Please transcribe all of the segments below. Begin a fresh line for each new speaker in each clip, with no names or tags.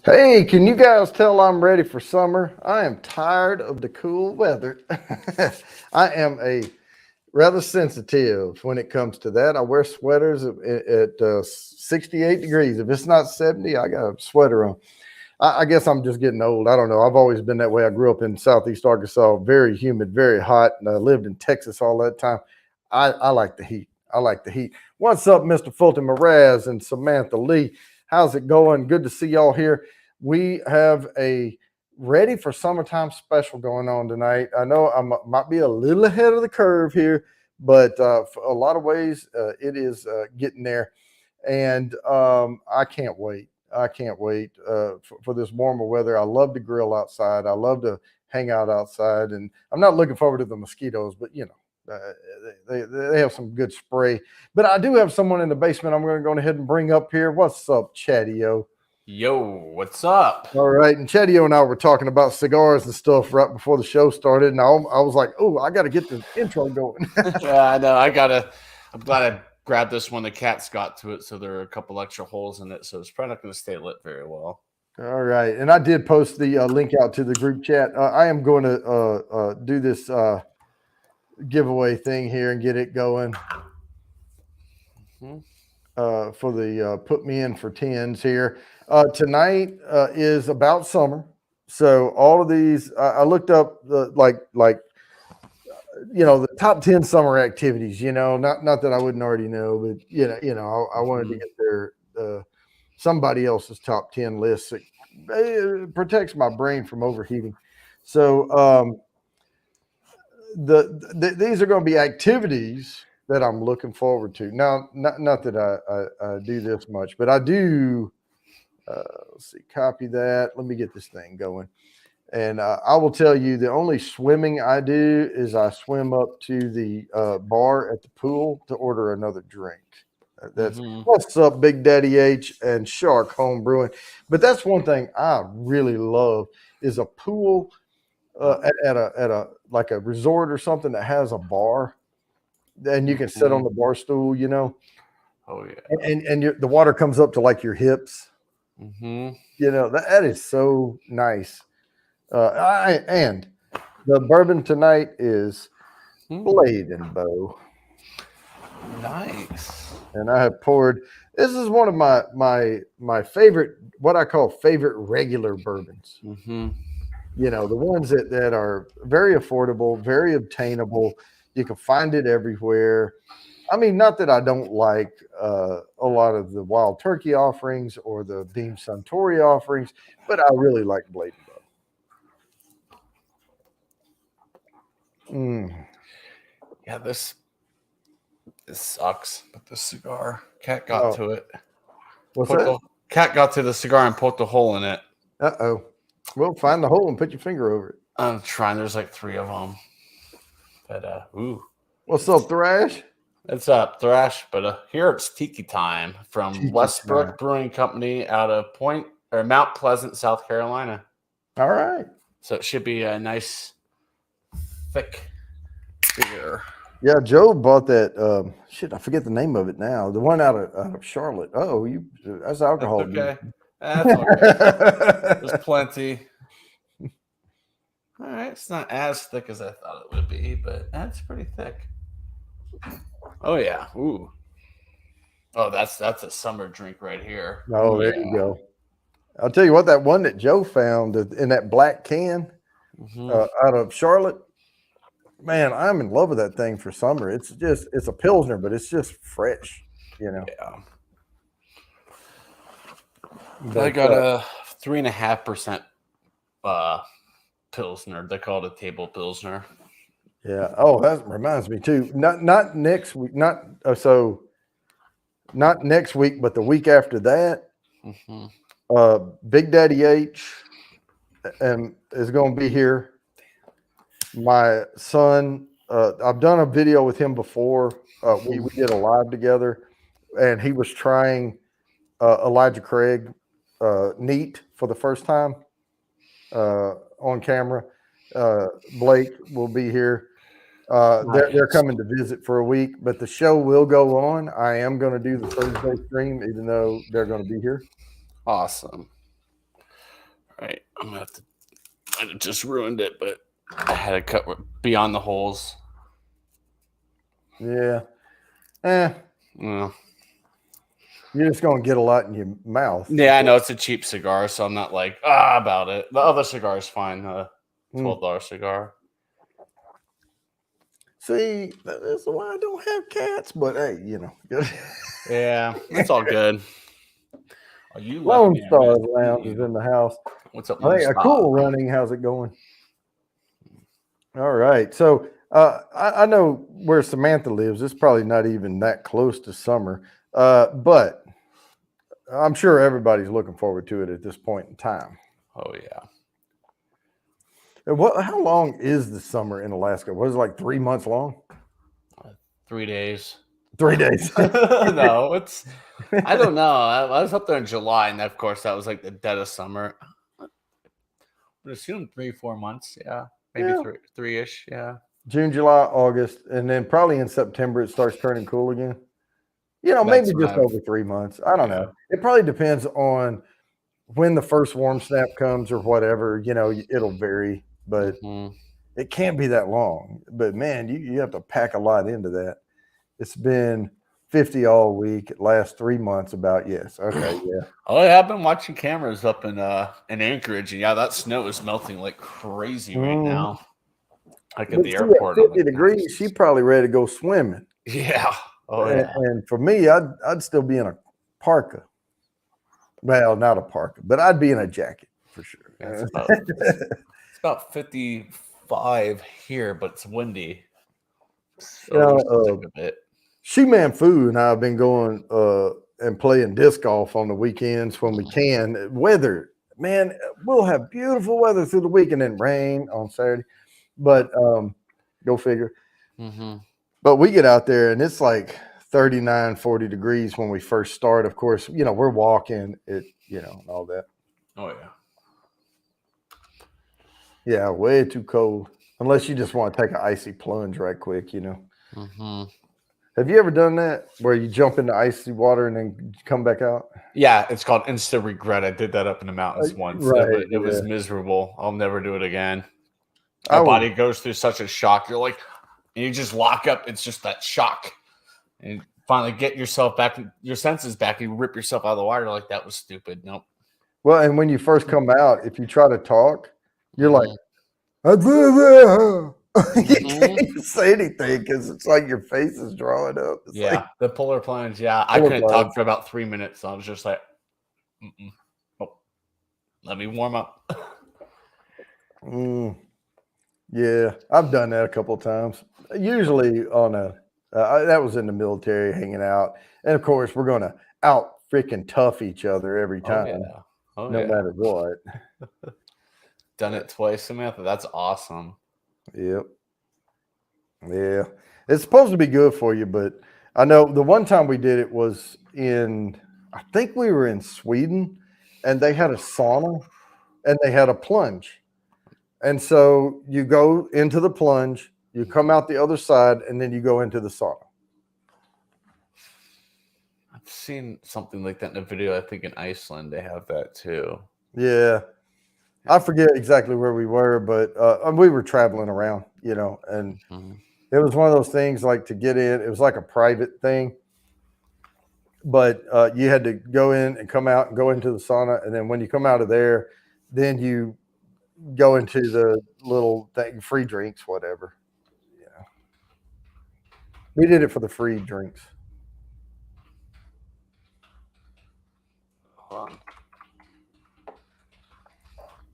Hey, can you guys tell I'm ready for summer? I am tired of the cool weather. I am a rather sensitive when it comes to that. I wear sweaters at 68 degrees. If it's not 70, I got a sweater on. I guess I'm just getting old. I don't know. I've always been that way. I grew up in Southeast Arkansas, very humid, very hot, and I lived in Texas all that time. I like the heat. I like the heat. What's up, Mr. Fulton Mraz and Samantha Lee? How's it going? Good to see y'all here. We have a ready for summertime special going on tonight. I know I might be a little ahead of the curve here, but for a lot of ways, it is getting there. And I can't wait. I can't wait for this warmer weather. I love to grill outside. I love to hang out outside. And I'm not looking forward to the mosquitoes, but you know, they have some good spray. But I do have someone in the basement I'm going to go ahead and bring up here. What's up, Chatty-O?
Yo, what's up?
All right. And Chatty-O and I were talking about cigars and stuff right before the show started. And I was like, oh, I got to get this intro going.
Yeah, I know. I'm glad I grabbed this one. The cat's got to it, so there are a couple extra holes in it. So it's probably not going to stay lit very well.
All right. And I did post the link out to the group chat. I am going to do this giveaway thing here and get it going for the put me in for 10s here. Tonight is about summer. So all of these, I looked up the the top 10 summer activities, not that I wouldn't already know, but I wanted to get their somebody else's top 10 list. It protects my brain from overheating. So these are going to be activities that I'm looking forward to. Now, not that I do this much, but I do. Let's see, copy that. Let me get this thing going. And I will tell you, the only swimming I do is I swim up to the bar at the pool to order another drink. That's what's up, Big Daddy H and Shark Home Brewing. But that's one thing I really love is a pool at a like a resort or something that has a bar, and you can sit on the bar stool,
Oh yeah.
And the water comes up to like your hips. That is so nice. And the bourbon tonight is Blade and Bow.
Nice.
And I have poured. This is one of my favorite, what I call favorite regular bourbons. The ones that are very affordable, very obtainable. You can find it everywhere. I mean, not that I don't like a lot of the wild turkey offerings or the Beam Suntory offerings, but I really like Blade and Bow.
Yeah, this sucks. But the cigar, cat got to it.
What's that?
Cat got to the cigar and poked a hole in it.
Uh-oh. Well, find the hole and put your finger over it.
I'm trying. There's like 3 of them. But ooh.
What's up, Thrash?
It's up, Thrash. But here it's Tiki Time from
Tiki
Westbrook
Time.
Brewing Company out of Mount Pleasant, South Carolina.
All right.
So it should be a nice, thick beer.
Yeah, Joe bought that. Shit, I forget the name of it now. The one out of Charlotte. Oh, that's alcohol.
That's okay. That's okay. There's plenty. All right, it's not as thick as I thought it would be, but that's pretty thick. Oh yeah. Ooh. Oh, that's a summer drink right here.
Oh, there you go. I'll tell you what, that one that Joe found in that black can out of Charlotte, man, I'm in love with that thing for summer. It's a Pilsner, but it's just fresh,
Yeah.
But,
I got a 3.5% Pilsner. They call it a table Pilsner.
Yeah. Oh, that reminds me too. Not next week. Not next week, but the week after that. Big Daddy H is going to be here. My son, I've done a video with him before. We did a live together, and he was trying Elijah Craig neat for the first time on camera. Blake will be here. They're coming to visit for a week, but the show will go on. I am going to do the Thursday stream, even though they're going to be here.
Awesome. All right, I'm gonna have to. I just ruined it, but I had to cut beyond the holes.
Yeah.
Well,
you're just going to get a lot in your mouth.
Yeah, I know it's a cheap cigar, so I'm not like about it. The other cigar is fine. $12 cigar.
See, that's why I don't have cats. But hey,
Yeah, it's all good. Oh, you
Lone Star Lounge is in the house.
What's up?
Hey, a cool running. How's it going? All right. So I know where Samantha lives. It's probably not even that close to summer, but I'm sure everybody's looking forward to it at this point in time.
Oh yeah.
How long is the summer in Alaska? Was it like 3 months long?
3 days.
3 days.
No, I don't know. I was up there in July, and of course that was like the dead of summer. I would assume 3-4 months. Yeah, maybe three-ish. Yeah.
June, July, August, and then probably in September it starts turning cool again. Maybe just over 3 months. I don't know. It probably depends on when the first warm snap comes or whatever. It'll vary, but it can't be that long. But man, you have to pack a lot into that. It's been 50 all week. It lasts 3 months about. Yes. Okay. Yeah.
Oh, yeah. I've been watching cameras up in Anchorage, and yeah, that snow is melting like crazy right now. Like at the airport.
50 degrees, she probably ready to go swimming.
Yeah. Oh, yeah.
And for me, I'd still be in a parka. Well, not a parka, but I'd be in a jacket for sure.
It's about 55 here, but it's windy. So a bit.
She-Man Fu and I have been going and playing disc golf on the weekends when we can. Weather, man, we'll have beautiful weather through the week and then rain on Saturday. But go figure. But we get out there and it's like 39, 40 degrees when we first start. Of course, we're walking it, and all that.
Oh, yeah.
Yeah, way too cold. Unless you just want to take an icy plunge right quick, Have you ever done that where you jump into icy water and then come back out?
Yeah, it's called instant regret. I did that up in the mountains once.
Right,
it was miserable. I'll never do it again. My body goes through such a shock. You're like, and you just lock up. It's just that shock. And finally get yourself back, your senses back, and you rip yourself out of the water. Like, that was stupid. Nope.
Well, and when you first come out, if you try to talk, you're like, You can't even say anything because it's like your face is drawing up. It's
Yeah,
like
the polar plunge. Yeah, I
Polar
couldn't
plunge.
talk for about 3 minutes. I was just like, oh, let me warm up.
Yeah, I've done that a couple of times. Usually on a that was in the military, hanging out, and of course we're gonna out freaking tough each other every
Oh
time,
yeah. Oh
no
yeah.
matter what.
Done it twice, Samantha. That's awesome.
Yep. Yeah, it's supposed to be good for you, but I know the one time we did it was I think we were in Sweden, and they had a sauna and they had a plunge. And so you go into the plunge, you come out the other side, and then you go into the sauna.
I've seen something like that in a video. I think in Iceland they have that too.
Yeah. I forget exactly where we were, but we were traveling around, and it was one of those things like to get in, it was like a private thing, but you had to go in and come out and go into the sauna. And then when you come out of there, then you go into the little thing, free drinks, whatever. We did it for the free drinks.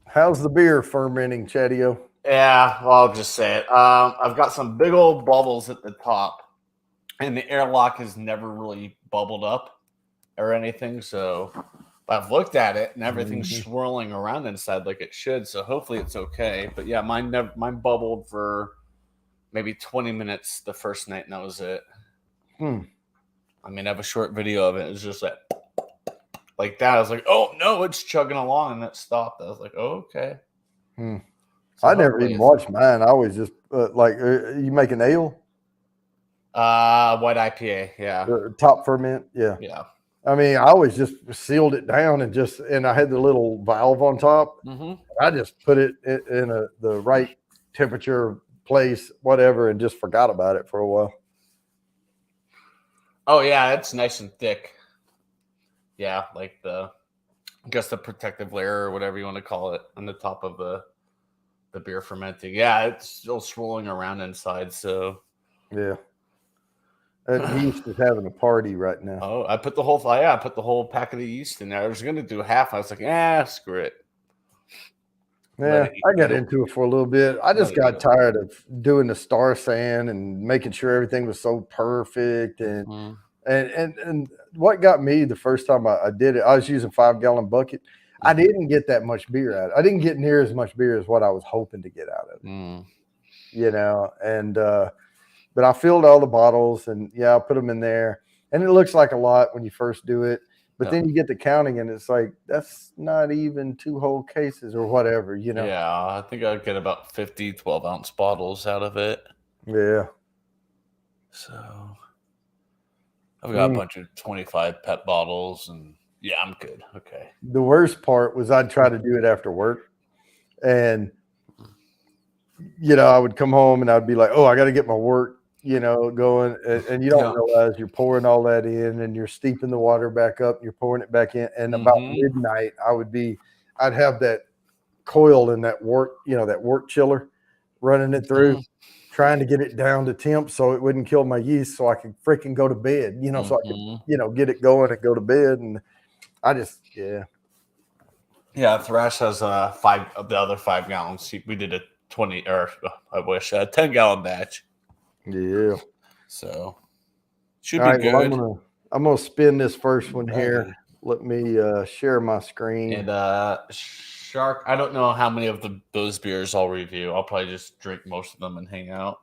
How's the beer fermenting, Chatio?
Yeah, well, I'll just say it. I've got some big old bubbles at the top, and the airlock has never really bubbled up or anything. So I've looked at it, and everything's swirling around inside like it should. So hopefully it's okay. But yeah, mine bubbled for maybe 20 minutes the first night, and that was it. I mean, I have a short video of it. It was just like that. I was like, oh no, it's chugging along, and it stopped. I was like, oh, okay.
So I never even watched mine. I always just you make an ale?
White IPA, yeah.
Top ferment, yeah.
Yeah.
I mean, I always just sealed it down and I had the little valve on top. I just put it in the right temperature place, whatever, and just forgot about it for a while.
Oh yeah, it's nice and thick. Yeah, like I guess the protective layer or whatever you want to call it on the top of the beer fermenting. Yeah, it's still swirling around inside. So
yeah, and yeast is having a party right now.
Oh, I put the whole pack of the yeast in there. I was gonna do half. I was like, screw it.
Yeah, I got into it for a little bit. I just got tired of doing the Star San and making sure everything was so perfect. And what got me the first time I did it, I was using 5-gallon bucket. I didn't get that much beer out of it. I didn't get near as much beer as what I was hoping to get out of it. And but I filled all the bottles and I put them in there. And it looks like a lot when you first do it. But then you get the counting and it's like, that's not even 2 whole cases or whatever,
Yeah, I think I get about 50 12-ounce bottles out of it.
Yeah.
So I've got a bunch of 25 pet bottles and I'm good. Okay.
The worst part was I'd try to do it after work. And, I would come home and I'd be like, oh, I got to get my work going, and you don't realize you're pouring all that in and you're steeping the water back up and you're pouring it back in. And about midnight, I'd have that coil in that work, that work chiller running it through, trying to get it down to temp so it wouldn't kill my yeast so I could freaking go to bed, so I could, get it going and go to bed. And I just,
Thrash has 5 of the other 5 gallons. We did a 10-gallon batch.
Yeah.
So should be good.
Well, I'm gonna spin this first one here. Let me share my screen.
And Shark, I don't know how many of those beers I'll review. I'll probably just drink most of them and hang out.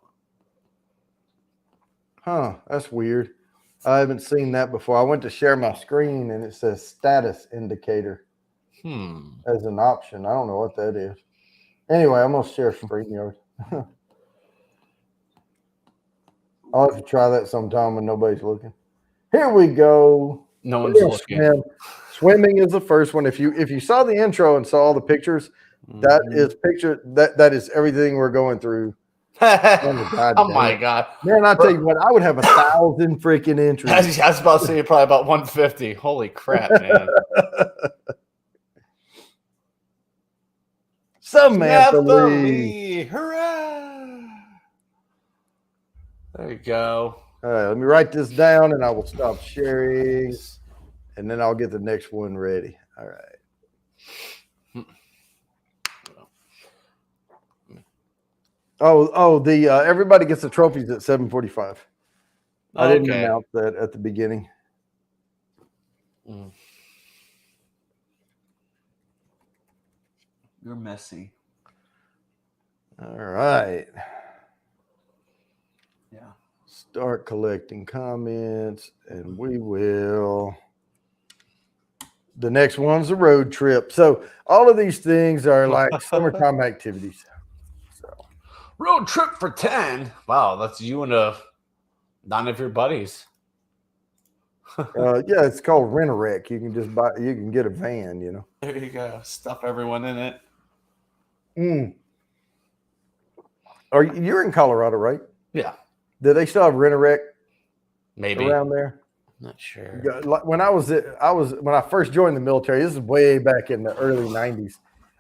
Huh, that's weird. I haven't seen that before. I went to share my screen and it says status indicator as an option. I don't know what that is. Anyway, I'm gonna share StreamYard. I'll have to try that sometime when nobody's looking. Here we go.
No one's looking.
Swimming is the first one. If you saw the intro and saw all the pictures, that is everything we're going through.
Oh my God.
Man, I tell you what, I would have 1,000 freaking entries.
I was about to say probably about 150. Holy crap, man.
Samantha Lee.
Hurrah! There you go.
All right, let me write this down and I will stop sharing and then I'll get the next one ready. All right. The everybody gets the trophies at 7:45. I didn't announce that at the beginning.
You're messy.
All right.
Yeah.
Start collecting comments and we will. The next one's a road trip. So all of these things are like summertime activities. So
road trip for 10. Wow, that's you and 9 of your buddies.
Yeah, it's called Rent-A-Wreck. You can just buy. You can get a van. You know.
There you go. Stuff everyone in it.
You're in Colorado, right?
Yeah.
Do they still have Rent-A-Wreck?
Maybe
around there.
I'm not sure.
When I first joined the military. This is way back in the early '90s.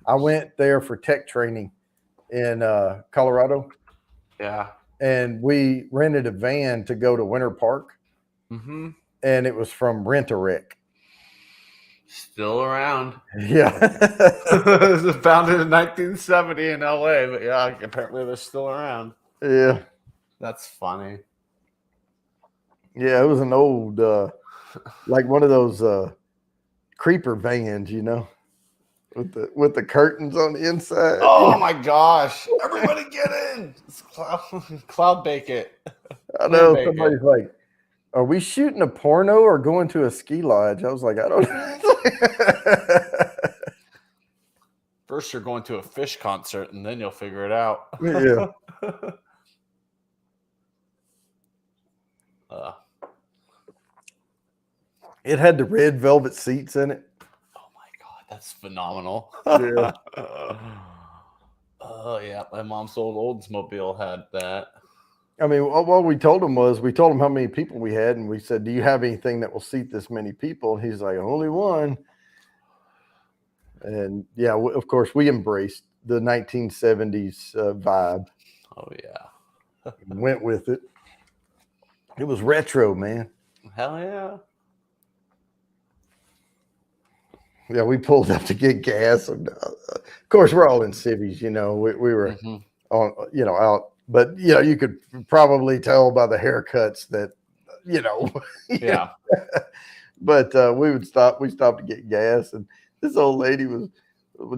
I went there for tech training in Colorado.
Yeah.
And we rented a van to go to Winter Park.
Mm-hmm.
And it was from Rent-A-Wreck.
Still around.
Yeah.
It was founded in 1970 in LA, but yeah, apparently they're still around.
Yeah.
That's funny.
Yeah, it was an old, like one of those creeper vans, you know, with the curtains on the inside.
Oh my gosh! Everybody get in! It's cloud bake it.
I know somebody's like, "Are we shooting a porno or going to a ski lodge?" I was like, "I don't know."
First, you're going to a Fish concert, and then you'll figure it out.
Yeah. It had the red velvet seats in it.
Oh my god, that's phenomenal.
Yeah.
Oh yeah, my mom's old Oldsmobile had that.
I mean, what we told him how many people we had, and we said, "Do you have anything that will seat this many people?" And he's like, "Only one." And yeah, of course, we embraced the 1970s vibe.
Oh yeah,
went with it. It was retro, man.
Hell yeah.
Yeah, we pulled up to get gas. And, of course, we're all in civvies, you know. We were on, you know, out. But, you know, you could probably tell by the haircuts that, you know.
Yeah.
But we stopped to get gas. And this old lady was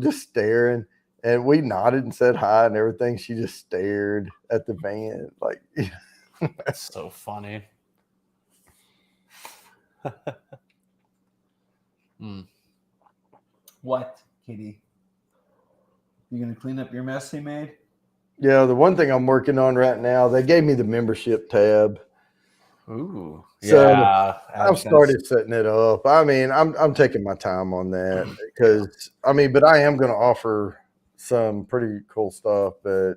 just staring. And we nodded and said hi and everything. She just stared at the van. Like,
that's so funny.
What, Kitty? You gonna clean up your mess he made?
Yeah, the one thing I'm working on right now, they gave me the membership tab.
Ooh,
so
yeah.
I've started setting it up. I mean, I'm taking my time on that because but I am going to offer some pretty cool stuff, but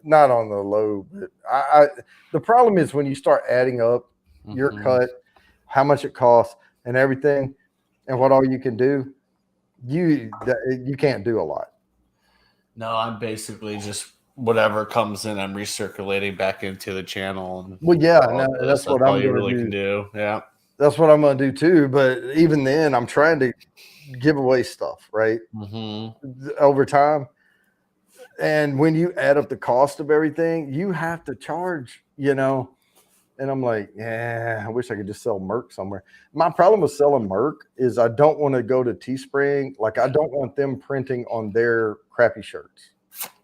not on the low. But the problem is when you start adding up your cut, how much it costs, and everything, and what all you can do, you can't do a lot.
No, I'm basically just whatever comes in, I'm recirculating back into the channel. And
well, yeah, that's what I'm
you really can do. Yeah,
that's what I'm going to do too. But even then, I'm trying to give away stuff, right? Over time. And when you add up the cost of everything, you have to charge, you know. And I'm like, yeah, I wish I could just sell Merc somewhere. My problem with selling Merc is I don't want to go to Teespring. Like, I don't want them printing on their crappy shirts.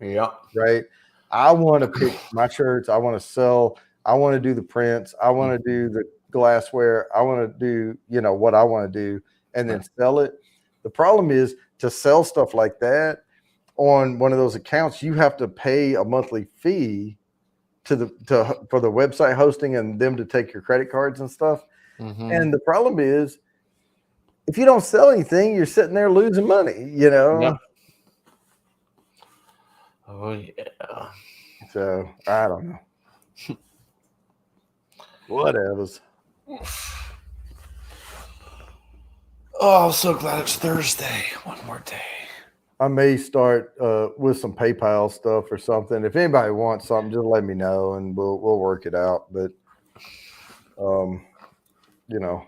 Yeah.
Right. I want to pick my shirts. I want to sell. I want to do the prints. I want to do the glassware. I want to do, you know, what I want to do and then sell it. The problem is to sell stuff like that on one of those accounts, you have to pay a monthly fee for the website hosting and them to take your credit cards and stuff. And the problem is if you don't sell anything, you're sitting there losing money, you know?
Yep. Oh yeah.
So I don't know. Whatever.
Oh, I'm so glad it's Thursday. One more day.
I may start with some PayPal stuff or something. If anybody wants something, just let me know and we'll work it out. But you know,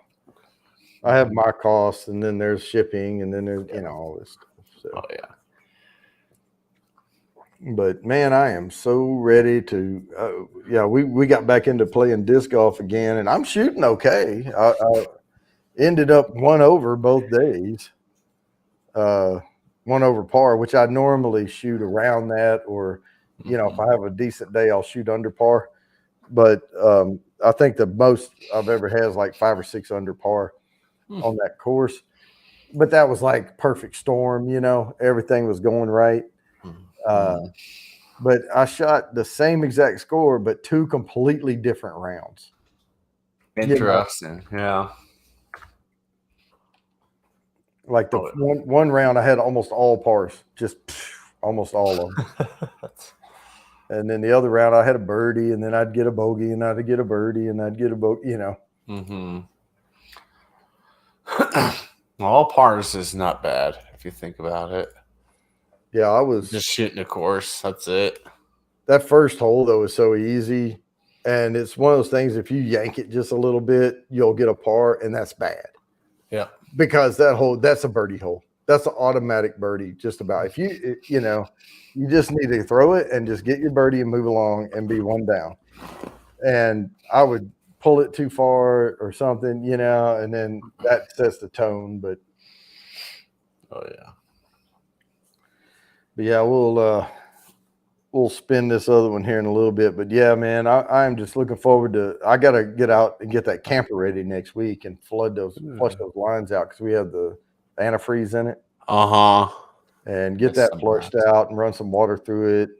I have my costs, and then there's shipping, and then there's all this stuff. So.
Oh yeah.
But man, I am so ready to. We got back into playing disc golf again, and I'm shooting okay. I ended up 1 over both days. 1 over par, which I normally shoot around that, or if I have a decent day, I'll shoot under par. But I think the most I've ever had is like 5 or 6 under par on that course. But that was like perfect storm, everything was going right. But I shot the same exact score, but 2 completely different rounds.
Interesting. Yeah.
Like the one round, I had almost all pars, just almost all of them. And then the other round, I had a birdie, and then I'd get a bogey, and I'd get a birdie, and I'd get a bogey,
All pars is not bad if you think about it.
Yeah, I was
just shooting a course. That's it.
That first hole, though, is so easy. And it's one of those things, if you yank it just a little bit, you'll get a par, and that's bad.
Yeah.
Because that's a birdie hole. That's an automatic birdie, just about. If you just need to throw it and just get your birdie and move along and be 1 down. And I would pull it too far or something, and then that sets the tone. But yeah, we'll spin this other one here in a little bit. But yeah, man, I'm just looking forward to. I got to get out and get that camper ready next week and flush those lines out because we have the antifreeze in it. And get that flushed out and run some water through it.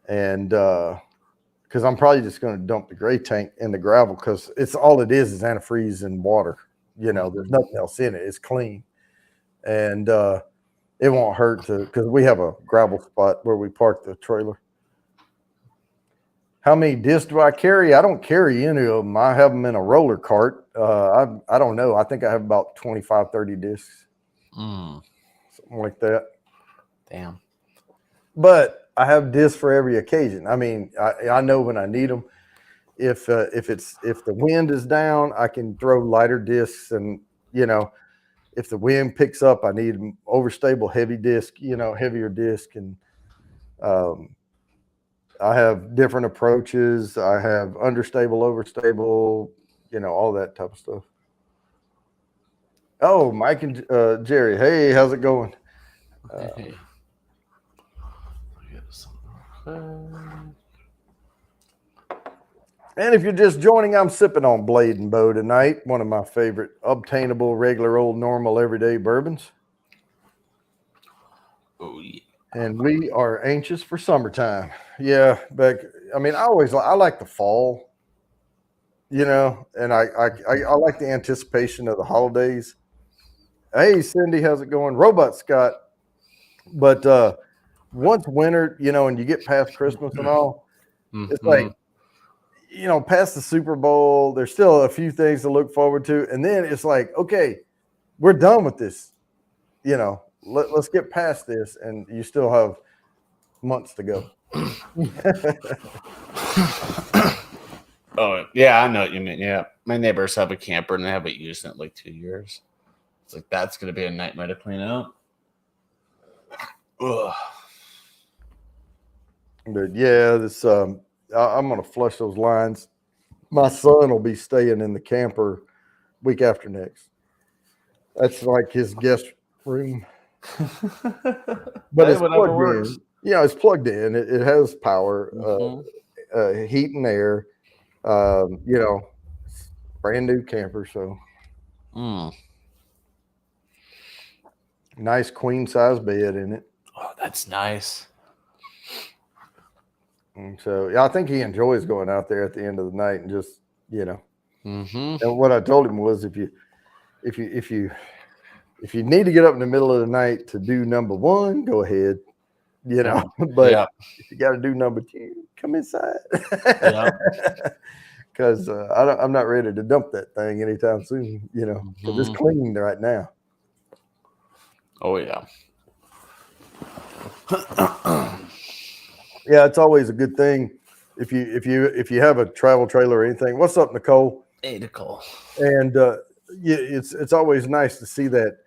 And because I'm probably just going to dump the gray tank in the gravel because it's all it is antifreeze and water. There's nothing else in it. It's clean. And it won't hurt because we have a gravel spot where we park the trailer. How many discs do I carry? I don't carry any of them. I have them in a roller cart. I don't know. I think I have about 25, 30 discs. Something like that.
Damn.
But I have discs for every occasion. I mean, I know when I need them. If the wind is down, I can throw lighter discs, and if the wind picks up, I need overstable heavy disc, heavier disc, and I have different approaches. I have understable, overstable, all that type of stuff. Oh, Mike and Jerry, hey, how's it going?
Hey.
And if you're just joining, I'm sipping on Blade and Bow tonight, one of my favorite obtainable, regular, old, normal, everyday bourbons.
Oh, yeah.
And we are anxious for summertime. Yeah, but I mean, I like the fall, and I like the anticipation of the holidays. Hey, Cindy, how's it going? Robot Scott. But once winter, and you get past Christmas and all, it's like, past the Super Bowl, there's still a few things to look forward to. And then it's like, okay, we're done with this. Let's get past this. And you still have months to go.
Oh, yeah, I know what you mean. Yeah. My neighbors have a camper and they haven't used it in like 2 years. It's like, that's going to be a nightmare to clean out. Ugh.
But yeah, this I'm going to flush those lines. My son will be staying in the camper week after next. That's like his guest room. But it's plugged in. Yeah, it's plugged in. It has power, heat and air. Brand new camper. So nice queen size bed in it.
Oh, that's nice.
And so yeah, I think he enjoys going out there at the end of the night and just And what I told him was, if you need to get up in the middle of the night to do number 1, go ahead. But if you got to do number 2, come inside. Because I'm not ready to dump that thing anytime soon. Because it's clean right now.
Oh yeah.
Yeah, it's always a good thing if you have a travel trailer or anything. What's up, Nicole?
Hey, Nicole.
And yeah, it's always nice to see that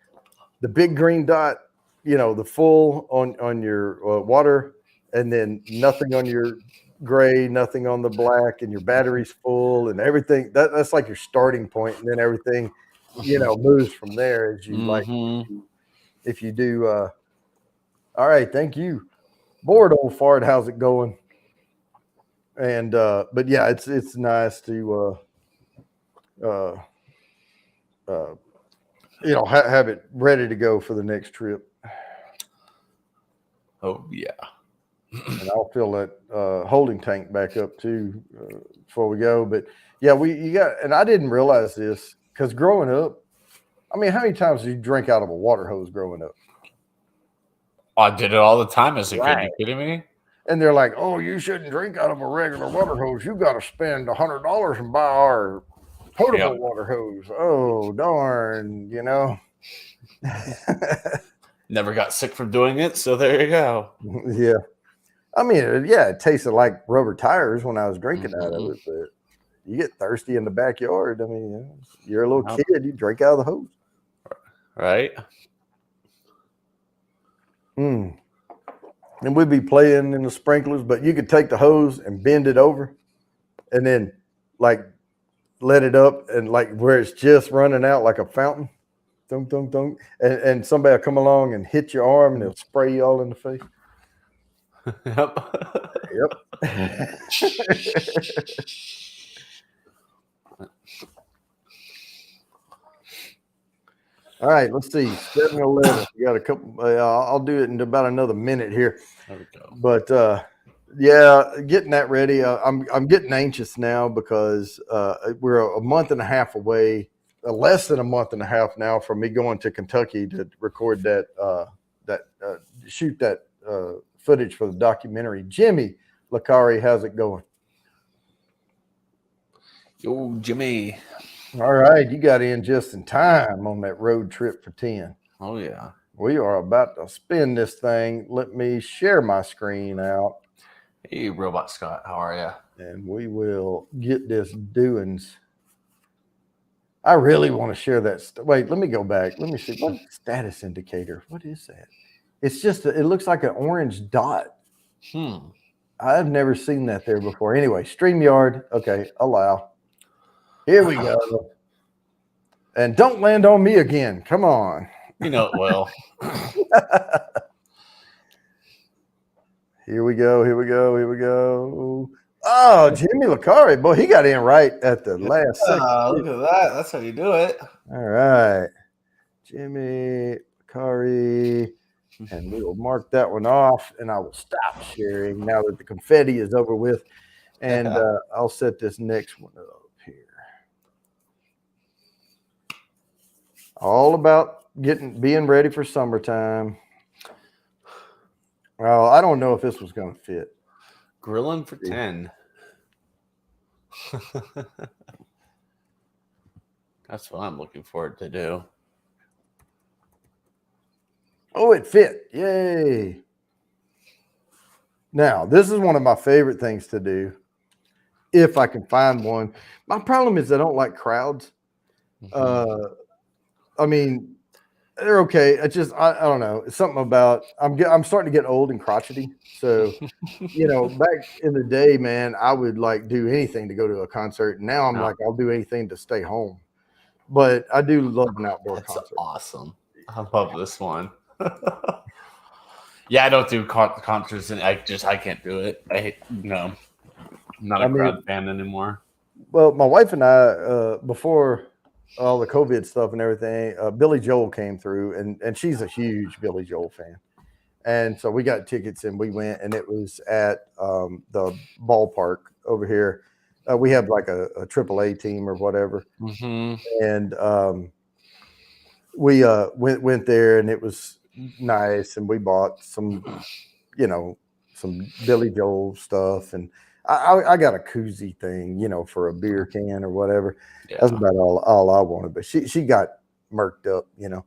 the big green dot, the full on your water, and then nothing on your gray, nothing on the black, and your battery's full, and everything. That's like your starting point, and then everything, moves from there as you like. If you do, all right, thank you, bored old fart. How's it going? And but yeah, it's nice to have it ready to go for the next trip.
Oh yeah.
And I'll fill that holding tank back up too before we go. But yeah, and I didn't realize this because growing up, I mean, how many times did you drink out of a water hose growing up?
I did it all the time as a kid. Are you kidding me?
And they're like, "Oh, you shouldn't drink out of a regular water hose. You got to spend $100 and buy our potable water hose." Oh, darn,
Never got sick from doing it, so there you go.
Yeah. I mean, yeah, it tasted like rubber tires when I was drinking out of it, but you get thirsty in the backyard. I mean, you're a little kid, you drink out of the hose.
Right.
And we'd be playing in the sprinklers, but you could take the hose and bend it over and then like let it up and like where it's just running out like a fountain. Dunk, dunk, dunk. And somebody will come along and hit your arm and they'll spray you all in the face.
Yep.
All right, let's see. 7-11. We got a couple. I'll do it in about another minute here.
There we go.
But yeah, getting that ready. I'm getting anxious now because we're a month and a half away, less than a month and a half now from me going to Kentucky to record shoot that footage for the documentary. Jimmy Lacari, how's it going?
Yo, Jimmy.
All right, you got in just in time on that road trip for 10.
Oh, yeah.
We are about to spin this thing. Let me share my screen out.
Hey, Robot Scott, how are you?
And we will get this doings. I really want to share that. Wait, let me go back. Let me see. What status indicator? What is that? It's just, it looks like an orange dot. I've never seen that there before. Anyway, StreamYard. Okay, allow. Here we go. And don't land on me again. Come on.
You know it will.
Here we go. Here we go. Here we go. Oh, Jimmy Lacari. Boy, he got in right at the last second.
Look at that. That's how you do it.
All right. Jimmy Lacari. And we will mark that one off. And I will stop sharing now that the confetti is over with. And I'll set this next one up here. All about being ready for summertime. Well, I don't know if this was going to fit.
Grilling for 10. That's what I'm looking forward to do.
Oh, it fit. Yay. Now, this is one of my favorite things to do if I can find one. My problem is I don't like crowds. I mean, they're okay. It's just I don't know. It's something about I'm starting to get old and crotchety. So, back in the day, man, I would like do anything to go to a concert. And now I'm like, I'll do anything to stay home. But I do love an outdoor concert.
That's awesome. I love this one. Yeah, I don't do concerts, and I can't do it. I'm not a crowd fan anymore.
Well, my wife and I, before all the COVID stuff and everything, Billy Joel came through, and she's a huge Billy Joel fan. And so we got tickets and we went, and it was at the ballpark over here. We have like a AAA team or whatever. And we went there, and it was nice. And we bought some Billy Joel stuff. And I got a koozie thing, for a beer can or whatever. Yeah. That's about all I wanted. But she got murked up, and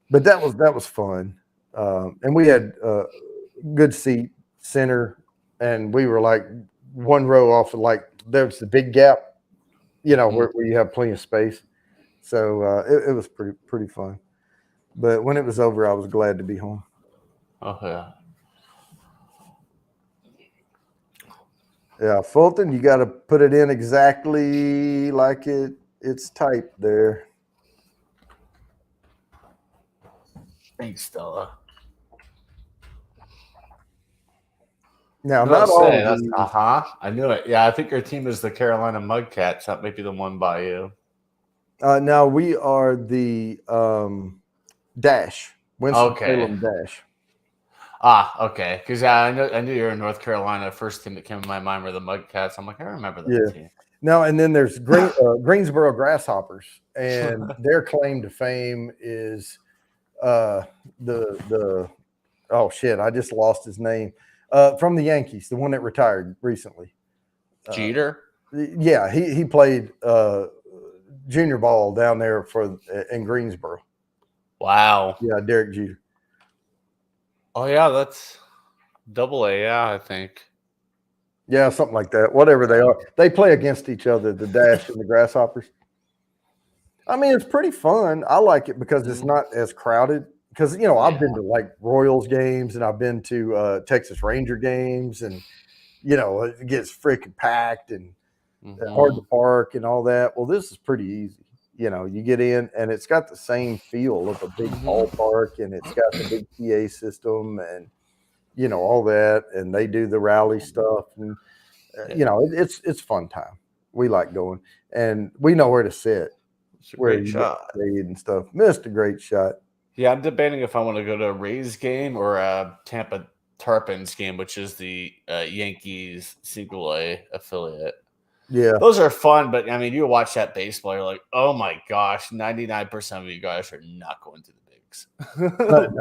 but that was fun. And we had good seat center, and we were like one row off of like there's the big gap, where you have plenty of space. So it was pretty fun. But when it was over, I was glad to be home.
Oh yeah.
Yeah, Fulton, you got to put it in exactly like it's typed there.
Thanks, Stella.
Now, not all of these.
I knew it. Yeah, I think your team is the Carolina Mudcats. That might be the one by you.
Now we are the Dash. Winston-Salem Dash.
Okay. Because I knew you were in North Carolina. First team that came to my mind were the Mudcats. I'm like, I remember that team.
Now, and then there's Greensboro Grasshoppers, and their claim to fame is the oh shit, I just lost his name. From the Yankees, the one that retired recently.
Jeter?
Yeah, he played junior ball down there in Greensboro.
Wow.
Yeah, Derek Jeter.
Oh yeah, that's AA. Yeah, I think.
Yeah, something like that. Whatever they are, they play against each other. The Dash and the Grasshoppers. I mean, it's pretty fun. I like it because it's not as crowded. Because I've been to like Royals games and I've been to Texas Ranger games, and it gets freaking packed and hard to park and all that. Well, this is pretty easy. You get in and it's got the same feel of a big ballpark, and it's got the big PA system and all that, and they do the rally stuff, and it's fun time. We like going, and we know where to sit, where you shot and stuff. Missed a great shot.
Yeah, I'm debating if I want to go to a Rays game or a Tampa Tarpons game, which is the Yankees single A affiliate.
Yeah,
those are fun, but I mean, you watch that baseball, you're like, oh my gosh, 99% of you guys are not going to the bigs.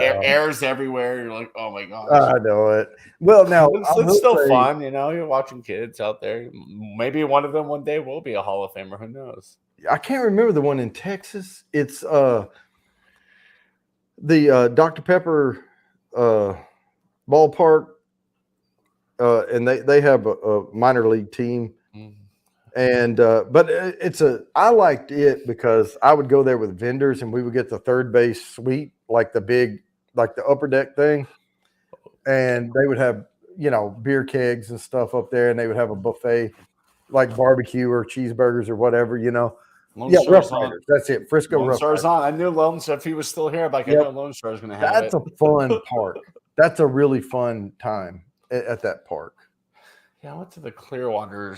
Airs everywhere. You're like, oh my gosh.
I know it. Well, now
it's still fun, You're watching kids out there. Maybe one of them one day will be a Hall of Famer. Who knows?
I can't remember the one in Texas. It's the Dr. Pepper ballpark, and they have a minor league team. And but I liked it because I would go there with vendors, and we would get the third base suite, like the upper deck thing, and they would have beer kegs and stuff up there, and they would have a buffet like barbecue or cheeseburgers or whatever. Rough Riders. That's it. Frisco
Lone
Rough
Star's
Riders.
on. I knew Lone Star, if he was still here, I know Lone Star was going to have
That's a fun park. That's a really fun time at that park.
Yeah, I went to the Clearwater,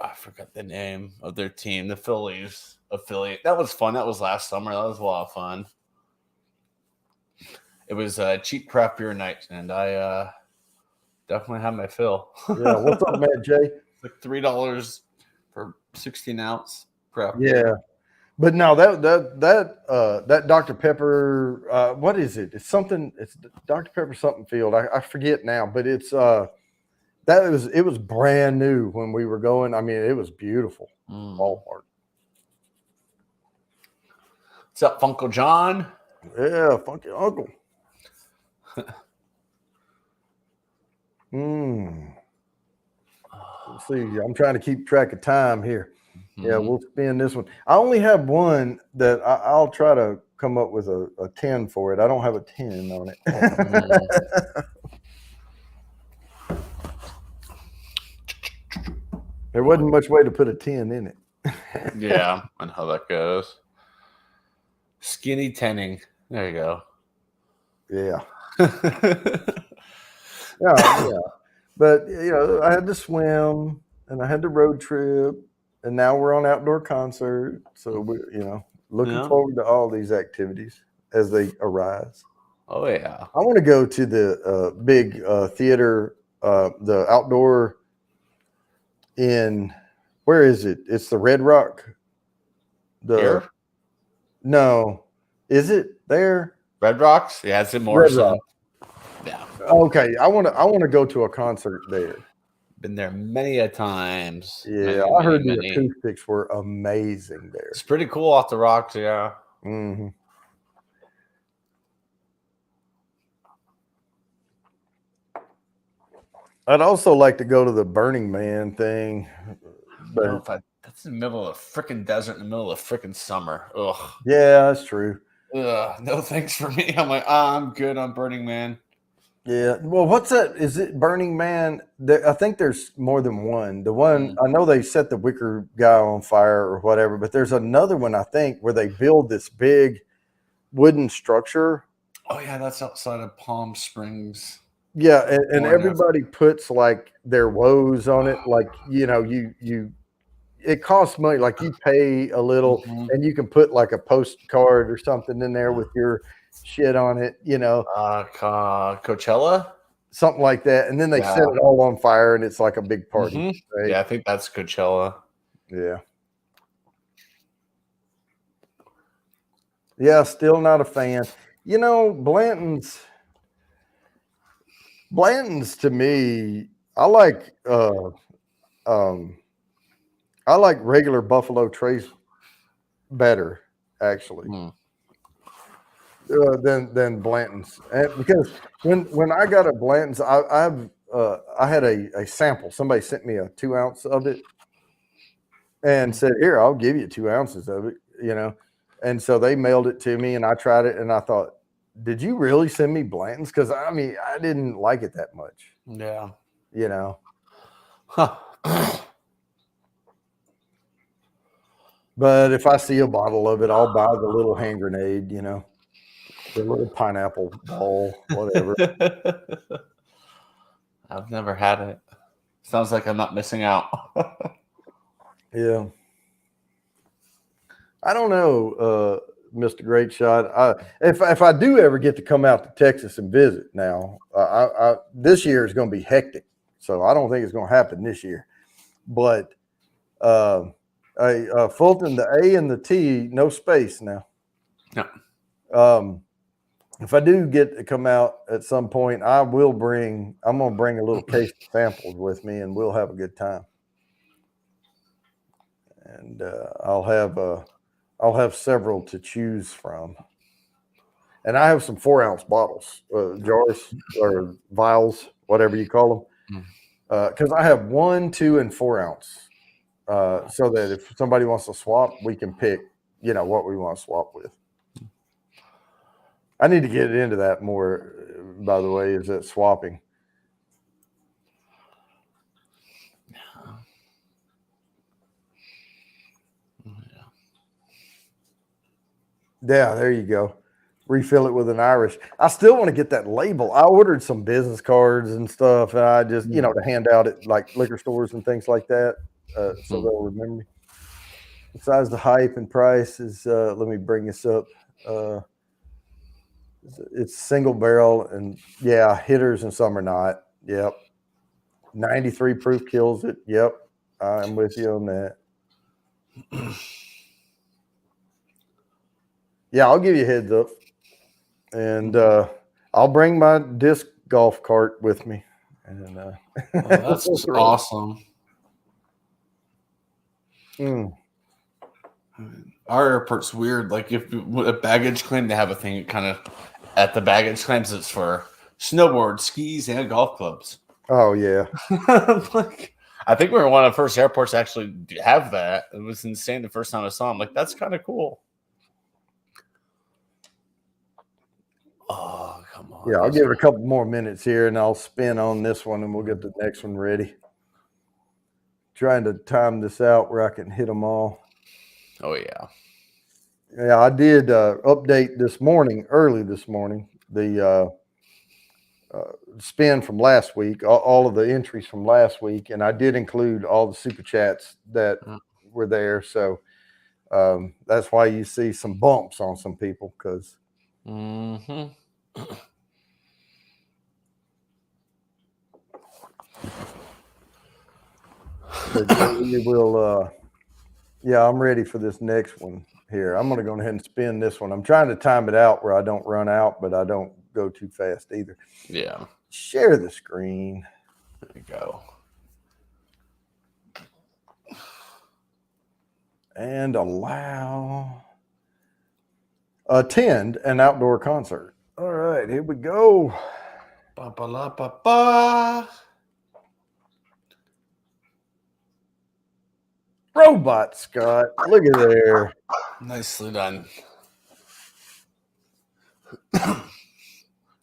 I forgot the name of their team, the Phillies affiliate. That was fun. That was last summer. That was a lot of fun. It was a cheap craft beer night, and I definitely had my fill.
Yeah, what's up, Matt J?
Like $3 for 16-ounce craft
beer. Yeah. But no, that Dr. Pepper, what is it? It's Dr. Pepper something field. I forget now, but it's it was brand new when we were going. I mean, it was beautiful. Ballpark.
What's up, Funko John?
Yeah, funky uncle. Let's see. I'm trying to keep track of time here. Yeah, we'll spin this one. I only have one that I'll try to come up with a 10 for it. I don't have a 10 on it. There wasn't much way to put a 10 in it.
Yeah, I know how that goes. Skinny tenning. There you go.
Yeah. Yeah. But, I had to swim, and I had the road trip, and now we're on outdoor concert. So, we're, looking forward to all these activities as they arise.
Oh, yeah.
I want to go to the big theater, the outdoor where is it? It's the Red Rock.
Here?
No. Is it there?
Red Rocks? Yeah, it's in Morrison.
Red Rock.
Yeah.
Okay. I want to go to a concert there.
Been there many a times.
Yeah, I heard the acoustics were amazing there.
It's pretty cool off the rocks, yeah.
Mm-hmm. I'd also like to go to the Burning Man thing.
Well,
But
that's in the middle of the freaking desert in the middle of freaking summer. Ugh.
yeah, that's true.
Ugh. No thanks for me. I'm like, I'm good on Burning Man.
Yeah. Well, what's that? Is it Burning Man? I think there's more than one. The one I know they set the Wicker guy on fire or whatever, but there's another one I think where they build this big wooden structure.
Oh yeah, that's outside of Palm Springs.
Yeah, and everybody puts like their woes on it. Like, you know, you it costs money. Like you pay a little and you can put like a postcard or something in there with your shit on it, you know.
Coachella?
Something like that. And then they set it all on fire and it's like a big party. Right?
Yeah, I think that's Coachella.
Yeah. Yeah, still not a fan. You know, Blanton's to me, I like regular Buffalo Trace better, actually, than Blanton's. And because when I got a Blanton's, I had a sample. Somebody sent me a 2 ounce of it and said, "Here, I'll give you 2 ounces of it," you know. And so they mailed it to me, and I tried it, and I thought, did you really send me Blanton's? Because I mean, I didn't like it that much.
Yeah.
You know.
Huh.
But if I see a bottle of it, I'll buy the little hand grenade, you know, the little pineapple ball, whatever.
I've never had it. Sounds like I'm not missing out.
Yeah. I don't know, Mr. Great Shot. If I do ever get to come out to Texas and visit now, this year is going to be hectic. So I don't think it's going to happen this year. But Fulton, the A and the T, no space now.
No.
If I do get to come out at some point, I'm going to bring a little case of samples with me and we'll have a good time. And I'll have several to choose from. And I have some 4 ounce bottles, jars or vials, whatever you call them. Because I have 1, 2, and 4 ounce. So that if somebody wants to swap, we can pick, you know, what we want to swap with. I need to get into that more, by the way, is that swapping. Yeah, there you go. Refill it with an Irish. I still want to get that label. I ordered some business cards and stuff, and I just, you know, to hand out at like liquor stores and things like that, so they'll remember me. Besides the hype and price is, let me bring this up. It's single barrel, and yeah, hitters and some are not. Yep. 93 proof kills it. Yep. I'm with you on that. Yeah, I'll give you a heads up. And I'll bring my disc golf cart with me. And
that's awesome. Our airport's weird. Like if a baggage claim, they have a thing kind of at the baggage claims. It's for snowboard, skis, and golf clubs.
Oh yeah.
Like I think we were one of the first airports to actually have that. It was insane the first time I saw them. Like that's kind of cool. Oh, come on.
Yeah, I'll give it a couple more minutes here and I'll spin on this one and we'll get the next one ready. Trying to time this out where I can hit them all.
Oh, yeah.
Yeah, I did update this morning, early this morning, the spin from last week, all of the entries from last week, and I did include all the super chats that were there. So that's why you see some bumps on some people because. We will. Yeah, I'm ready for this next one here. I'm going to go ahead and spin this one. I'm trying to time it out where I don't run out, but I don't go too fast either.
Yeah.
Share the screen.
There you go.
And allow. Attend an outdoor concert. All right, here we go.
Ba-ba-la-ba-ba.
Robot Scott. Look at there.
Nicely done.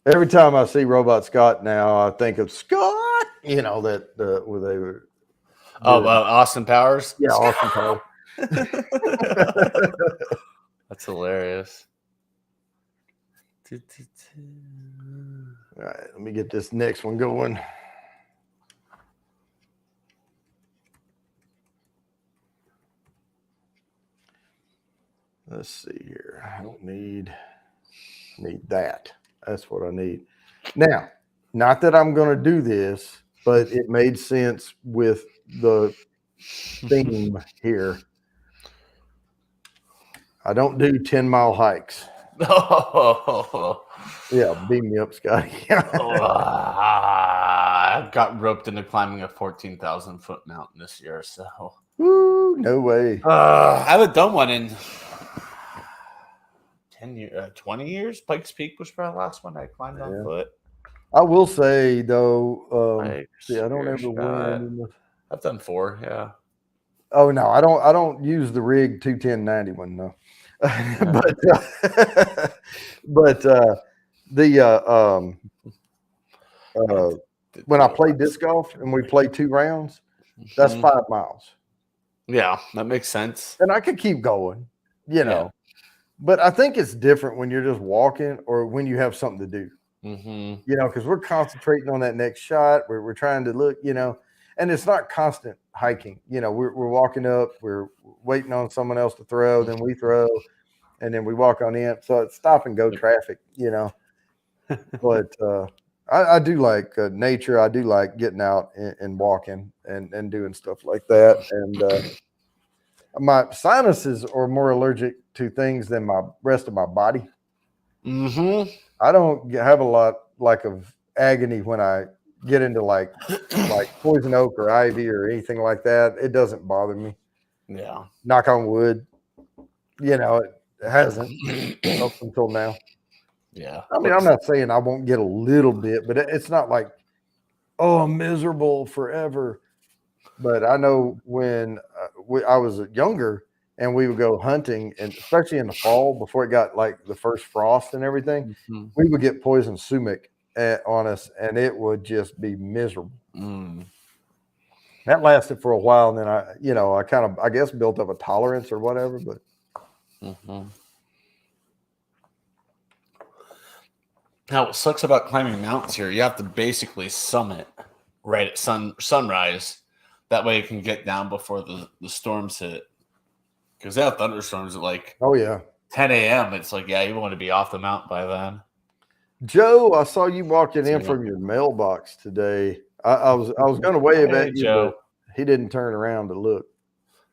Every time I see Robot Scott now, I think of Scott. You know that where they were.
Austin Powers.
Yeah, Austin Powers.
That's hilarious.
All right, let me get this next one going. Let's see here. I don't need that. That's what I need. Now, not that I'm going to do this, but it made sense with the theme here. I don't do 10-mile hikes. Yeah, beam me up, Scotty.
I got roped into climbing a 14,000-foot mountain this year, so.
Woo, no way.
I haven't done one in 20 years. Pikes Peak was probably the last one I climbed on foot.
I will say though, I don't ever win.
I've done 4, yeah.
Oh no, I don't use the rig 210-90 one though. When I play disc golf and we play 2 rounds, that's 5 miles.
Yeah, that makes sense.
And I could keep going, you know. But I think it's different when you're just walking or when you have something to do. You know, because we're concentrating on that next shot. We're trying to look, you know, and it's not constant hiking. You know, we're walking up, we're waiting on someone else to throw, then we throw, and then we walk on in. So it's stop and go traffic, you know. But I do like nature. I do like getting out and walking and doing stuff like that. And my sinuses are more allergic to things than my rest of my body. I don't have a lot of agony when I get into like poison oak or ivy or anything like that. It doesn't bother me.
Yeah.
Knock on wood. You know, it hasn't up until now.
Yeah.
I mean, I'm not saying I won't get a little bit, but it's not like, oh, I'm miserable forever. But I know when I was younger and we would go hunting, and especially in the fall before it got like the first frost and everything, we would get poison sumac on us, and it would just be miserable. That lasted for a while, and then I kind of, I guess, built up a tolerance or whatever. But
now, what sucks about climbing mountains here, you have to basically summit right at sunrise. That way, you can get down before the storms hit. Because they have thunderstorms at like 10 a.m. It's like, you want to be off the mountain by then.
Joe, I saw you walking in from your mailbox today. I was going to wave at you, Joe. But he didn't turn around to look.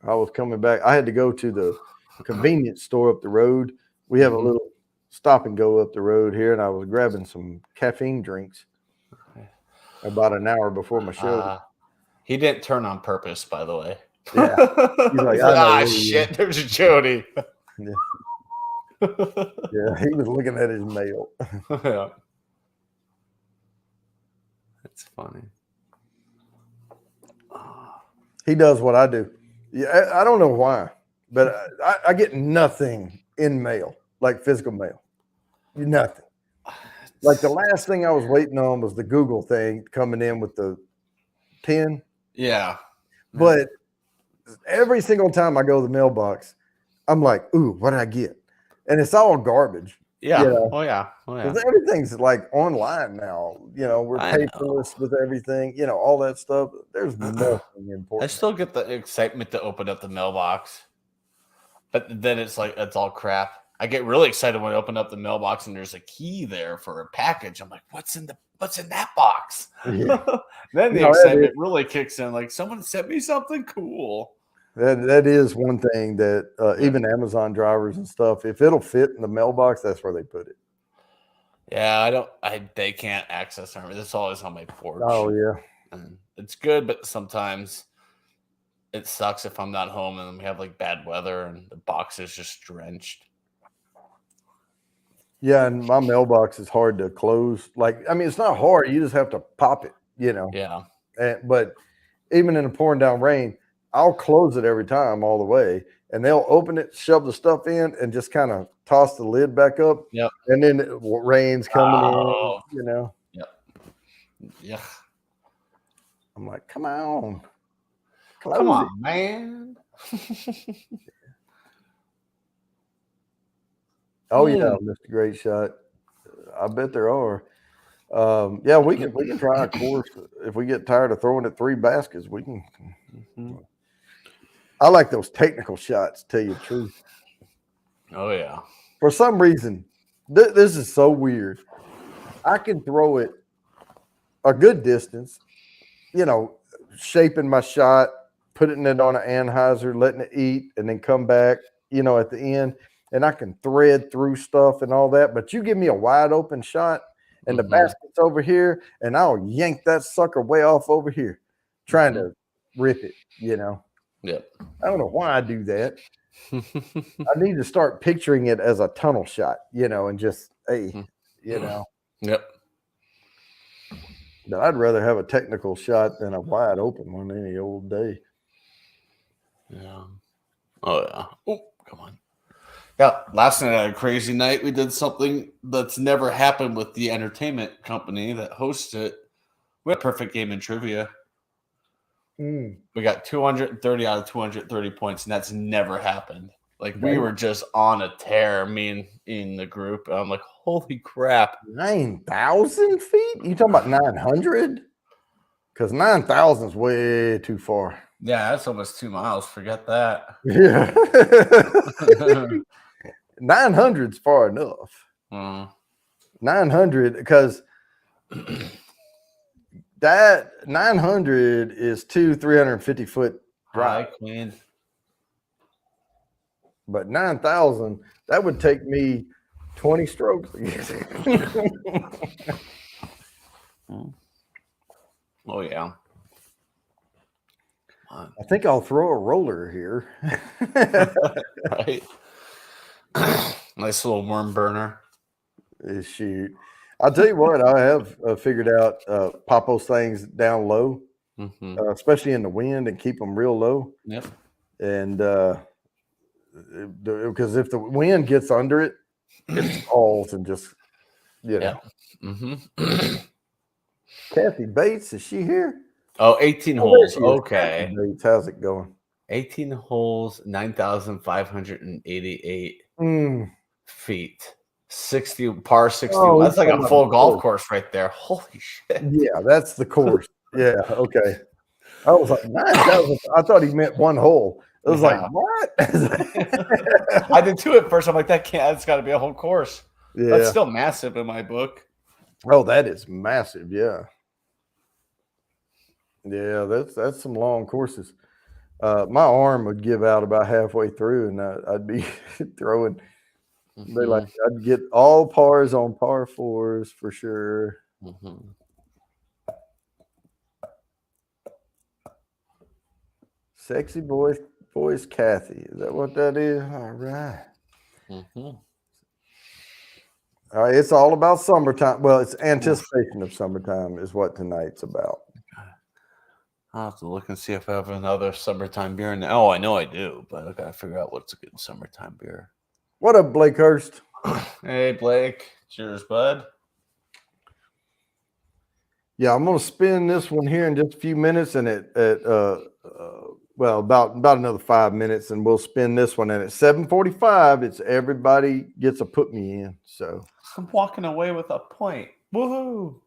I was coming back. I had to go to the convenience store up the road. We have a little stop and go up the road here, and I was grabbing some caffeine drinks about an hour before my show.
He didn't turn on purpose, by the way.
Yeah. He's like,
shit, there's a Jody.
Yeah, he was looking at his mail.
Yeah. That's funny.
He does what I do. Yeah, I don't know why, but I get nothing in mail, like physical mail. Nothing. Like the last thing I was waiting on was the Google thing coming in with the pen.
Yeah.
But every single time I go to the mailbox, I'm like, ooh, what did I get? And it's all garbage.
Yeah.
You know?
Oh, yeah.
Everything's like online now. You know, we're paperless with everything, you know, all that stuff. There's nothing important.
I still get the excitement to open up the mailbox. But then it's like, it's all crap. I get really excited when I open up the mailbox and there's a key there for a package. I'm like, what's in that box? Yeah. Then the excitement really kicks in. Like, someone sent me something cool.
That is one thing that even Amazon drivers and stuff, if it'll fit in the mailbox, that's where they put it.
Yeah, they can't access them. It's always on my porch.
Oh, yeah.
And it's good, but sometimes it sucks if I'm not home and we have like bad weather and the box is just drenched.
Yeah, and my mailbox is hard to close. Like, I mean, it's not hard. You just have to pop it, you know.
Yeah.
But even in the pouring down rain, I'll close it every time all the way, and they'll open it, shove the stuff in, and just kind of toss the lid back up.
Yep.
And then rain's coming
Oh.
in, you know.
Yep. Yeah.
I'm like, come on.
Come on, man.
Oh yeah, Mr. Great Shot. I bet there are. Yeah, we can try a course. If we get tired of throwing it 3 baskets, we can.
Mm-hmm.
I like those technical shots, to tell you the truth.
Oh yeah.
For some reason, this is so weird. I can throw it a good distance, you know, shaping my shot, putting it on an Anheuser, letting it eat, and then come back, you know, at the end, and I can thread through stuff and all that. But you give me a wide open shot and the basket's over here, and I'll yank that sucker way off over here, trying to rip it, you know.
Yep.
I don't know why I do that. I need to start picturing it as a tunnel shot, you know, and just, hey, you know.
Yep.
But I'd rather have a technical shot than a wide open one any old day.
Yeah. Oh yeah. Oh, come on. Yeah. Last night I had a crazy night. We did something that's never happened with the entertainment company that hosts it. We had Perfect Game and Trivia. We got 230 out of 230 points, and that's never happened. Like, we were just on a tear, me and in the group. I'm like, holy crap.
9,000 feet? You talking about 900? Because 9,000 is way too far.
Yeah, that's almost 2 miles. Forget that.
Yeah. 900 is far enough. 900, because that 900 is 350 foot drive.
Hi, Queen.
But 9,000, that would take me 20 strokes.
Oh, yeah.
I think I'll throw a roller here.
Right. Nice little worm burner.
Shoot. I'll tell you what, I have figured out pop those things down low, especially in the wind, and keep them real low.
Yep.
And because if the wind gets under it, it falls and just, you know. Kathy Bates, is she here?
Oh, 18 holes. Okay.
Kathy Bates, how's it going?
18 holes, 9,588 feet. 60 par 60.
Oh,
that's like a full golf course right there. Holy shit.
Yeah, that's the course. Yeah, okay. I was like, 9,000. I thought he meant one hole. I was like, what?
I did too at first. I'm like, that's got to be a whole course.
Yeah.
That's still massive in my book.
Oh, that is massive. Yeah. Yeah, that's some long courses. My arm would give out about halfway through, and I'd be throwing. They like I'd get all pars on par 4s for sure. Sexy voice Kathy. Is that what that is? All right. All right. It's all about summertime. Well, it's anticipation of summertime is what tonight's about.
I'll have to look and see if I have another summertime beer. Oh, I know I do, but I gotta figure out what's a good summertime beer.
What up, Blake Hurst?
Hey, Blake. Cheers, bud.
Yeah, I'm gonna spin this one here in just a few minutes, and about another 5 minutes, and we'll spin this one. And at 7:45, it's everybody gets a put me in. So
I'm walking away with a point. Woohoo!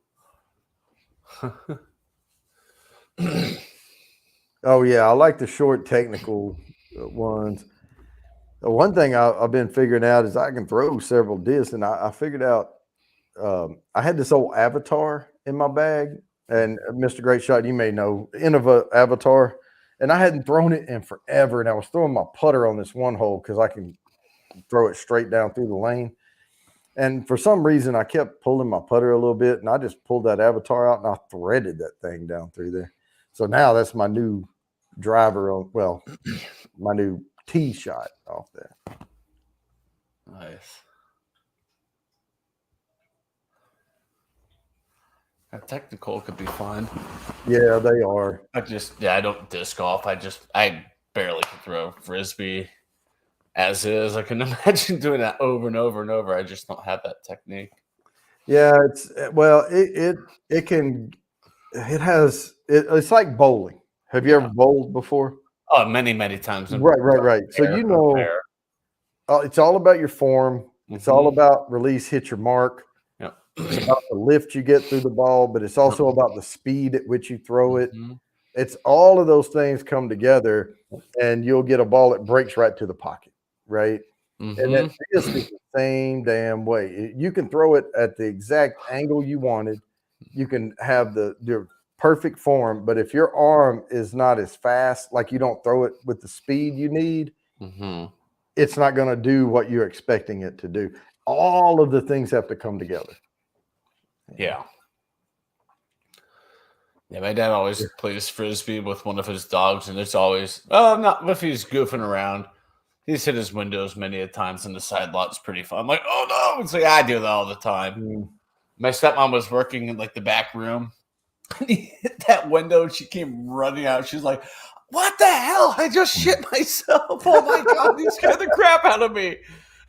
Oh yeah, I like the short technical ones. One thing I've been figuring out is I can throw several discs, and I figured out I had this old Avatar in my bag, and Mr. Great Shot, you may know, Innova Avatar, and I hadn't thrown it in forever, and I was throwing my putter on this one hole because I can throw it straight down through the lane. And for some reason, I kept pulling my putter a little bit, and I just pulled that Avatar out, and I threaded that thing down through there. So now that's my new driver, my new tee shot off there.
Nice. Technical could be fun.
Yeah, they are.
I don't disc golf. I barely can throw frisbee as is. I can imagine doing that over and over and over. I just don't have that technique.
Yeah, it's like bowling. Have you ever bowled before?
Oh, many times.
Right. So it's all about your form. It's all about release, hit your mark.
Yep.
It's about the lift you get through the ball, but it's also about the speed at which you throw it. It's all of those things come together, and you'll get a ball that breaks right to the pocket, right? And that disc is the same damn way. You can throw it at the exact angle you wanted. You can have your perfect form, but if your arm is not as fast, like you don't throw it with the speed you need, it's not going to do what you're expecting it to do. All of the things have to come together.
Yeah. Yeah, my dad always plays frisbee with one of his dogs, and it's always, not if he's goofing around. He's hit his windows many a times, and the side lot's pretty fun. I'm like, oh no! It's like I do that all the time. My stepmom was working in like the back room, and he hit that window, and she came running out. She's like, "What the hell? I just shit myself! Oh my god! He scared the crap out of me!"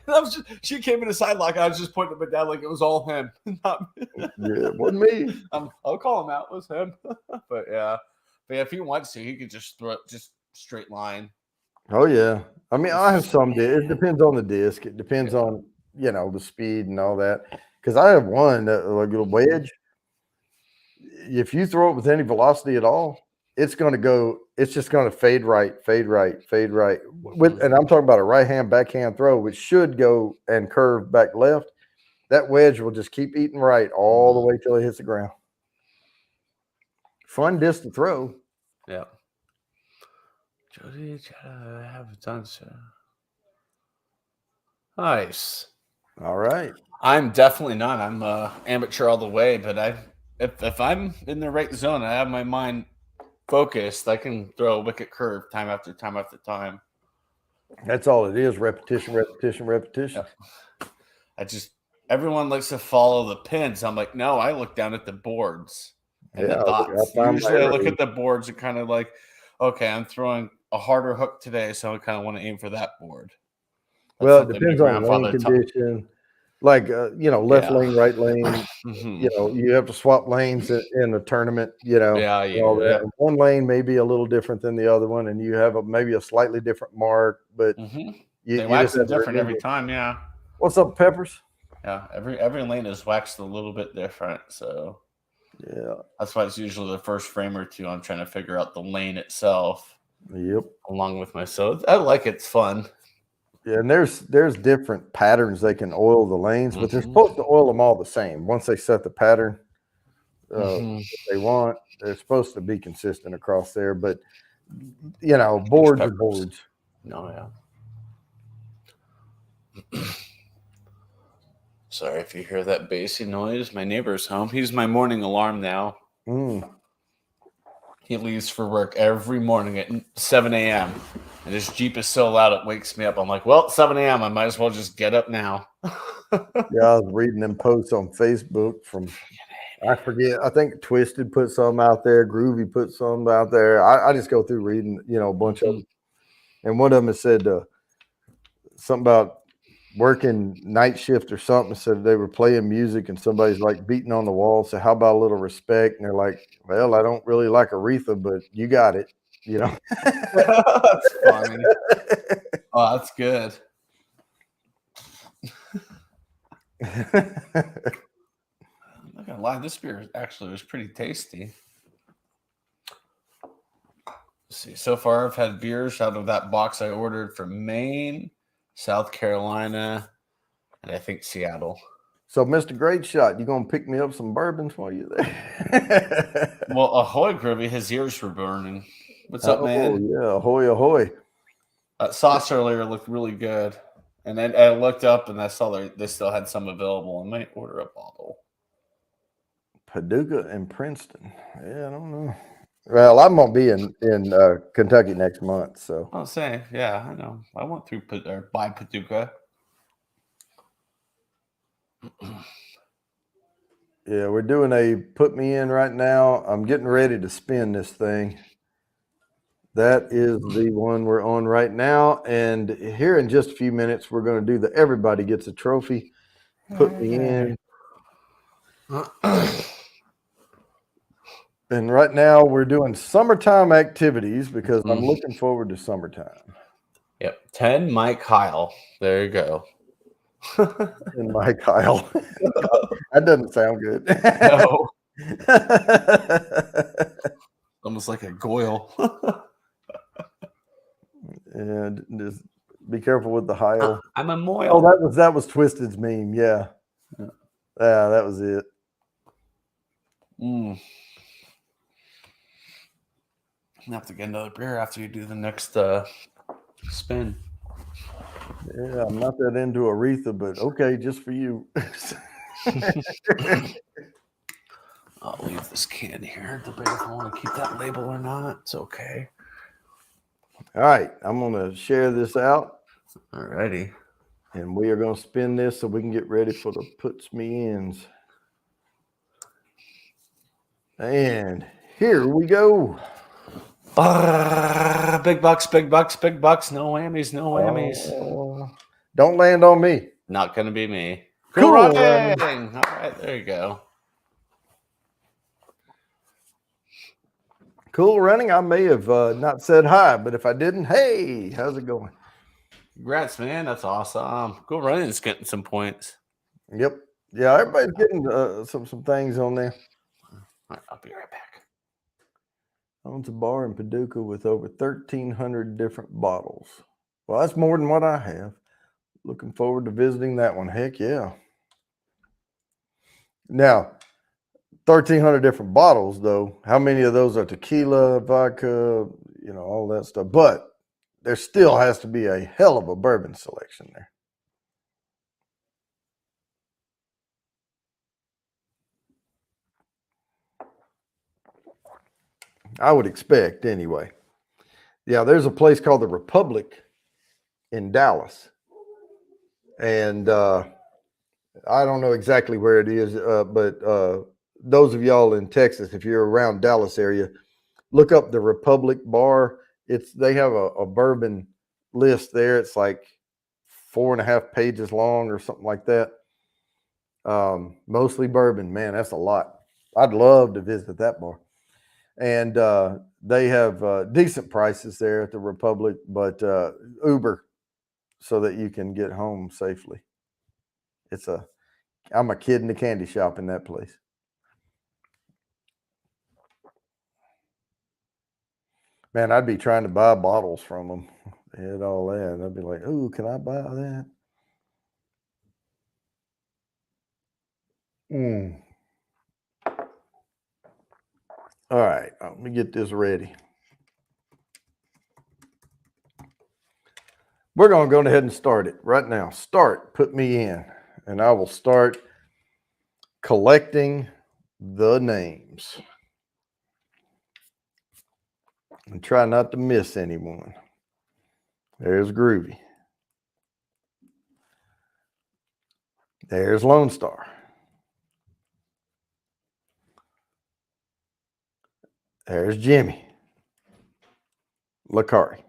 And she came in the side lock. I was just pointing at my dad like it was all him, not me.
Yeah, it wasn't me.
I'll call him out. It was him. But yeah, if he wants to, he could just throw it just straight line.
Oh yeah. I mean, I have some. It depends on the disc. It depends on the speed and all that. Because I have one like a wedge. If you throw it with any velocity at all, it's going to go. It's just going to fade right. And I'm talking about a right hand backhand throw, which should go and curve back left. That wedge will just keep eating right all the way till it hits the ground. Fun disc to throw.
Yeah. Jody, I haven't done so. Nice.
All right.
I'm definitely not. I'm amateur all the way, but if I'm in the right zone, I have my mind focused, I can throw a wicket curve time after time after time.
That's all it is. Repetition.
Yeah. Everyone likes to follow the pins. I'm like, no, I look down at the boards and the dots. Usually I look at the boards and kind of like, okay, I'm throwing a harder hook today, so I kind of want to aim for that board.
Well, it depends on lane condition. Like, left lane, right lane. You have to swap lanes in a tournament,
Yeah.
One lane may be a little different than the other one, and you have maybe a slightly different mark, but
they wax it different every time, yeah.
What's up, Peppers?
Yeah, every lane is waxed a little bit different, so
yeah.
That's why it's usually the first frame or two I'm trying to figure out the lane itself.
Yep.
Along with myself. I like it. It's fun.
Yeah, and there's different patterns they can oil the lanes, but they're supposed to oil them all the same. Once they set the pattern they want, they're supposed to be consistent across there. But boards are boards.
No, yeah. Sorry if you hear that bassy noise. My neighbor's home. He's my morning alarm now. He leaves for work every morning at 7 a.m. And his Jeep is so loud it wakes me up. I'm like, well, 7 a.m. I might as well just get up now.
Yeah, I was reading them posts on Facebook from, I forget, I think Twisted put some out there, Groovy put some out there. I just go through reading, a bunch of them. And one of them said something about working night shift or something. Said they were playing music and somebody's like beating on the wall. So how about a little respect? And they're like, well, I don't really like Aretha, but you got it.
That's funny. Oh, that's good. I'm not gonna lie, this beer actually was pretty tasty. Let's see, so far I've had beers out of that box I ordered from Maine, South Carolina, and I think Seattle.
So, Mr. Great Shot, you gonna pick me up some bourbons while you're there?
Well, ahoy, Groovy, his ears were burning. What's up, man?
Oh yeah, ahoy!
That sauce earlier looked really good, and then I looked up and I saw they still had some available. I might order a bottle.
Paducah and Princeton. Yeah, I don't know. Well, I'm gonna be in Kentucky next month, so
I'll say, yeah, I know. I went through by Paducah.
Yeah, we're doing a put me in right now. I'm getting ready to spin this thing. That is the one we're on right now. And here in just a few minutes, we're going to do the everybody gets a trophy. Put me in. And right now we're doing summertime activities because I'm looking forward to summertime.
Yep. 10 Mike Kyle. There you go.
And my Kyle. That doesn't sound good.
No. Almost like a Goyle.
And just be careful with the Heil.
I'm a
Oh,
Moyle.
that was Twisted's meme. Yeah. Yeah, that was it.
I'm gonna have to get another beer after you do the next spin.
Yeah, I'm not that into Aretha, but okay, just for you.
I'll leave this can here. Debate if I want to keep that label or not. It's okay.
All right, I'm gonna share this out.
Alrighty.
And we are gonna spin this so we can get ready for the puts me ins. And here we go.
Big bucks, big bucks, big bucks. No whammies, no whammies.
Don't land on me.
Not gonna be me.
Cool
running. All right, there you go.
Cool running. I may have not said hi, but if I didn't, hey, how's it going?
Congrats, man. That's awesome. Cool running is getting some points.
Yep. Yeah, everybody's getting some things on there.
All right, I'll be right back.
Owns a bar in Paducah with over 1,300 different bottles. Well, that's more than what I have. Looking forward to visiting that one. Heck yeah. Now, 1,300 different bottles, though. How many of those are tequila, vodka, all that stuff? But there still has to be a hell of a bourbon selection there. I would expect, anyway. Yeah, there's a place called the Republic in Dallas. And I don't know exactly where it is, but those of y'all in Texas, if you're around Dallas area, look up the Republic Bar. They have a bourbon list there. It's like 4.5 pages long or something like that. Mostly bourbon. Man, that's a lot. I'd love to visit that bar. And they have decent prices there at the Republic, but Uber so that you can get home safely. I'm a kid in the candy shop in that place. Man, I'd be trying to buy bottles from them. They had all that. And I'd be like, "Ooh, can I buy that?" All right, let me get this ready. We're going to go ahead and start it right now. Put me in, and I will start collecting the names. And try not to miss anyone. There's Groovy. There's Lone Star. There's Jimmy. Lakari.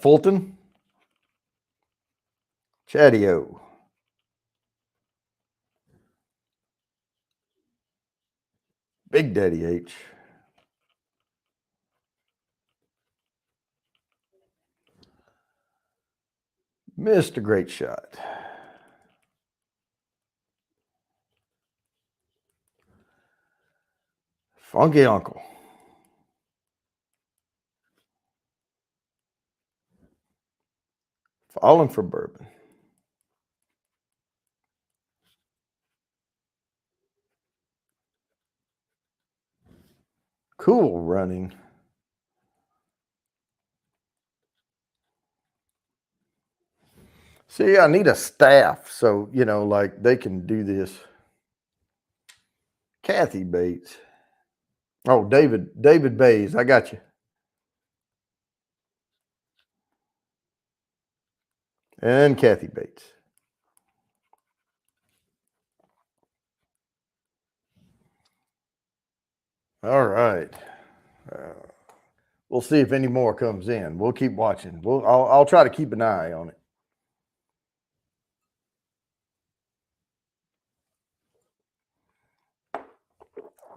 Fulton. Chadio. Big Daddy H. Mr. Great Shot. Funky Uncle. Falling for Bourbon. Cool Running. See, I need a staff so, like they can do this. Kathy Bates. Oh, David Bays. I got you. And Kathy Bates. All right. We'll see if any more comes in. We'll keep watching. I'll try to keep an eye on it.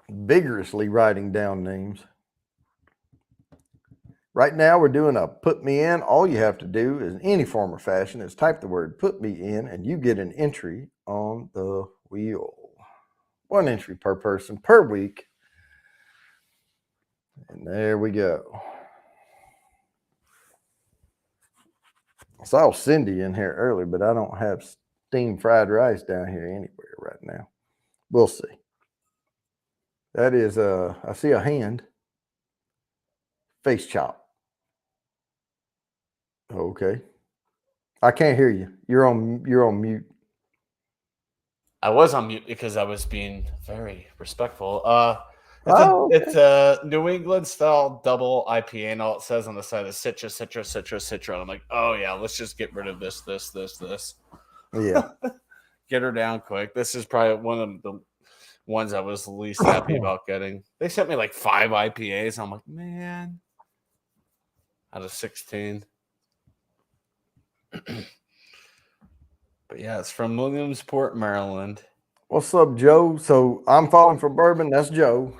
Vigorously writing down names. Right now, we're doing a put me in. All you have to do is, in any form or fashion, is type the word put me in, and you get an entry on the wheel. 1 entry per person per week. And there we go. I saw Cindy in here earlier, but I don't have steamed fried rice down here anywhere right now. We'll see. That is, I see a hand. Face chop. Okay. I can't hear you. You're on mute.
I was on mute because I was being very respectful. It's a New England style double IPA, and all it says on the side is Citra. I'm like, oh yeah, let's just get rid of this.
Yeah.
Get her down quick. This is probably one of the ones I was least happy about getting. They sent me like 5 IPAs. I'm like, man, out of 16. But yeah, it's from Williamsport, Maryland.
What's up, Joe? So I'm falling for bourbon. That's Joe.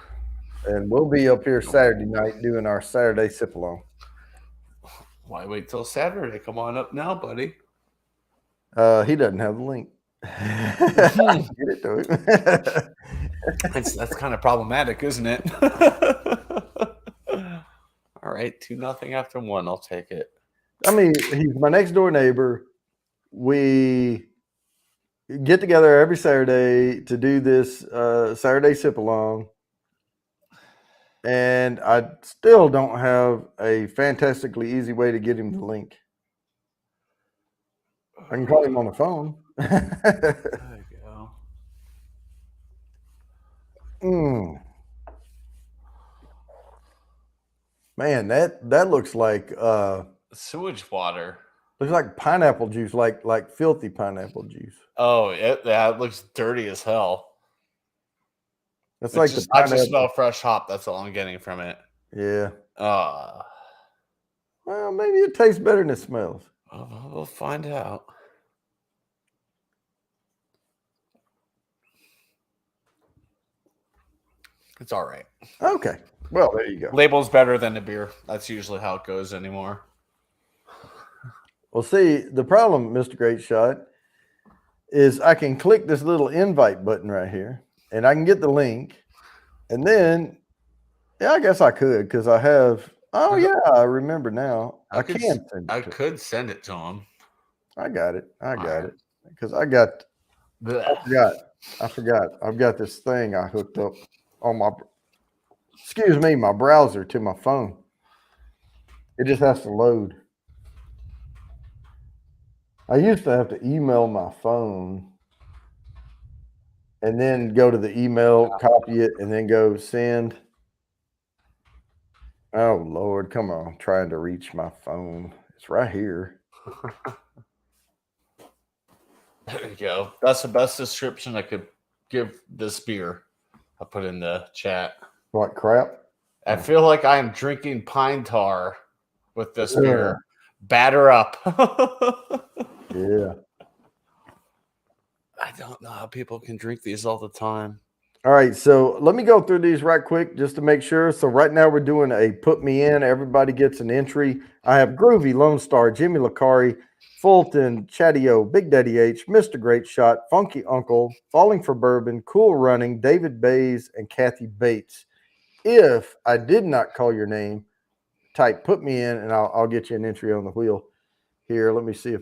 And we'll be up here Saturday night doing our Saturday sip along.
Why wait till Saturday? Come on up now, buddy.
He doesn't have the link. Get it to him.
That's kind of problematic, isn't it? All right, 2-0 after 1. I'll take it.
I mean, he's my next door neighbor. We get together every Saturday to do this Saturday sip along. And I still don't have a fantastically easy way to get him the link. I can call him on the phone.
There you go.
Man, that looks like
sewage water.
Looks like pineapple juice, like filthy pineapple juice.
Oh, it looks dirty as hell.
That's like
I just smell fresh hop. That's all I'm getting from it.
Yeah.
Well,
maybe it tastes better than it smells.
We'll find out. It's all right.
Okay. Well, there you go.
Label's better than the beer. That's usually how it goes anymore.
Well, see, the problem, Mr. Great Shot, is I can click this little invite button right here, and I can get the link, and then, yeah, I guess I could because I have. Oh yeah, I remember now. I could
send it to him.
I got it because I got. I forgot. I've got this thing I hooked up on my. Excuse me, my browser to my phone. It just has to load. I used to have to email my phone and then go to the email, copy it, and then go send. Oh, Lord, come on. I'm trying to reach my phone. It's right here.
There you go. That's the best description I could give this beer. I put in the chat.
What crap?
I feel like I am drinking pine tar with this beer. Batter up.
Yeah.
I don't know how people can drink these all the time.
All right, so let me go through these right quick just to make sure. So right now we're doing a put me in. Everybody gets an entry. I have Groovy, Lone Star, Jimmy Lacari, Fulton, Chatty-O, Big Daddy H, Mr. Great Shot, Funky Uncle, Falling for Bourbon, Cool Running, David Bays, and Kathy Bates. If I did not call your name, type put me in, and I'll get you an entry on the wheel. Here, let me see if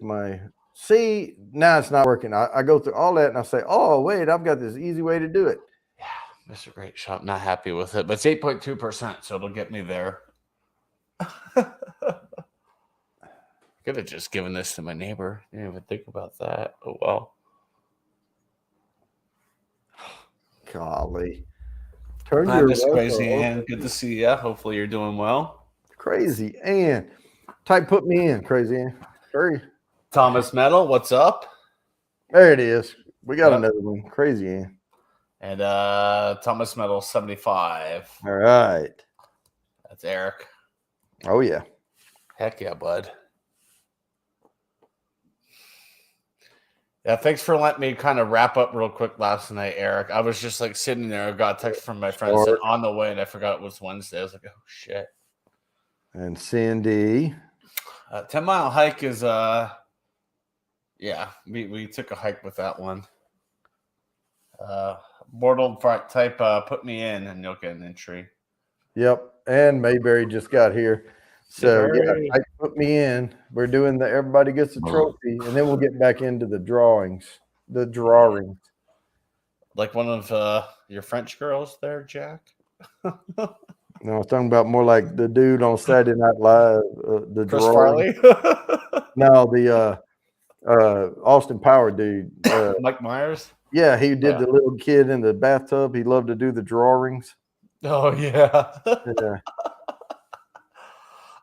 see, now it's not working. I go through all that, and I say, oh, wait, I've got this easy way to do it.
Yeah, Mr. Great Shot, not happy with it, but it's 8.2%, so it'll get me there. Could have just given this to my neighbor. Didn't even think about that. Oh, well.
Golly.
Miss Crazy Ann. Good to see you. Hopefully you're doing well.
Crazy Ann. Type put me in, Crazy Ann. Hurry.
Thomas Metal, what's up?
There it is. We got
Yep.
another one. Crazy. Ian.
And Thomas Metal 75.
All right.
That's Eric.
Oh, yeah.
Heck yeah, bud. Yeah, thanks for letting me kind of wrap up real quick last night, Eric. I was just like sitting there. I got a text from my friend said on the way, and I forgot it was Wednesday. I was like, oh, shit.
And Cindy.
10-mile hike is, yeah, we took a hike with that one. Mortal type, put me in, and you'll get an entry.
Yep. And Mayberry just got here. So,
Mayberry.
yeah, put me in. We're doing the everybody gets a trophy, and then we'll get back into the drawings. The drawings.
Like one of your French girls there, Jack?
No, I was talking about more like the dude on Saturday Night Live. The
Chris
drawing.
Farley?
No, the Austin Power dude.
Mike Myers?
Yeah, he did the little kid in the bathtub. He loved to do the drawings.
Oh, yeah.
Yeah.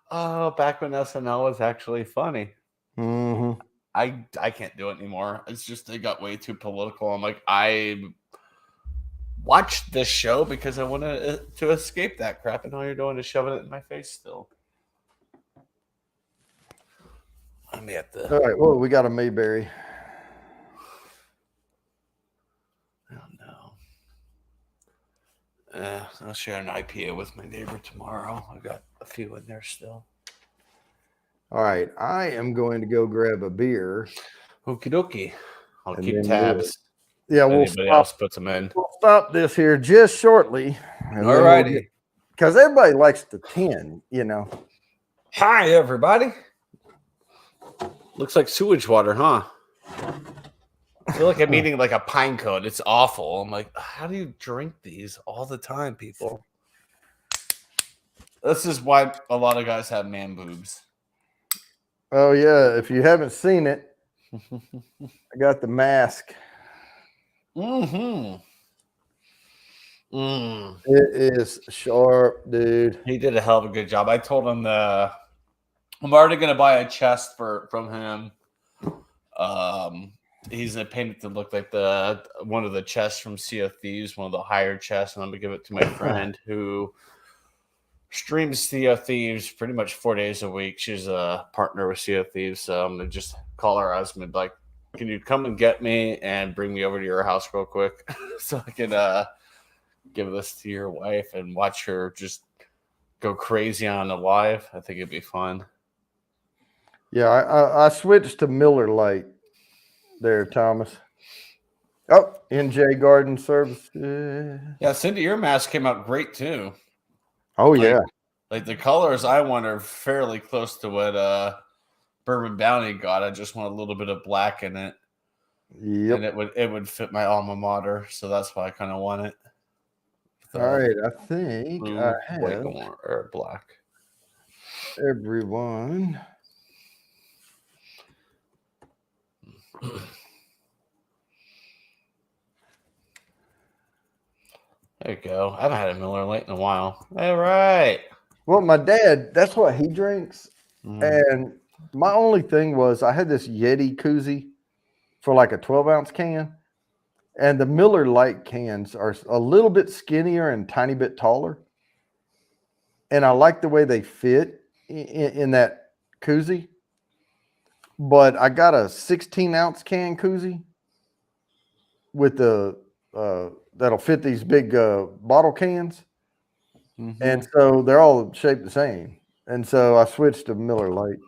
Oh, back when SNL was actually funny.
Mm-hmm.
I can't do it anymore. It's just they got way too political. I'm like, I watched this show because I wanted to escape that crap, and all you're doing is shoving it in my face still. I may have to.
All right, well, we got a Mayberry.
Oh, no. I'll share an IPA with my neighbor tomorrow. I got a few in there still.
All right, I am going to go grab a beer.
Okie dokie. I'll
And
keep
then
tabs.
Yeah,
If
we'll
anybody else puts them in.
stop this here just shortly.
All righty.
Because everybody likes the 10, you know.
Hi, everybody. Looks like sewage water, huh? I feel like I'm eating like a pine cone. It's awful. I'm like, how do you drink these all the time, people? This is why a lot of guys have man boobs.
Oh, yeah, if you haven't seen it, I got the mask.
Mm-hmm.
It is sharp, dude.
He did a hell of a good job. I told him I'm already gonna buy a chest from him. He's gonna paint it to look like one of the chests from Sea of Thieves, one of the higher chests, and I'm gonna give it to my friend who streams Sea of Thieves pretty much 4 days a week. She's a partner with Sea of Thieves, so I'm gonna just call her husband like, can you come and get me and bring me over to your house real quick so I can give this to your wife and watch her just go crazy on the live. I think it'd be fun.
Yeah, I switched to Miller Lite there, Thomas. Oh, NJ Garden Services.
Yeah, Cindy, your mask came out great too.
Oh, yeah.
Like the colors I want are fairly close to what Bourbon Bounty got. I just want a little bit of black in it.
Yep.
And it would fit my alma mater, so that's why I kind of want it.
All right, I think
blue,
I
white,
have
or black.
everyone.
There you go. I haven't had a Miller Lite in a while. All right.
Well, my dad, that's what he drinks. And my only thing was I had this Yeti koozie for like a 12-ounce can. And the Miller Lite cans are a little bit skinnier and tiny bit taller. And I like the way they fit in that koozie. But I got a 16-ounce can koozie with the that'll fit these big bottle cans.
Mm-hmm.
And so they're all shaped the same. And so I switched to Miller Lite.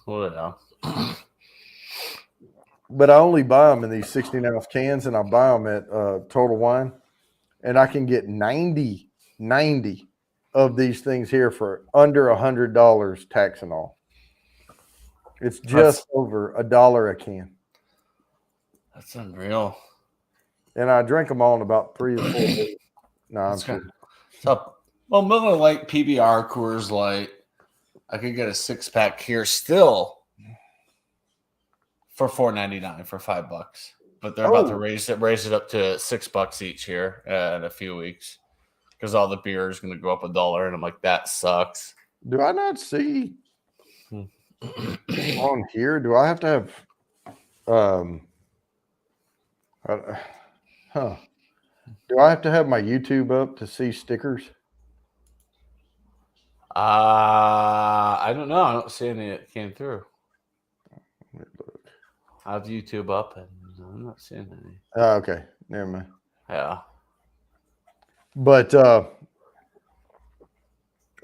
Well,
But I only buy them in these 16-ounce cans, and I buy them at Total Wine. And I can get 90 of these things here for under $100 tax and all. It's just over $1 a can.
That's unreal.
And I drink them all in about 3 or 4 days. No, I'm kidding.
Well, Miller Lite, PBR, Coors Light. I could get a 6-pack here still for $4.99 for $5, but they're about to raise it up to $6 each here in a few weeks because all the beer is going to go up $1, and I'm like, that sucks.
Do I not see? On here, do I have to have do I have to have my YouTube up to see stickers?
I don't know. I don't see any that came through. I have YouTube up and I'm not seeing any.
Okay, never mind.
Yeah.
But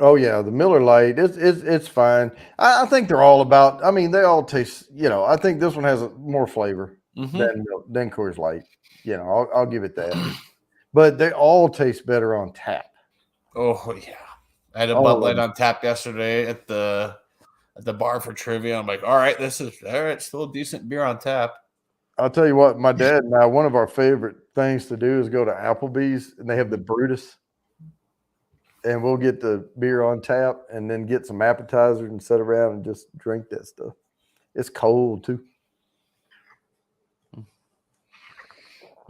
oh yeah, the Miller Lite, it's fine. I think they're all about. I mean, they all taste. I think this one has more flavor than Coors Light. I'll give it that. But they all taste better on tap.
Oh yeah, I had a Bud Light on tap yesterday at the bar for trivia. I'm like, all right, still a decent beer on tap.
I'll tell you what, my dad and I, one of our favorite things to do is go to Applebee's, and they have the Brutus, and we'll get the beer on tap and then get some appetizers and sit around and just drink that stuff. It's cold too.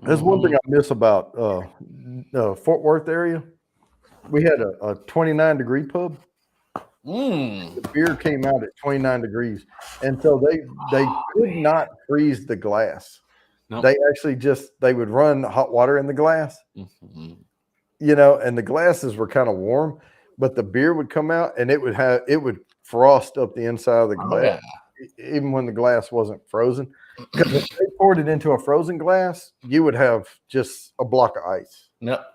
That's one thing I miss about Fort Worth area. We had a 29-degree pub. The beer came out at 29 degrees, and so they could not freeze the glass. Nope. They actually they would run hot water in the glass, and the glasses were kind of warm, but the beer would come out and it would frost up the inside of the glass, even when the glass wasn't frozen. Because if they poured it into a frozen glass, you would have just a block of ice.
Yep,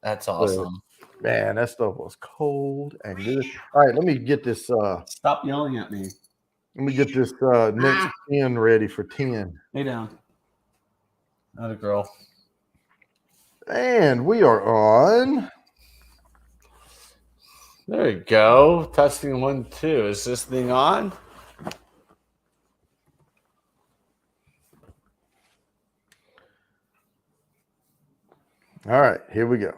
that's awesome.
Man, that stuff was cold and good. All right, let me get this.
Stop yelling at me.
Let me get this next 10 ready for 10.
Lay down.
Not a girl.
And we are on.
There you go. Testing 1, 2. Is this thing on?
All right, here we go.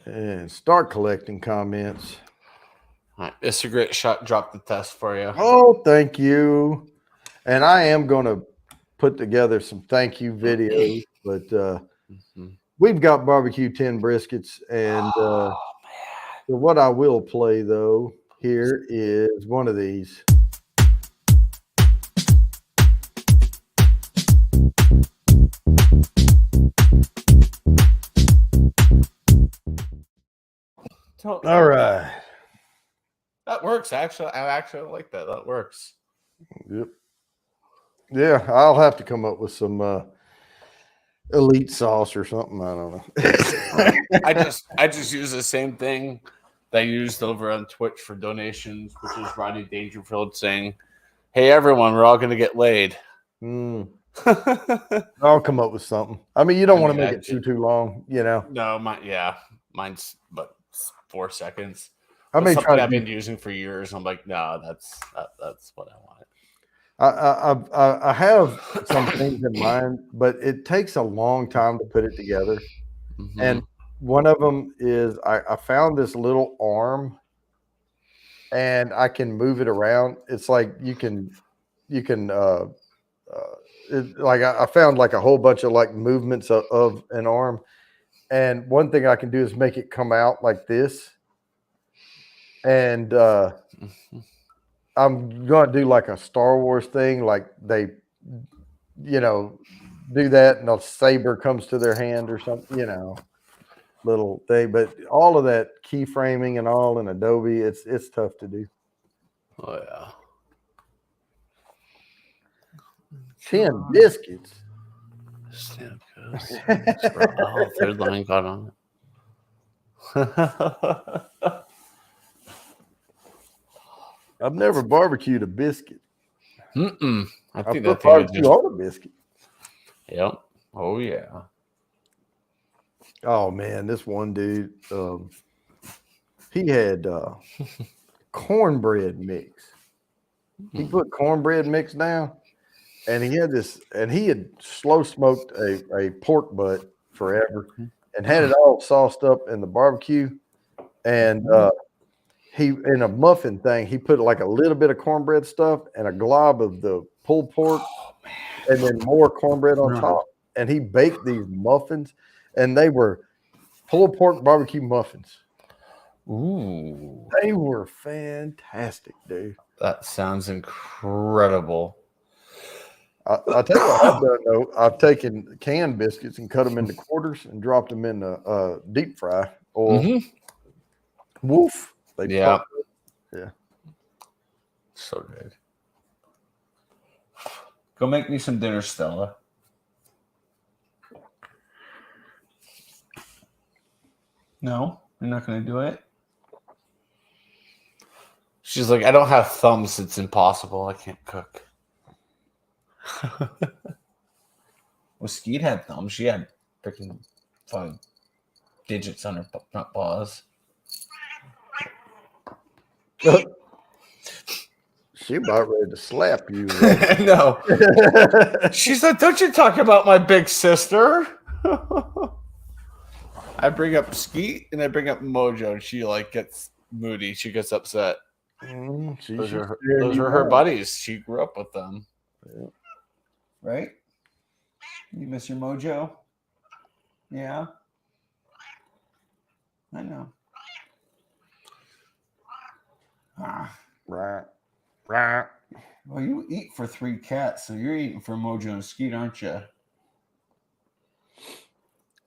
And start collecting comments.
All right, it's a great shot. Drop the test for you.
Oh, thank you. And I am going to put together some thank you videos, but we've got barbecue 10 briskets. And so what I will play, though, here is one of these. All right.
That works. Actually, I actually like that. That works.
Yep. Yeah, I'll have to come up with some elite sauce or something. I don't know.
I just use the same thing that I used over on Twitch for donations, which is Rodney Dangerfield saying, "Hey everyone, we're all gonna get laid."
I'll come up with something. I mean, you don't want to make it too long,
No, mine's but 4 seconds.
I may try.
I've been using for years. I'm like, no, that's what I want.
I have some things in mind, but it takes a long time to put it together. And one of them is I found this little arm, and I can move it around. It's like you can like I found like a whole bunch of like movements of an arm, and one thing I can do is make it come out like this. And I'm going to do like a Star Wars thing, like they, do that and a saber comes to their hand or something, little thing. But all of that keyframing and all in Adobe, it's tough to do.
Oh, yeah.
10 biscuits.
Third line got on it.
I've never barbecued a biscuit.
I think
that barbecue on a biscuit.
Yep. Oh yeah.
Oh man, this one dude, he had cornbread mix. He put cornbread mix down, and he had slow smoked a pork butt forever, and had it all sauced up in the barbecue, and he in a muffin thing, he put like a little bit of cornbread stuff and a glob of the pulled pork, and then more cornbread on top. And he baked these muffins, and they were pulled pork barbecue muffins.
Ooh,
They were fantastic, dude.
that sounds incredible.
I'll tell you what I've done though. I've taken canned biscuits and cut them into quarters and dropped them in the deep fry oil.
Mm-hmm.
Woof! They
Yeah.
pop. Yeah.
So good.
Go make me some dinner, Stella. No, you're not going to do it?
She's like, I don't have thumbs. It's impossible. I can't cook.
Well, Skeet had thumbs. She had freaking 5 digits on her front paws.
She about ready to slap you.
No. She's like, don't you talk about my big sister. I bring up Skeet and I bring up Mojo, and she like gets moody. She gets upset. Those are her buddies. She grew up with them.
Yeah.
Right? You miss your Mojo? Yeah. I know.
Right.
Well, you eat for 3 cats, so you're eating for Mojo and Skeet, aren't you?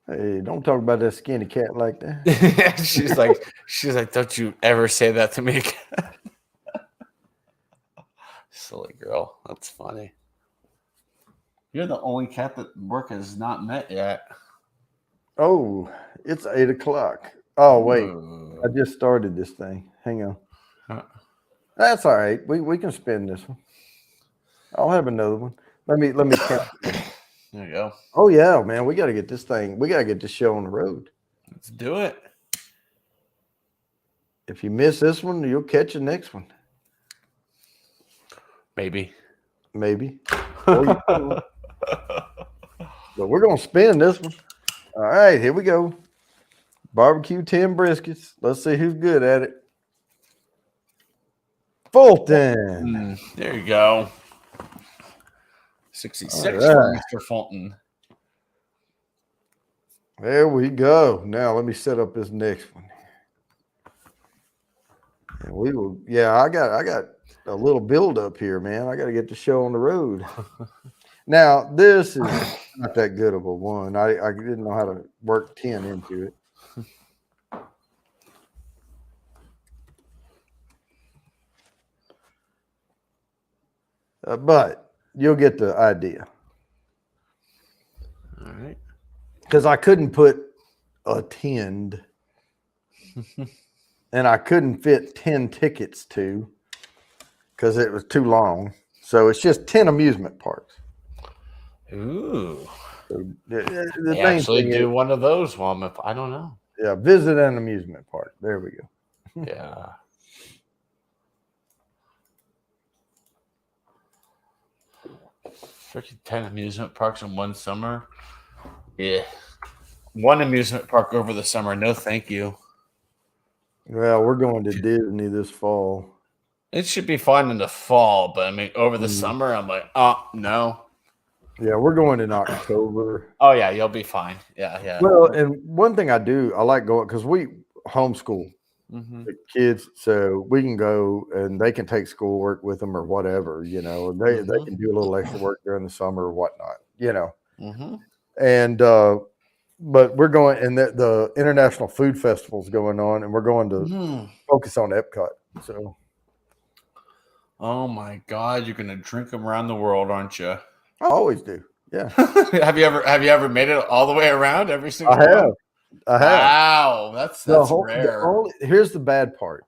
Hey, don't talk about that skinny cat like that.
she's like, don't you ever say that to me again. Silly girl. That's funny.
You're the only cat that work has not met yet.
Oh, it's 8 o'clock. Oh, wait.
Ooh.
I just started this thing. Hang on.
Huh.
That's all right. We can spin this one. I'll have another one. Let me count.
There you go.
Oh yeah, man. We gotta get this thing. We gotta get this show on the road.
Let's do it.
If you miss this one, you'll catch the next one.
Maybe.
Or you will. But we're gonna spin this one. All right, here we go. Barbecue 10 briskets. Let's see who's good at it. Fulton.
There you go. 66
All
for
right.
Mr. Fulton.
There we go. Now let me set up this next one. And we will. Yeah, I got a little build up here, man. I got to get the show on the road. Now this is not that good of a one. I didn't know how to work 10 into it. But you'll get the idea.
All right.
Because I couldn't put attend, and I couldn't fit 10 tickets to, because it was too long. So it's just 10 amusement parks.
Ooh.
So the
They
main
actually
thing
do
is,
one of those, Mom. If I don't know.
yeah, visit an amusement park. There we go.
Yeah. Freaking 10 amusement parks in one summer. Yeah. One amusement park over the summer. No, thank you.
Well, we're going to Disney this fall.
It should be fun in the fall, but I mean, over the summer, I'm like, oh, no.
Yeah, we're going in October.
Oh, yeah, you'll be fine. Yeah.
Well, and one thing I like going, because we homeschool
Mm-hmm.
the kids, so we can go and they can take schoolwork with them or whatever, you know, and they can do a little extra work during the summer or whatnot, you know.
Mm-hmm.
And but we're going, and the International Food Festival is going on, and we're going to focus on Epcot. So,
Oh my God, you're gonna drink them around the world, aren't you?
I always do. Yeah,
have you ever made it all the way around every single
I have.
one?
I have.
Wow, that's rare.
Here's the bad part.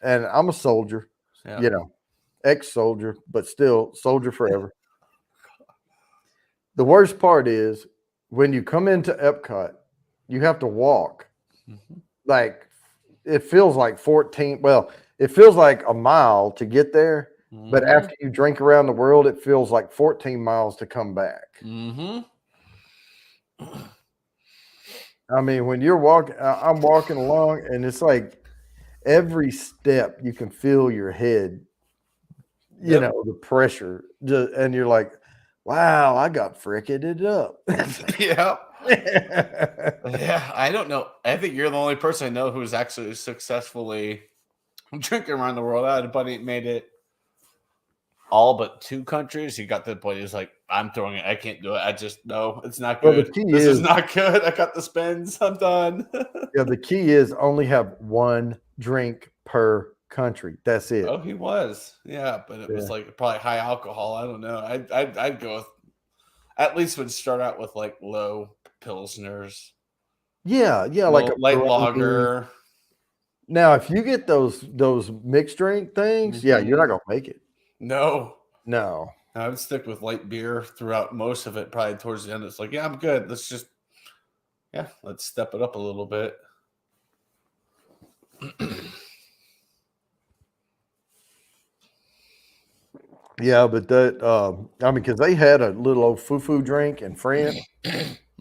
And I'm a soldier,
Yeah.
you know, ex-soldier, but still soldier forever. The worst part is when you come into Epcot, you have to walk.
Mhm.
Like it feels like 14. Well, it feels like a mile to get there, but
Mhm.
after you drink around the world, it feels like 14 miles to come back.
Mhm.
I mean, when you're walking, I'm walking along, and it's like every step you can feel your head, you know, the pressure, and you're like, wow, I got fricketed up.
Yeah. Yeah, I don't know. I think you're the only person I know who's actually successfully drinking around the world. I had a buddy that made it all but 2 countries. He got to the point. He's like, "I'm throwing it. I can't do it. I just no, it's not
Well, the
good.
key
This is
is-
not good. I got the spins. I'm done."
Yeah, the key is only have one drink per country. That's it.
Oh, he was. Yeah, but it was
Yeah.
like probably high alcohol. I don't know. I'd go with at least would start out with like low pilsners.
Yeah, like a
light
brandy.
lager.
Now, if you get those mixed drink things, yeah, you're not gonna make it.
No.
No.
I would stick with light beer throughout most of it. Probably towards the end, it's like, yeah, I'm good. Let's step it up a little bit.
Yeah, but that I mean, because they had a little old foo drink in France,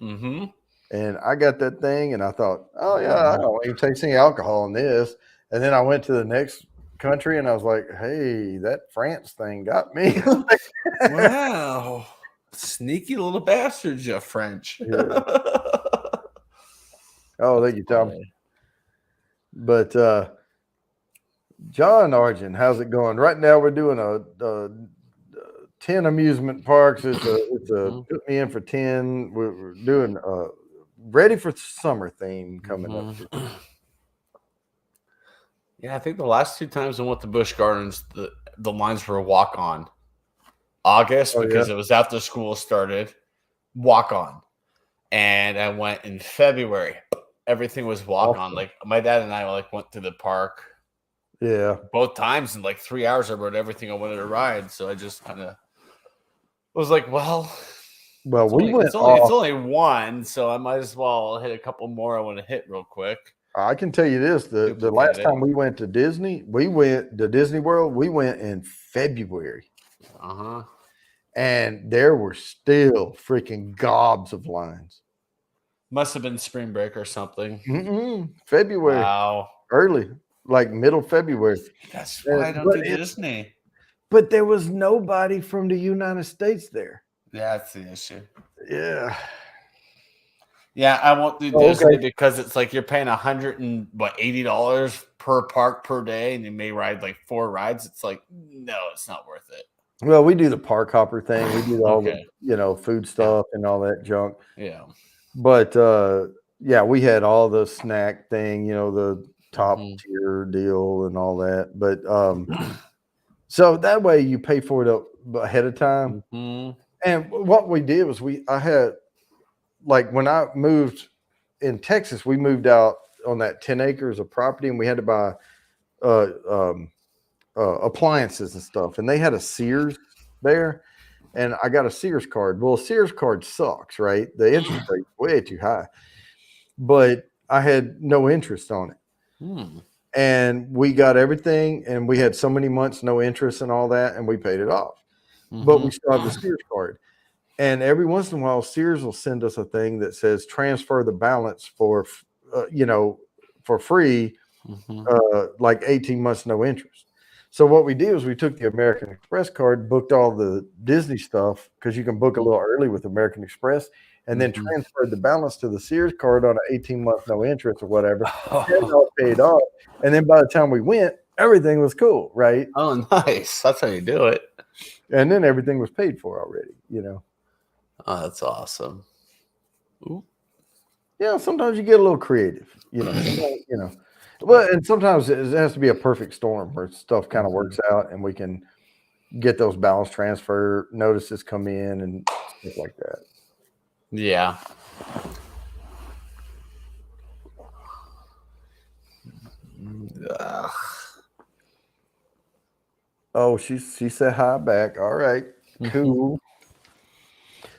Mm-hmm.
and I got that thing, and I thought, oh yeah, I don't even taste any alcohol in this. And then I went to the next country, and I was like, hey, that France thing got me.
Wow. Sneaky little bastards, you French.
Yeah. Oh, thank you, Tom. But John Argent, how's it going? Right now, we're doing a 10 amusement parks. It's a put me in for 10. We're doing ready for summer theme coming up.
Yeah, I think the last 2 times I went to Busch Gardens, the lines were walk on. August, because it was after school started, walk on. And I went in February. Everything was walk on. Like my dad and I went to the park.
Yeah.
Both times in like 3 hours I rode everything I wanted to ride. So I just kind of was like, well, it's only one, so I might as well hit a couple more I want to hit real quick.
I can tell you this: the last time we went to Disney, we went to Disney World. We went in February. And there were still freaking gobs of lines.
Must have been spring break or something.
February.
Wow.
Early, like middle February.
That's why I don't do Disney.
But there was nobody from the United States there.
Yeah, that's the issue.
Yeah.
Yeah, I won't do Disney because it's like you're paying $180 per park per day, and you may ride like 4 rides. It's like, no, it's not worth it.
Well, we do the park hopper thing. We do all the food stuff and all that junk.
Yeah.
But yeah, we had all the snack thing, the top tier deal and all that. But so that way you pay for it ahead of time. And what we did was I had, like, when I moved in Texas, we moved out on that 10 acres of property, and we had to buy appliances and stuff. And they had a Sears there, and I got a Sears card. Well, a Sears card sucks, right? The interest rate's way too high. But I had no interest on it. And we got everything, and we had so many months, no interest and all that, and we paid it off. But we still have the Sears card. And every once in a while, Sears will send us a thing that says transfer the balance for free, like 18 months, no interest. So what we did was we took the American Express card, booked all the Disney stuff, because you can book a little early with American Express, and then transferred the balance to the Sears card on an 18-month no interest or whatever. It all paid off. And then by the time we went, everything was cool, right?
Oh, nice. That's how you do it.
And then everything was paid for already,
Oh, that's awesome. Ooh.
Yeah, sometimes you get a little creative, Well, and sometimes it has to be a perfect storm where stuff kind of works out, and we can get those balance transfer notices come in and stuff like that.
Yeah.
Oh, she said hi back. All right, cool.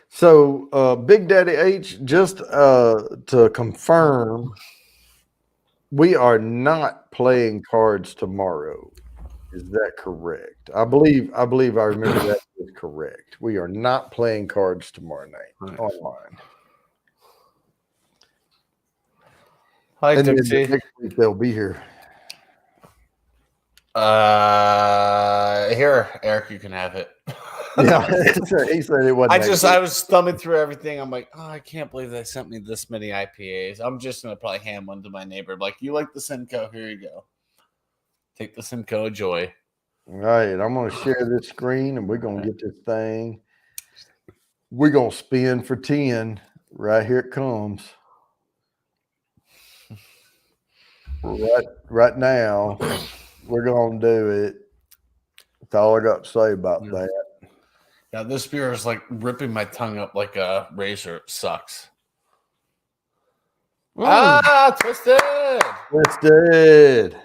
So, Big Daddy H, just to confirm, we are not playing cards tomorrow. Is that correct? I believe I remember that is correct. We are not playing cards tomorrow night online.
Hi,
and
Dixie.
Next week they'll be here.
Here, Eric, you can have it.
Yeah, he said it wasn't.
I was thumbing through everything. I'm like, oh, I can't believe they sent me this many IPAs. I'm just gonna probably hand one to my neighbor. Like, you like the Simcoe? Here you go. Take the Simcoe Joy.
All right, I'm gonna share this screen, and we're gonna get this thing. We're gonna spin for 10. Right here it comes. Right now, we're gonna do it. That's all I got to say about that.
Yeah, this beer is like ripping my tongue up like a razor. It sucks. Twisted.
Twisted.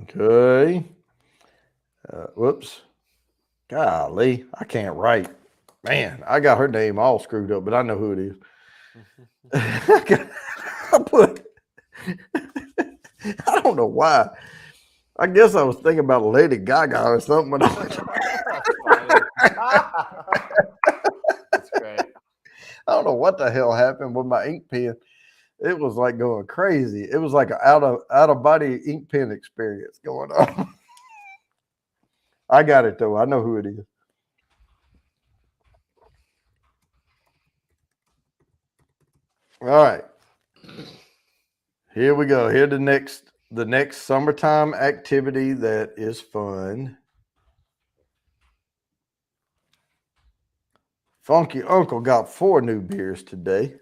Okay. Whoops. Golly, I can't write. Man, I got her name all screwed up, but I know who it is. I put. I don't know why. I guess I was thinking about Lady Gaga or something. When
That's great.
I don't know what the hell happened with my ink pen. It was like going crazy. It was like an out of body ink pen experience going on. I got it though. I know who it is. All right. Here we go. Here the next summertime activity that is fun. Funky Uncle got 4 new beers today.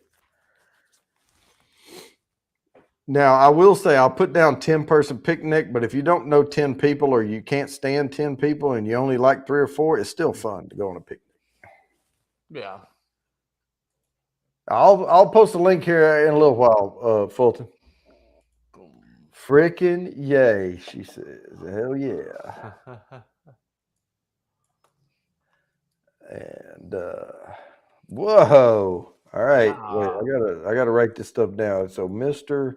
Now, I will say I'll put down 10-person picnic, but if you don't know 10 people or you can't stand 10 people and you only like 3 or 4, it's still fun to go on a picnic.
Yeah.
I'll post a link here in a little while, Fulton. Frickin' yay, she says. Hell yeah. And whoa. All right. Wow. Wait, I gotta write this stuff down. So Mr.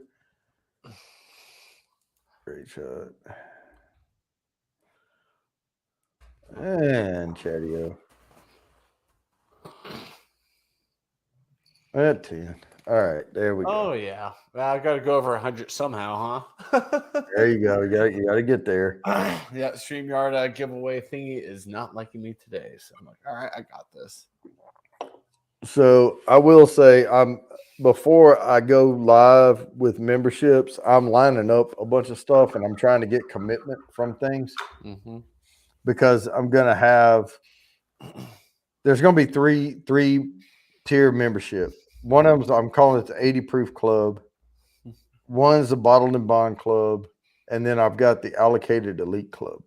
Great shot. And Chatio. At 10. All right, there we go.
Oh yeah. Well, I gotta go over 100 somehow, huh?
There you go. You gotta get there.
Yeah, StreamYard giveaway thingy is not liking me today. So I'm like, all right, I got this.
So I will say before I go live with memberships, I'm lining up a bunch of stuff and I'm trying to get commitment from things because I'm gonna have there's gonna be three tier membership. One of them I'm calling it the 80 Proof Club. One's the Bottled and Bond Club, and then I've got the Allocated Elite Club.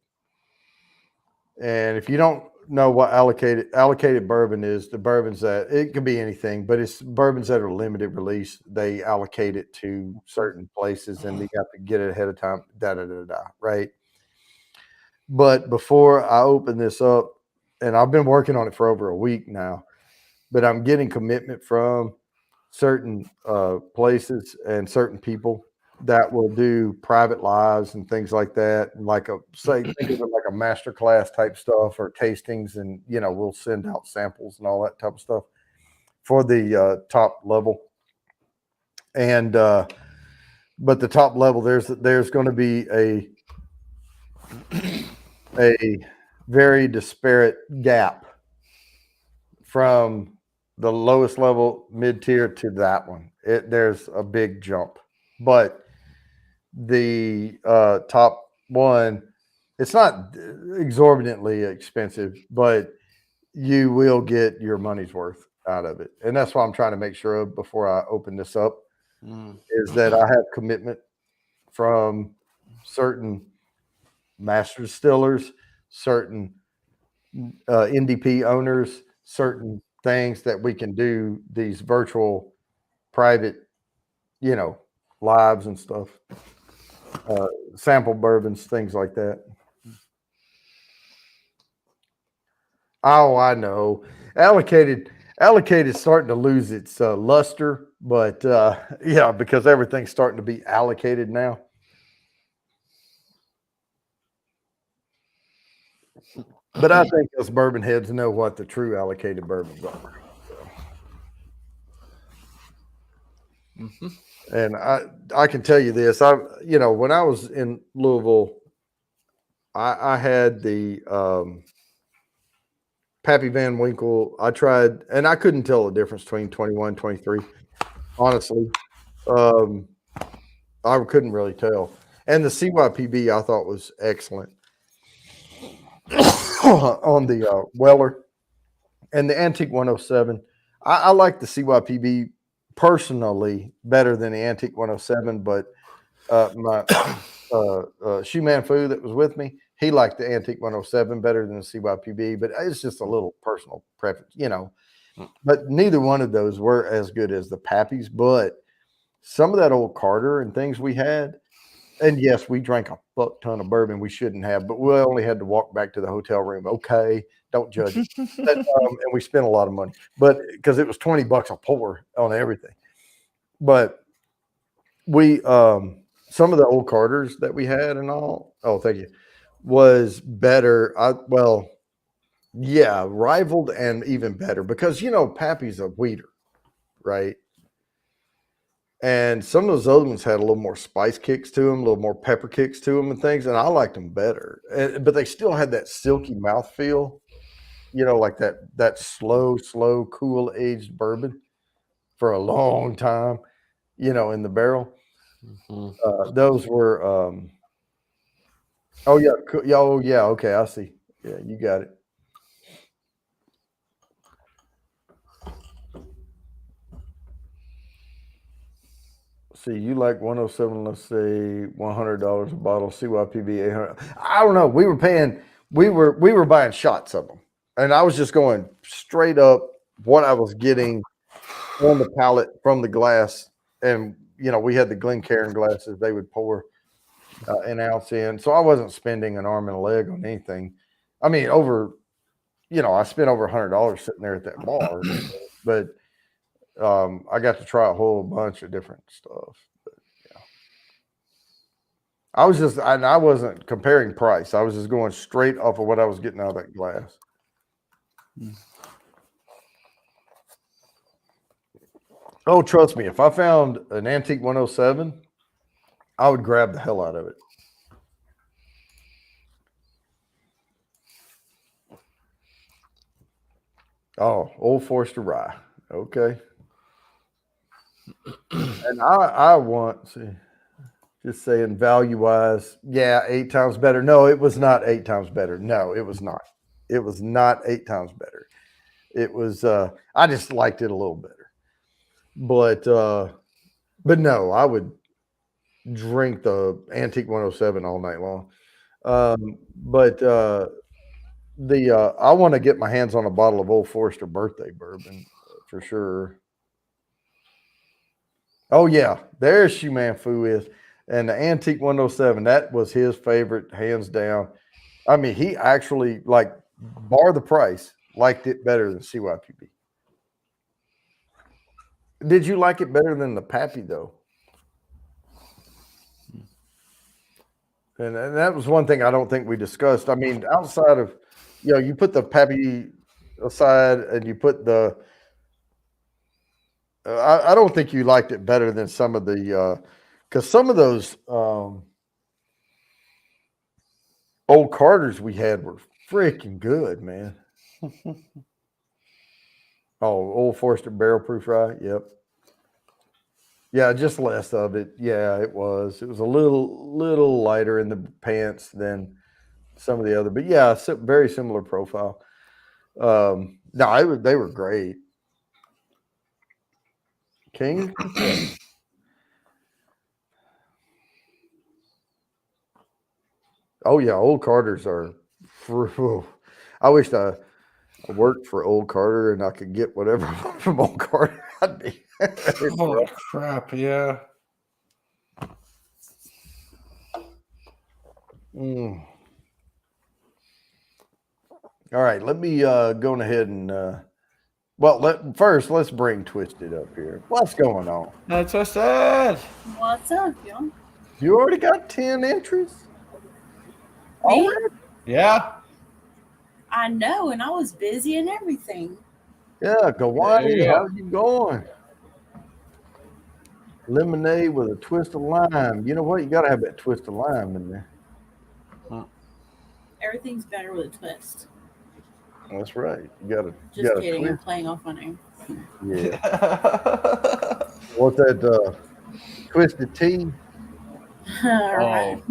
And if you don't know what allocated bourbon is, the bourbons that it could be anything, but it's bourbons that are limited release. They allocate it to certain places, and you have to get it ahead of time. Right. But before I open this up, and I've been working on it for over a week now, but I'm getting commitment from certain places and certain people that will do private lives and things like that, like think of it like a masterclass type stuff or tastings, and we'll send out samples and all that type of stuff for the top level. And but the top level, there's going to be a very disparate gap from the lowest level mid-tier to that one. There's a big jump, but the top one, it's not exorbitantly expensive, but you will get your money's worth out of it. And that's what I'm trying to make sure of before I open this up is that I have commitment from certain master distillers, certain NDP owners, certain things that we can do these virtual private, lives and stuff, sample bourbons, things like that. Oh, I know. Allocated is starting to lose its luster, but because everything's starting to be allocated now. But I think us bourbon heads know what the true allocated bourbons are. So. And I can tell you this, when I was in Louisville I had the Pappy Van Winkle. I tried, and I couldn't tell the difference between 21, 23. Honestly, um, I couldn't really tell. And the CYPB I thought was excellent on the Weller and the Antique 107. I like the CYPB personally better than the Antique 107, but my Shoe Man Fu that was with me, he liked the Antique 107 better than the CYPB, but it's just a little personal preference, you know. But neither one of those were as good as the Pappies, but some of that old Carter and things we had, and yes, we drank a fuck ton of bourbon we shouldn't have, but we only had to walk back to the hotel room. Okay, don't judge it. But, and we spent a lot of money, but because it was $20 a pour on everything. But we some of the old Carters that we had and all, oh thank you, was better. Yeah, rivaled and even better because you know Pappy's a weeder, right? And some of those other ones had a little more spice kicks to them, a little more pepper kicks to them and things, and I liked them better. But they still had that silky mouthfeel, you know, like that slow, cool aged bourbon for a long time, you know, in the barrel. Those were oh yeah, okay, I see. Yeah, you got it. See, you like 107, let's say $100 a bottle, CYPB 800. I don't know. We were buying shots of them. And I was just going straight up what I was getting on the pallet from the glass. And, you know, we had the Glencairn glasses they would pour an ounce in. So I wasn't spending an arm and a leg on anything. I mean, I spent over $100 sitting there at that bar. But I got to try a whole bunch of different stuff. But, yeah. I wasn't comparing price. I was just going straight off of what I was getting out of that glass. Oh, trust me, if I found an Antique 107, I would grab the hell out of it. Oh, Old Forester Rye. Okay. And I want, just saying value wise, yeah, 8 times better. No, it was not 8 times better. No, it was not. It was not 8 times better. It was, I just liked it a little better. But no, I would drink the Antique 107 all night long. But I want to get my hands on a bottle of Old Forester birthday bourbon for sure. Oh yeah, there's Shoe Man Fu is, and the Antique 107. That was his favorite, hands down. I mean, he actually bar the price, liked it better than CYPB. Did you like it better than the Pappy though? And that was one thing I don't think we discussed. I mean, outside of, you put the Pappy aside and you put the. I don't think you liked it better than some of the, because some of those old Carters we had were freaking good, man. Old Forester Barrel Proof Rye. Yep. Yeah, just less of it. Yeah, it was. It was a little lighter in the pants than some of the other, but yeah, very similar profile. No, they were great. King. Oh yeah, old Carters are. I wish I worked for Old Carter and I could get whatever from Old Carter. I'd be.
Oh crap! Yeah.
All right, let me go ahead and. Let's bring Twisted up here. What's going on?
That's so sad.
What's up, y'all?
You already got 10 entries?
Me?
Already?
Yeah.
I know, and I was busy and everything.
Yeah, Gawani,
Yeah.
how's you going? Lemonade with a twist of lime. You know what? You got to have that twist of lime in there.
Everything's better with a twist.
That's right. You
Just
gotta
kidding. I'm
twist.
playing off on him.
Yeah. What's that? Twisted tea.
All
Oh,
right.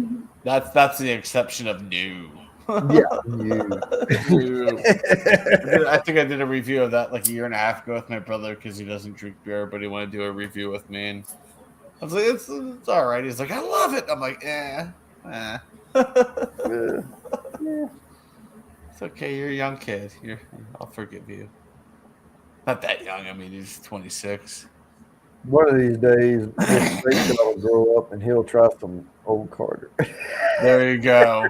that's the exception of new.
Yeah. You.
New. I think I did a review of that like a year and a half ago with my brother because he doesn't drink beer, but he wanted to do a review with me. And I was like, it's all right. He's like, I love it. I'm like,
Yeah.
It's okay. You're a young kid. I'll forgive you. Not that young. I mean, he's 26.
One of these days, this great guy will grow up and he'll try some old Carter.
There you go.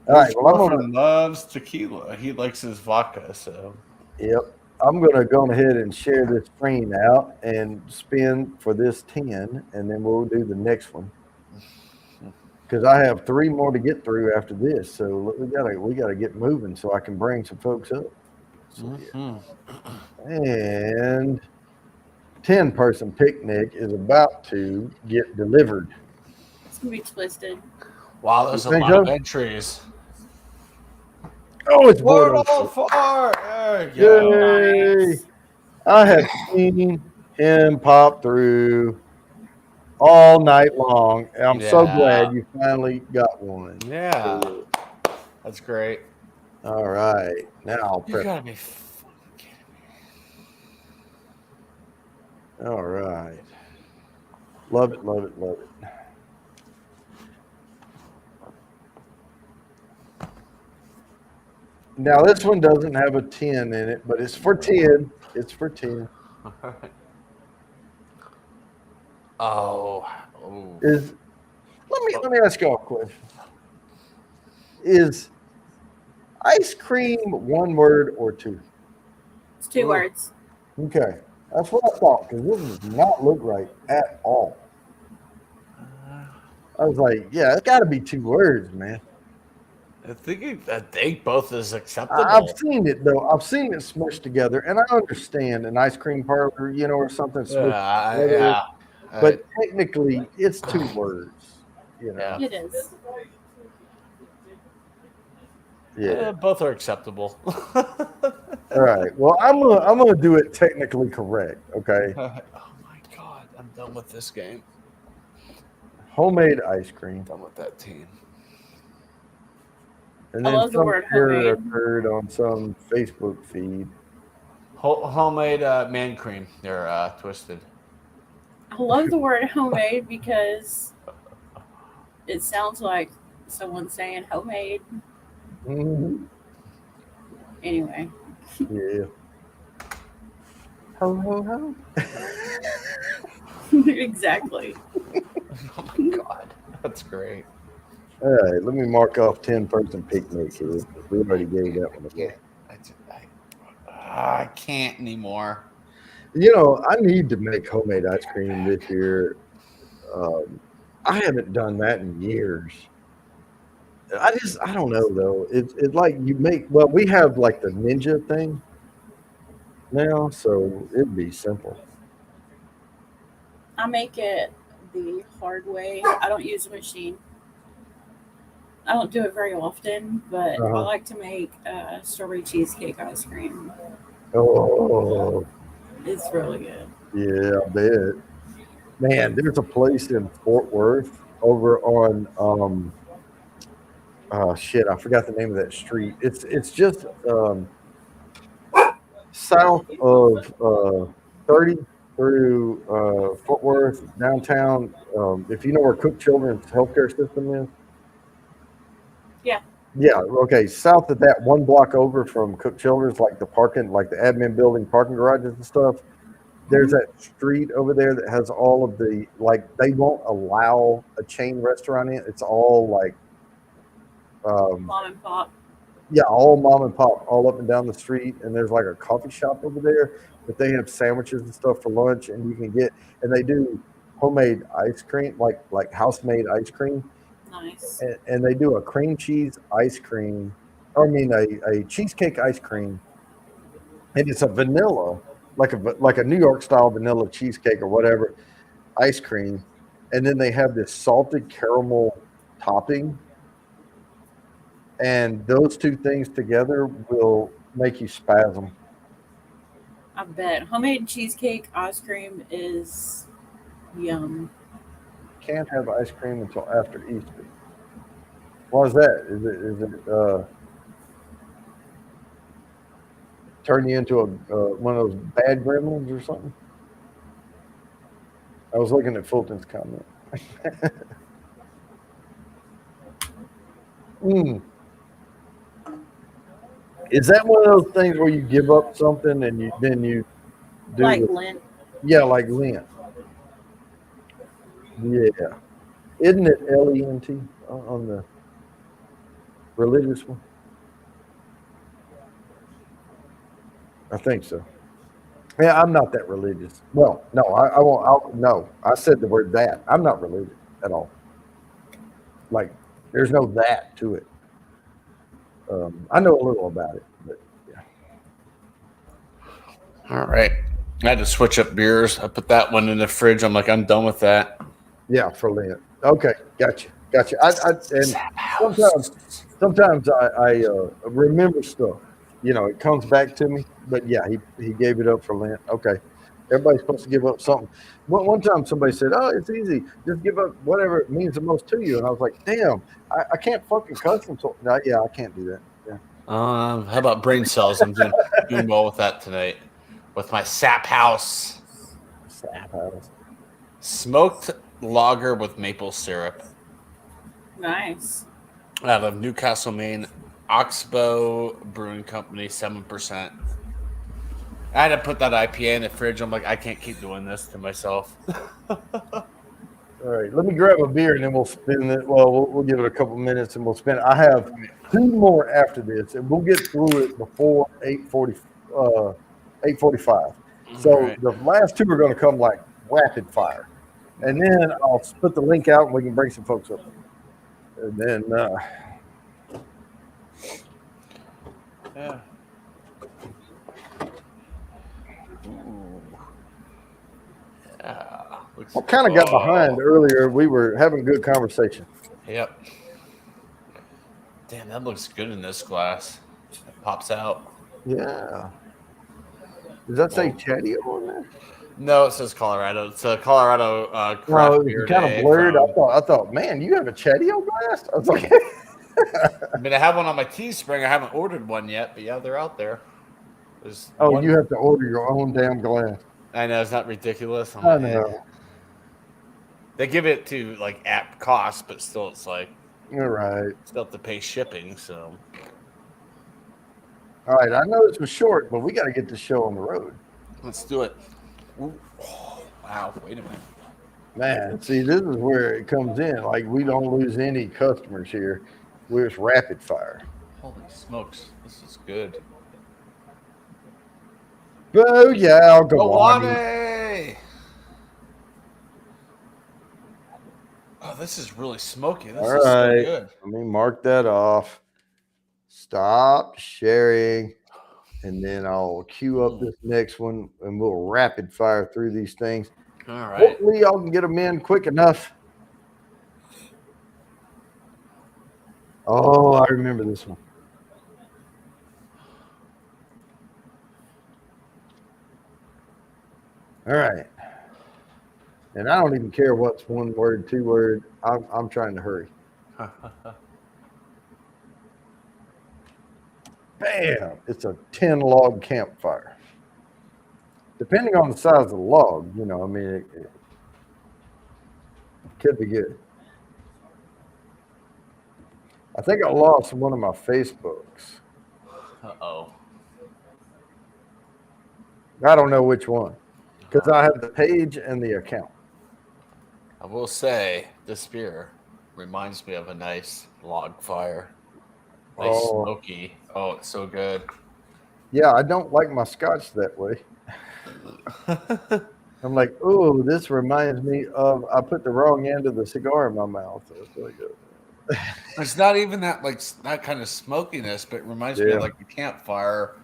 All right.
His
Well,
girlfriend loves tequila. He likes his vodka, so.
Yep. I'm going to go ahead and share this screen out and spin for this 10, and then we'll do the next one. Because I have 3 more to get through after this, so we gotta get moving so I can bring some folks up. So, yeah. And 10-person picnic is about to get delivered.
It's gonna be twisted.
Wow, there's
You
a
think
lot of
so?
entries.
Oh, it's
Portal
Bordeaux.
4! There you go.
Yay!
Nice.
I have seen him pop through all night long. And I'm so
Yeah.
glad you finally got one.
Yeah. That's great.
All right. Now I'll
You
press.
gotta be fucking kidding me.
All right. Love it, love it, love it. Now this one doesn't have a 10 in it, but it's for 10. It's for 10.
Oh.
Let me ask y'all a question. Is ice cream one word or 2?
It's 2 words.
Okay. That's what I thought, because this does not look right at all. I was like, yeah, it's got to be 2 words, man.
I think both is acceptable.
I've seen it, though. I've seen it smushed together, and I understand an ice cream parlor, or something smushed together.
Yeah.
But technically, it's 2 words.
Yeah.
It is.
Yeah.
Both are acceptable.
All right. Well, I'm gonna do it technically correct. Okay.
Oh my god, I'm done with this game.
Homemade ice cream.
Done with that team.
And
I
then
love the
some
word
error
homemade.
occurred on some Facebook feed.
Homemade man cream. They're twisted.
I love the word homemade because it sounds like someone saying homemade.
Mhm.
Anyway.
Yeah. Ho ho ho.
Exactly.
Oh my god, that's great.
All right, let me mark off 10-person picnic here. We already gave that one away.
I can't anymore.
I need to make homemade ice cream this year. I haven't done that in years. I don't know though. It's like we have like the Ninja thing now, so it'd be simple.
I make it the hard way. I don't use a machine. I don't do it very often, but I like to make strawberry cheesecake ice cream.
Oh,
It's really good.
yeah, I bet. Man, there's a place in Fort Worth over on shit, I forgot the name of that street. It's just south of 30 through Fort Worth downtown. If you know where Cook Children's healthcare system is.
Yeah.
Yeah. Okay. South of that, 1 block over from Cook Children's, like the parking, like the admin building, parking garages and stuff. There's that street over there that has all of the, like, they won't allow a chain restaurant in. It's all like,
Mom and pop.
yeah, all mom and pop, all up and down the street. And there's like a coffee shop over there, but they have sandwiches and stuff for lunch, and you can and they do homemade ice cream, like house-made ice cream.
Nice.
And they do a cream cheese ice cream, a cheesecake ice cream, and it's a vanilla, like a New York style vanilla cheesecake or whatever ice cream, and then they have this salted caramel topping, and those two things together will make you spasm.
I bet homemade cheesecake ice cream is yum.
Can't have ice cream until after Easter. Why is that? Is it turn you into a one of those bad gremlins or something? I was looking at Fulton's comment. Mm. Is that one of those things where you give up something and then you do
Like Lent.
Yeah, like Lent. Yeah. Isn't it Lent on the religious one? I think so. Yeah, I'm not that religious. Well, no, I won't. No, I said the word that. I'm not religious at all. Like, there's no that to it. I know a little about it, but yeah.
All right. I had to switch up beers. I put that one in the fridge. I'm like, I'm done with that.
Yeah, for Lent. Okay, gotcha. And sometimes I remember stuff. It comes back to me. But yeah, he gave it up for Lent. Okay, everybody's supposed to give up something. One time somebody said, "Oh, it's easy. Just give up whatever it means the most to you." And I was like, "Damn, I can't fucking cuss until yeah, I can't do that." Yeah.
How about brain cells? I'm doing well with that tonight. With my Sap House.
Sap House.
Smoked lager with maple syrup.
Nice.
Out of Newcastle, Maine. Oxbow Brewing Company, 7%. I had to put that IPA in the fridge. I'm like, I can't keep doing this to myself.
All right, let me grab a beer and then we'll spin it. Well, we'll give it a couple minutes and we'll spin it. I have 2 more after this, and we'll get through it before 8:45. So
right.
The last 2 are going to come like rapid fire, and then I'll put the link out and we can bring some folks up. And then,
yeah.
I kind of got behind earlier. We were having a good conversation.
Yep. Damn, that looks good in this glass. It pops out.
Yeah. Does that say Chatty on there?
No, it says Colorado. It's a Colorado craft beer.
It's kind of blurred. I thought, man, you have a Chatty-O glass? I was like,
I mean, I have one on my Teespring. I haven't ordered one yet, but yeah, they're out there.
You have to order your own damn glass.
I know, it's not ridiculous.
I know.
They give it to like app cost, but still, it's like
you're right.
Still have to pay shipping. So,
all right. I know this was short, but we got to get the show on the road.
Let's do it. Ooh. Oh, wow! Wait a minute,
man. See, this is where it comes in. Like we don't lose any customers here. We're just rapid fire.
Holy smokes! This is good.
Oh yeah, I'll go on.
Oh, this is really smoky. This
All
is
right.
so good.
Let me mark that off. Stop sharing. And then I'll queue up this next one and we'll rapid fire through these things.
All right.
Hopefully y'all can get them in quick enough. Oh, I remember this one. All right. And I don't even care what's 1 word, 2 word. I'm trying to hurry. Bam! It's a 10 log campfire. Depending on the size of the log, I mean, it could be good. I think I lost one of my Facebooks.
Uh-oh.
I don't know which one. Because I have the page and the account.
I will say, this beer reminds me of a nice log fire. Nice smoky. Oh, it's so good.
Yeah, I don't like my scotch that way. I'm like, oh, this reminds me of, I put the wrong end of the cigar in my mouth. It's really good.
It's not even that, like, that kind of smokiness, but it reminds me of, like, the campfire.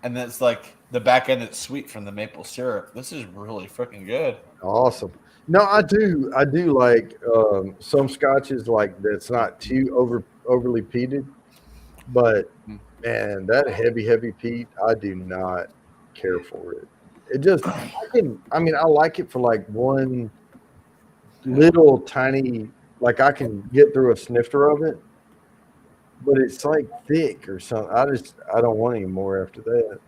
And then it's like the back end that's sweet from the maple syrup. This is really freaking good.
Awesome. No, I do like some scotches like that's not too overly peated. But man, that heavy peat, I do not care for it. It just, I like it for like one little tiny, like I can get through a snifter of it, but it's like thick or something. I don't want any more after that.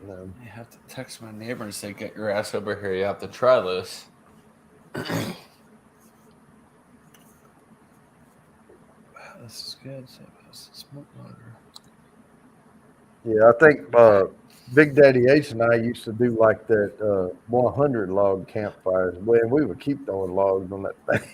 No.
I have to text my neighbor and say, "Get your ass over here. You have to try this." Wow, this is good. So it's the smoke longer.
Yeah, I think Big Daddy H and I used to do like that 100 log campfires. Man, we would keep throwing logs on that thing.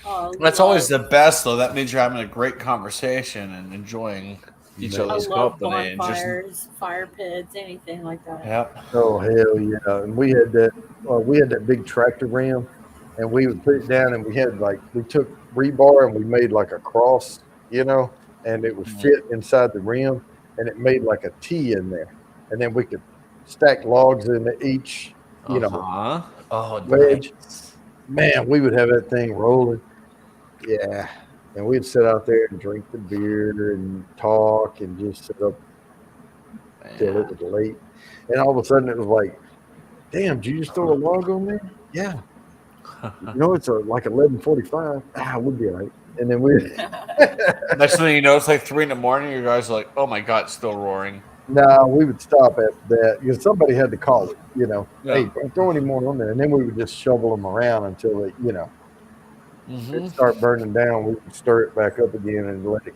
Oh,
That's
love-
always the best, though. That means you're having a great conversation and enjoying each
Man.
I
other's
love
company. And just,
bonfires, fire pits, anything like that.
yep.
Oh hell yeah! And we had that big tractor rim, and we would put it down, and we took rebar and we made like a cross, and it would fit inside the rim, and it made like a T in there, and then we could stack logs in each,
Oh,
wedge.
nice.
Man, we would have that thing rolling. Yeah. And we'd sit out there and drink the beer and talk and just sit up till it was late. And all of a sudden it was like, damn, did you just throw a log on there? Yeah. It's like 11:45. We'll be all right. And then
Next thing you know, it's like 3 a.m. You guys are like, "Oh my god, it's still roaring."
we would stop after that because somebody had to call it,
Yeah.
Hey, don't throw any more on there. And then we would just shovel them around until it, it'd start burning down. We would stir it back up again and let it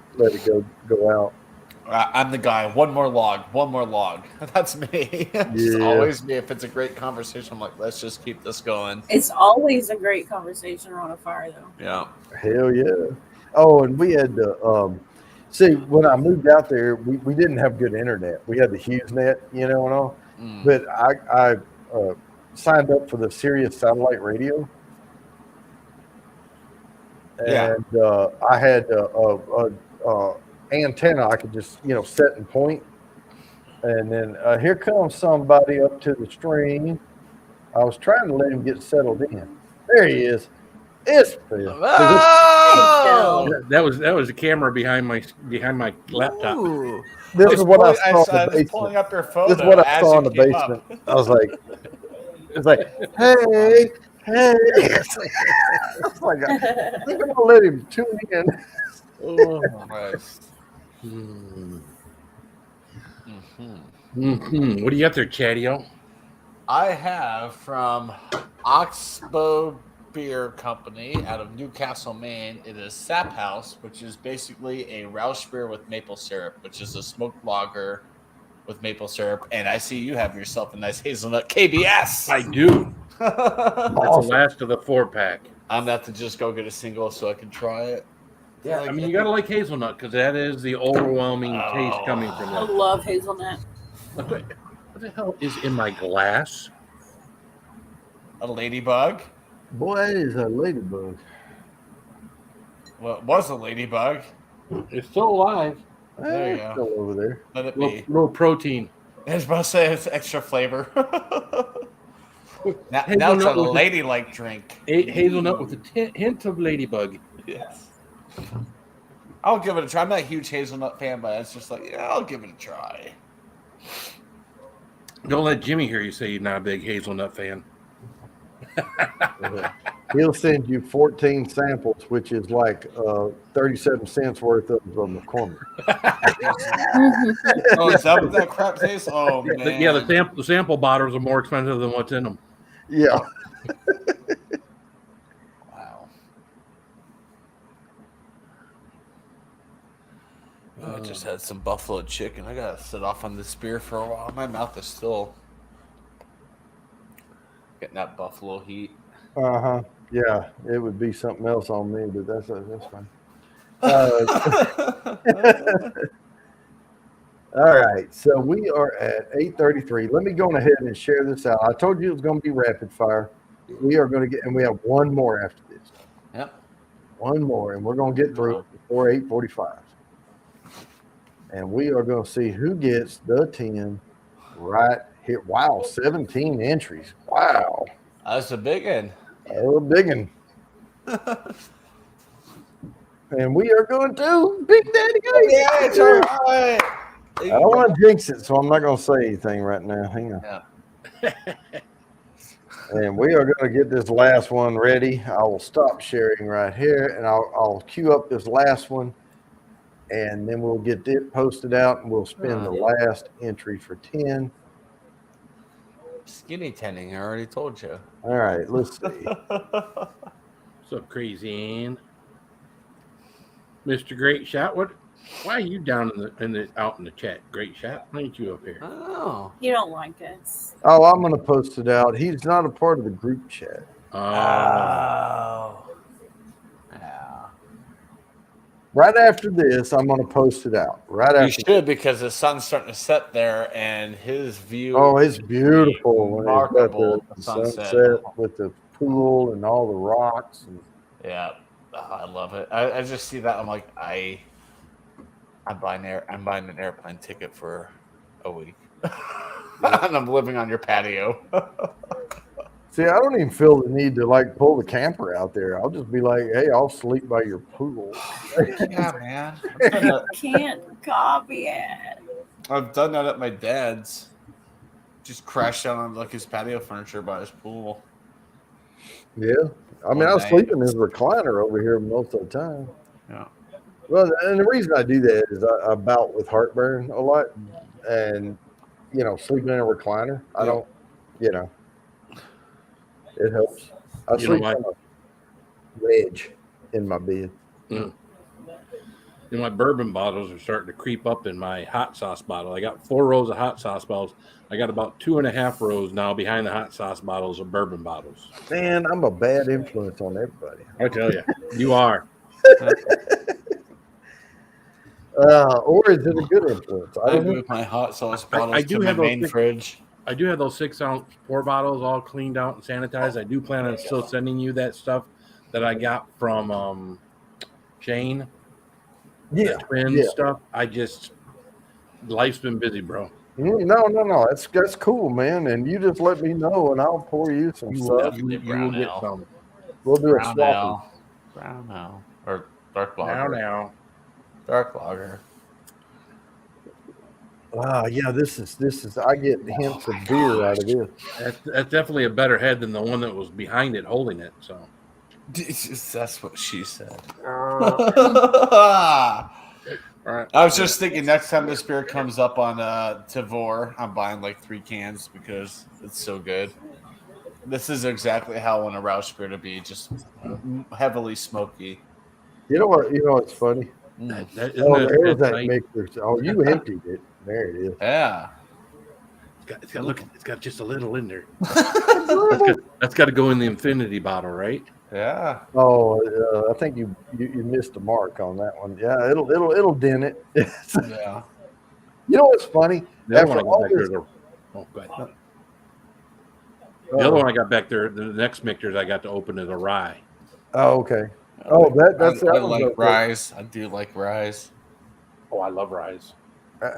go out.
I'm the guy. One more log. That's me. It's
Yeah.
always me. If it's a great conversation, I'm like, let's just keep this going.
It's always a great conversation around a fire, though.
Yeah.
Hell yeah. Oh, and we had to see when I moved out there, we didn't have good internet. We had the HughesNet, and all.
Mm.
But I signed up for the Sirius satellite radio.
Yeah.
And I had a antenna I could just set and point, and then here comes somebody up to the stream. I was trying to let him get settled in. There he is. It's Phil.
Oh!
That was a camera behind my laptop.
Ooh.
This is what I saw in
was
the basement.
pulling up your photo.
This is what I
as
saw
you
in the
came
basement.
up.
I was like, it's like, hey. I was like, I think I'm gonna let him tune in.
Oh, nice.
What do you got there, Chatio?
I have from Oxbow Beer Company out of Newcastle, Maine. It is Sap House, which is basically a Roush beer with maple syrup, which is a smoked lager with maple syrup. And I see you have yourself a nice hazelnut KBS.
I do. That's
Awesome.
the last of the 4-pack.
I'm about to just go get a single so I can try it.
Yeah, I mean, you gotta like hazelnut because that is the overwhelming taste coming from
I
it.
love hazelnut.
What the hell is in my glass?
A ladybug.
Boy, that is a ladybug.
Well, it was a ladybug.
It's still alive.
There you
It's
go.
still over there.
Let it be.
Little protein.
I was about to say it's extra flavor. now it's
Hazelnut
a
with
ladylike drink.
Hazelnut with a hint of ladybug.
Yes. I'll give it a try. I'm not a huge hazelnut fan, but it's just like, yeah, I'll give it a try.
Don't let Jimmy hear you say you're not a big hazelnut fan.
He'll send you 14 samples, which is like 37 cents worth of McCormick.
Oh, is that what that crap tastes? Oh, man.
Yeah, the sample bottles are more expensive than what's in them.
Yeah.
Wow. I just had some buffalo chicken. I gotta sit off on this beer for a while. My mouth is still getting that buffalo heat.
Uh-huh. Yeah, it would be something else on me, but that's fine. All right, so we are at 8:33. Let me go on ahead and share this out. I told you it was going to be rapid fire. We are going to get, and we have one more after this.
Yep.
One more, and we're going to get through it before 8:45. And we are going to see who gets the 10 right here. Wow, 17 entries. Wow.
That's a big one.
Oh, big one. and we are going to Big Daddy Gates.
Yeah, it's all right.
I don't want to jinx it, so I'm not going to say anything right now. Hang on.
Yeah.
And we are going to get this last one ready. I will stop sharing right here, and I'll queue up this last one, and then we'll get it posted out, and we'll spin the last entry for 10.
Skinny tanning, I already told you.
All right, let's see.
What's up, Crazy Ann? Mr. Great Shot, why are you down out in the chat? Great Shot, why ain't you up here?
Oh.
You don't like us.
Oh, I'm going to post it out. He's not a part of the group chat.
Oh. Yeah.
Right after this, I'm going to post it out. Right
You
after.
should, because the sun's starting to set there, and his view.
Oh, it's beautiful when it's got
Remarkable
the
sunset.
sunset with the pool and all the rocks. And
Yeah, I love it. I just see that. I'm like, I'm buying an airplane ticket for a week, and I'm living on your patio.
see, I don't even feel the need to like pull the camper out there. I'll just be like, hey, I'll sleep by your pool.
Yeah, man.
Can't copy it.
I've done that at my dad's. Just crashed down on like his patio furniture by his pool.
Yeah. I mean, I was sleeping in his recliner over here most of the time.
Yeah.
Well, and the reason I do that is I bout with heartburn a lot. And, sleeping in a recliner, I don't, it helps. I
You know
sleep
what?
on a wedge in my bed.
My bourbon bottles are starting to creep up in my hot sauce bottle. I got 4 rows of hot sauce bottles. I got about 2.5 rows now behind the hot sauce bottles of bourbon bottles.
Man, I'm a bad influence on everybody.
I tell you, you are.
Or is it a good influence? I
I
don't know.
moved my hot sauce bottles
I do
to my
have those
main
big-
fridge.
I do have those 6-ounce pour bottles all cleaned out and sanitized. I do plan on still sending you that stuff that I got from Shane.
Yeah.
Twin
yeah.
stuff. Life's been busy, bro.
No. That's cool, man. And you just let me know, and I'll pour you some
You
stuff.
will
Brown
get
ale.
some.
We'll do a
Brown
swap.
ale. Brown ale. Or dark lager.
Now.
Dark lager.
Yeah, this is. I get hints of beer out of this.
That's definitely a better head than the one that was behind it holding it. So
That's what she said.
all right.
I was just thinking next time this beer comes up on Tavor, I'm buying like 3 cans because it's so good. This is exactly how I want a Roush beer to be, just heavily smoky.
You know what? What's funny?
Mm.
There's that mixer. Oh, you emptied it. There it is.
Yeah.
It's got just a little in there. That's got to go in the infinity bottle, right?
Yeah.
Oh, I think you missed the mark on that one. Yeah, it'll dent it.
Yeah.
You know what's funny?
The other
After
one I got
all
back
this,
there, go ahead. The other one I got back there, the next mixers I got to open is a rye.
Oh, okay. Oh, that's
I
that
like
one's okay.
Rise. I do like Rise.
Oh, I love ryes.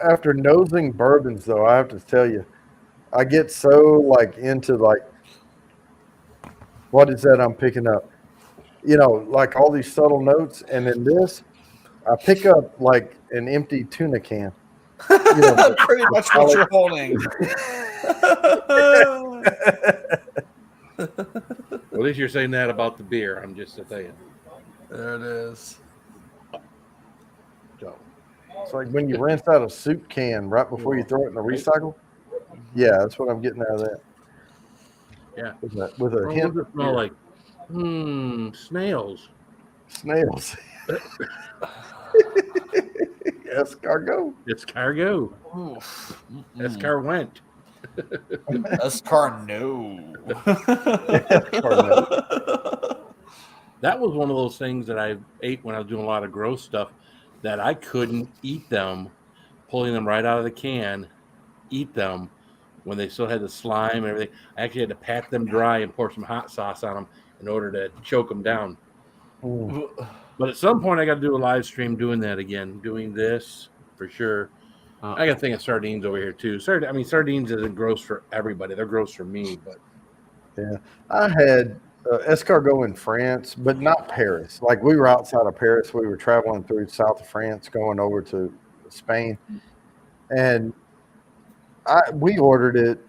After nosing bourbons, though, I have to tell you, I get so into what is that I'm picking up? Like all these subtle notes, and then this, I pick up like an empty tuna can.
Pretty much what you're holding.
Well, at least you're saying that about the beer. I'm just saying.
There it is.
So,
It's like when you rinse out a soup can right before you throw it in the recycle. Yeah, that's what I'm getting out of that.
Yeah.
With a
what
hint
does it
of
smell
beer.
like? Snails.
Snails. Escargot.
It's cargo. Escarwent.
Escarno.
That was one of those things that I ate when I was doing a lot of gross stuff that I couldn't eat them, pulling them right out of the can, eat them when they still had the slime and everything. I actually had to pat them dry and pour some hot sauce on them in order to choke them down.
Mm.
But at some point, I got to do a live stream doing that again, doing this for sure. I got to think of sardines over here too. Sardines isn't gross for everybody; they're gross for me. But
Yeah, I had escargot in France, but not Paris. Like we were outside of Paris. We were traveling through south of France, going over to Spain, and we ordered it.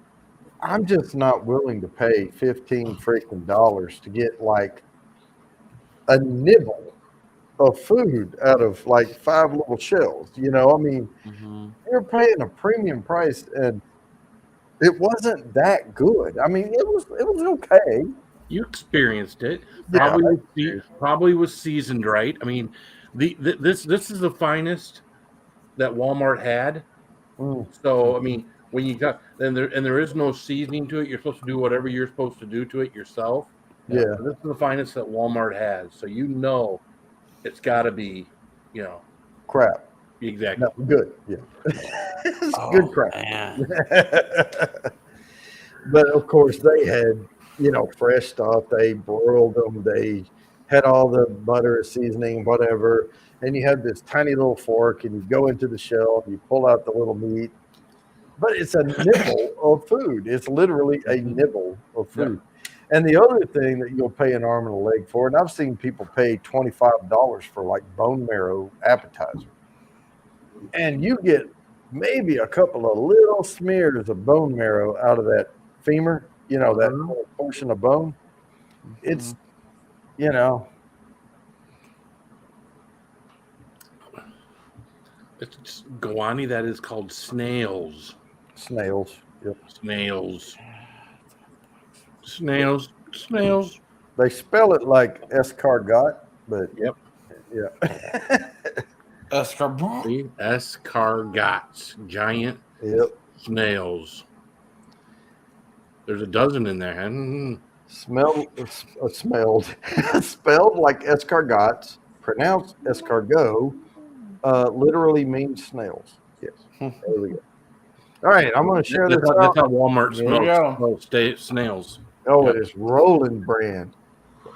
I'm just not willing to pay $15 freaking dollars to get like a nibble of food out of like 5 little shells. You know, I mean, you're paying a premium price, and it wasn't that good. I mean, it was okay.
You experienced it.
Yeah,
Probably was seasoned right. I mean, this is the finest that Walmart had. So I mean, when you got there is no seasoning to it. You're supposed to do whatever you're supposed to do to it yourself.
Yeah.
This is the finest that Walmart has. So you know, it's got to be,
crap.
Exactly.
No, good. Yeah. It's good crap.
Man.
But of course, they had, fresh stuff. They broiled them. They had all the butter, seasoning, whatever. And you had this tiny little fork, and you go into the shell, and you pull out the little meat. But it's a nibble of food. It's literally a nibble of food. Yeah. And the other thing that you'll pay an arm and a leg for, and I've seen people pay $25 for like bone marrow appetizer. And you get maybe a couple of little smears of bone marrow out of that femur, that little portion of bone. It's,
It's guani that is called snails.
Snails. Yep.
Snails.
They spell it like escargot, but
yep.
Yeah.
Escargots. Giant snails. There's a dozen in there.
Spelled like escargots, pronounced escargot, literally means snails. Yes. There we go. All right, I'm going to share this out.
That's how Walmart smells snails.
Oh, it is Roland brand.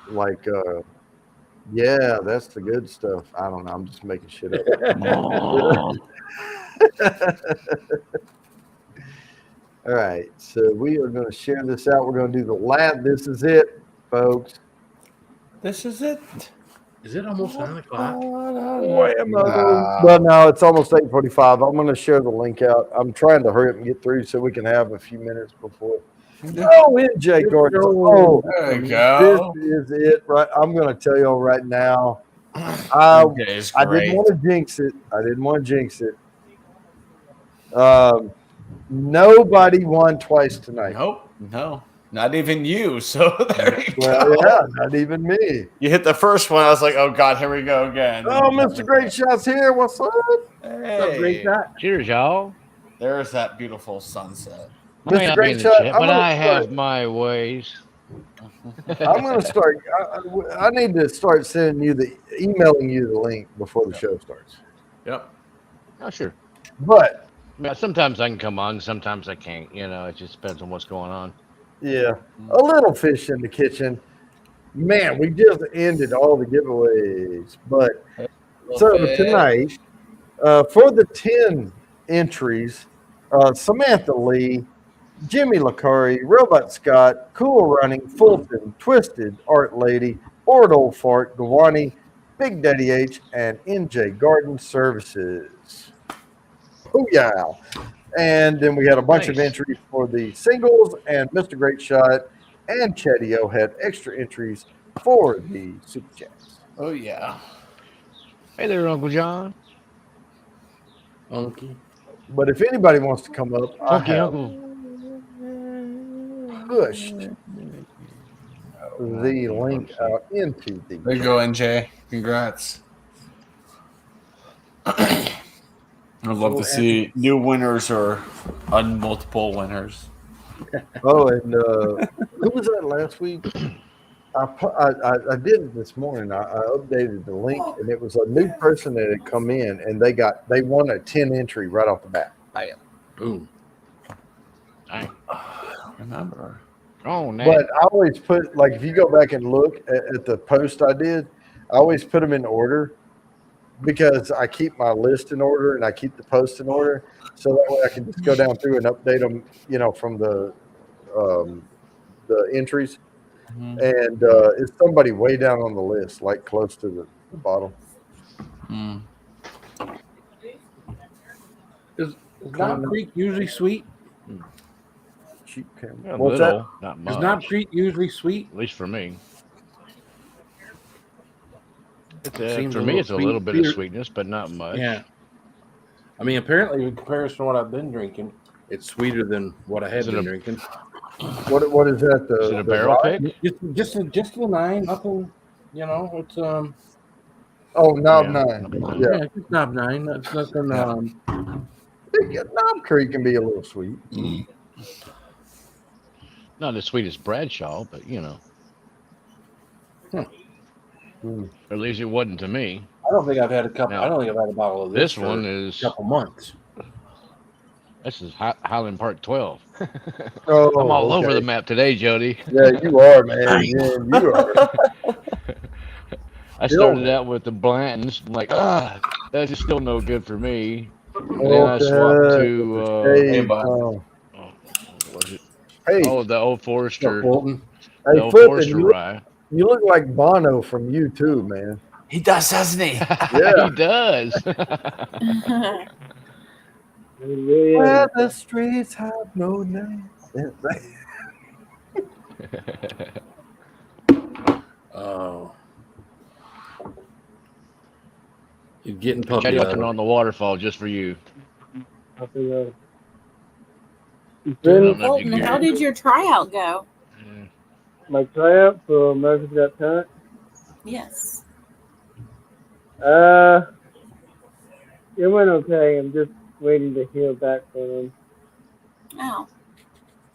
Like, yeah, that's the good stuff. I don't know. I'm just making shit up. All right, so we are going to share this out. We're going to do the lab. This is it, folks.
This is it.
Is it almost 9 o'clock?
Well, no, it's almost 8:45. I'm going to share the link out. I'm trying to hurry up and get through so we can have a few minutes before. Oh, NJ Gordon. Oh,
there you go.
This is it, right? I'm going to tell you all right now. I didn't want to jinx it. Nobody won twice tonight.
Nope. No. Not even you. So there you
go. Yeah, not even me.
You hit the first one. I was like, oh, God, here we go again.
Oh, Mr. Great Shot's here. What's up?
Hey.
What's up, Great Shot?
Cheers, y'all.
There's that beautiful sunset.
Mr. Great Shot,
but I have my ways.
I'm going to start. I need to start emailing you the link before the show starts.
Yep.
Oh, sure.
But
sometimes I can come on, sometimes I can't. It just depends on what's going on.
Yeah, a little fish in the kitchen. Man, we just ended all the giveaways. But so tonight, for the 10 entries, Samantha Lee, Jimmy LaCurry, Robot Scott, Cool Running, Fulton, Twisted, Art Lady, Bored Old Fart, Gawani, Big Daddy H, and NJ Garden Services. Oh, yeah. And then we had a bunch of entries for the singles, and Mr. Great Shot and Chetty-O had extra entries for the Super Chats.
Oh, yeah.
Hey there, Uncle John.
Unky.
But if anybody wants to come up, I have pushed the link out into the.
There you go, NJ. Congrats. I'd love to see new winners or multiple winners.
Oh, and who was that last week? I did it this morning. I updated the link, and it was a new person that had come in, and they won a 10 entry right off the bat.
Boom.
I
remember.
Oh, no.
But I always put, like, if you go back and look at the post I did, I always put them in order because I keep my list in order and I keep the posts in order. So that way I can just go down through and update them, from the entries. and it's somebody way down on the list, like close to the bottom.
Mm. Is Knob Creek usually sweet?
Sheep camel.
A
What's
little, not much.
Is Knob Creek usually sweet?
At least for me.
Seems
For
a
me,
little
it's a little bit of
sweeter.
sweetness, but not much.
Yeah. I mean, apparently, in comparison to what I've been drinking, it's sweeter than what I had been drinking.
What is that?
Is it a barrel
rye?
pick?
Just a 9, nothing. You know, it's
Oh, Knob
Yeah.
9. Yeah.
yeah, it's just Knob 9. That's nothing.
Knob Creek can be a little sweet.
Not as sweet as Bradshaw, but you know.
Mm.
Or at least it wasn't to me.
I don't think I've had a couple.
No.
I don't think I've had a bottle of
This
for
one is.
a couple months.
This is Highland Park 12.
Oh,
I'm all
okay.
over the map today, Jody.
Yeah, you are, man. Yeah, you are.
I started out with the Blantons. I'm like, that's just still no good for me. And then I swapped to
Hey,
bud.
what was it?
hey,
The Old Forester.
Fulton.
The
hey,
Old
Fulton,
Forester
you,
rye.
you look like Bono from U2, man.
He does, doesn't he?
Yeah.
He does.
Where the streets have no name.
Oh. You're getting
Teddy,
puppy
I'll turn
leather.
on the waterfall just for you. I don't
Then
know if you
Fulton,
can
how
hear
did your tryout go?
it.
my tryout for America's Got Talent.
Yes.
It went okay. I'm just waiting to hear back from them.
Oh.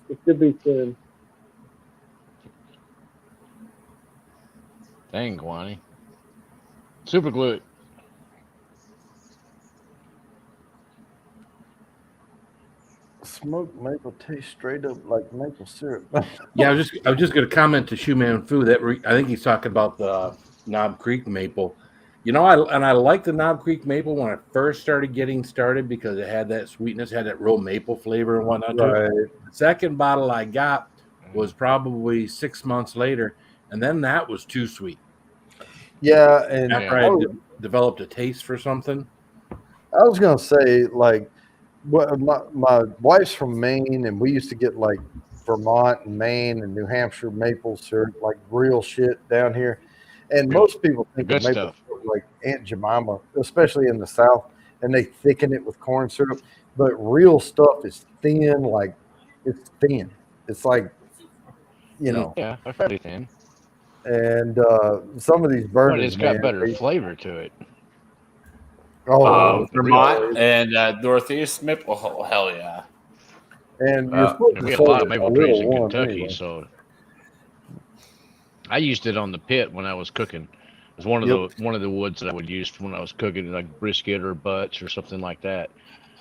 It should be soon.
Dang, Guani. Super glue it.
Smoked maple tastes straight up like maple syrup.
Yeah, I was just going to comment to Shoeman Fu that I think he's talking about the Knob Creek maple. You know, I like the Knob Creek maple when I first started getting started because it had that sweetness, had that real maple flavor and whatnot.
Right.
The second bottle I got was probably 6 months later, and then that was too sweet.
Yeah, and
After I developed a taste for something.
I was gonna say, like, what my wife's from Maine, and we used to get like Vermont and Maine and New Hampshire maple syrup, like real shit down here. And most people think
Good
of maple
stuff.
syrup like Aunt Jemima, especially in the South, and they thicken it with corn syrup. But real stuff is thin, like it's thin. It's like, you know,
Yeah, they're fairly thin.
and some of these
But
bourbons,
it's got
man,
better
they-
flavor to it.
oh,
Vermont and Northeast maple. Oh, hell yeah.
and you're supposed
We
to
have a lot
serve
of
it
maple
a
trees
little
in
warm
Kentucky,
anyway.
so I used it on the pit when I was cooking. It was one of the woods that I would use when I was cooking, like brisket or butts or something like that.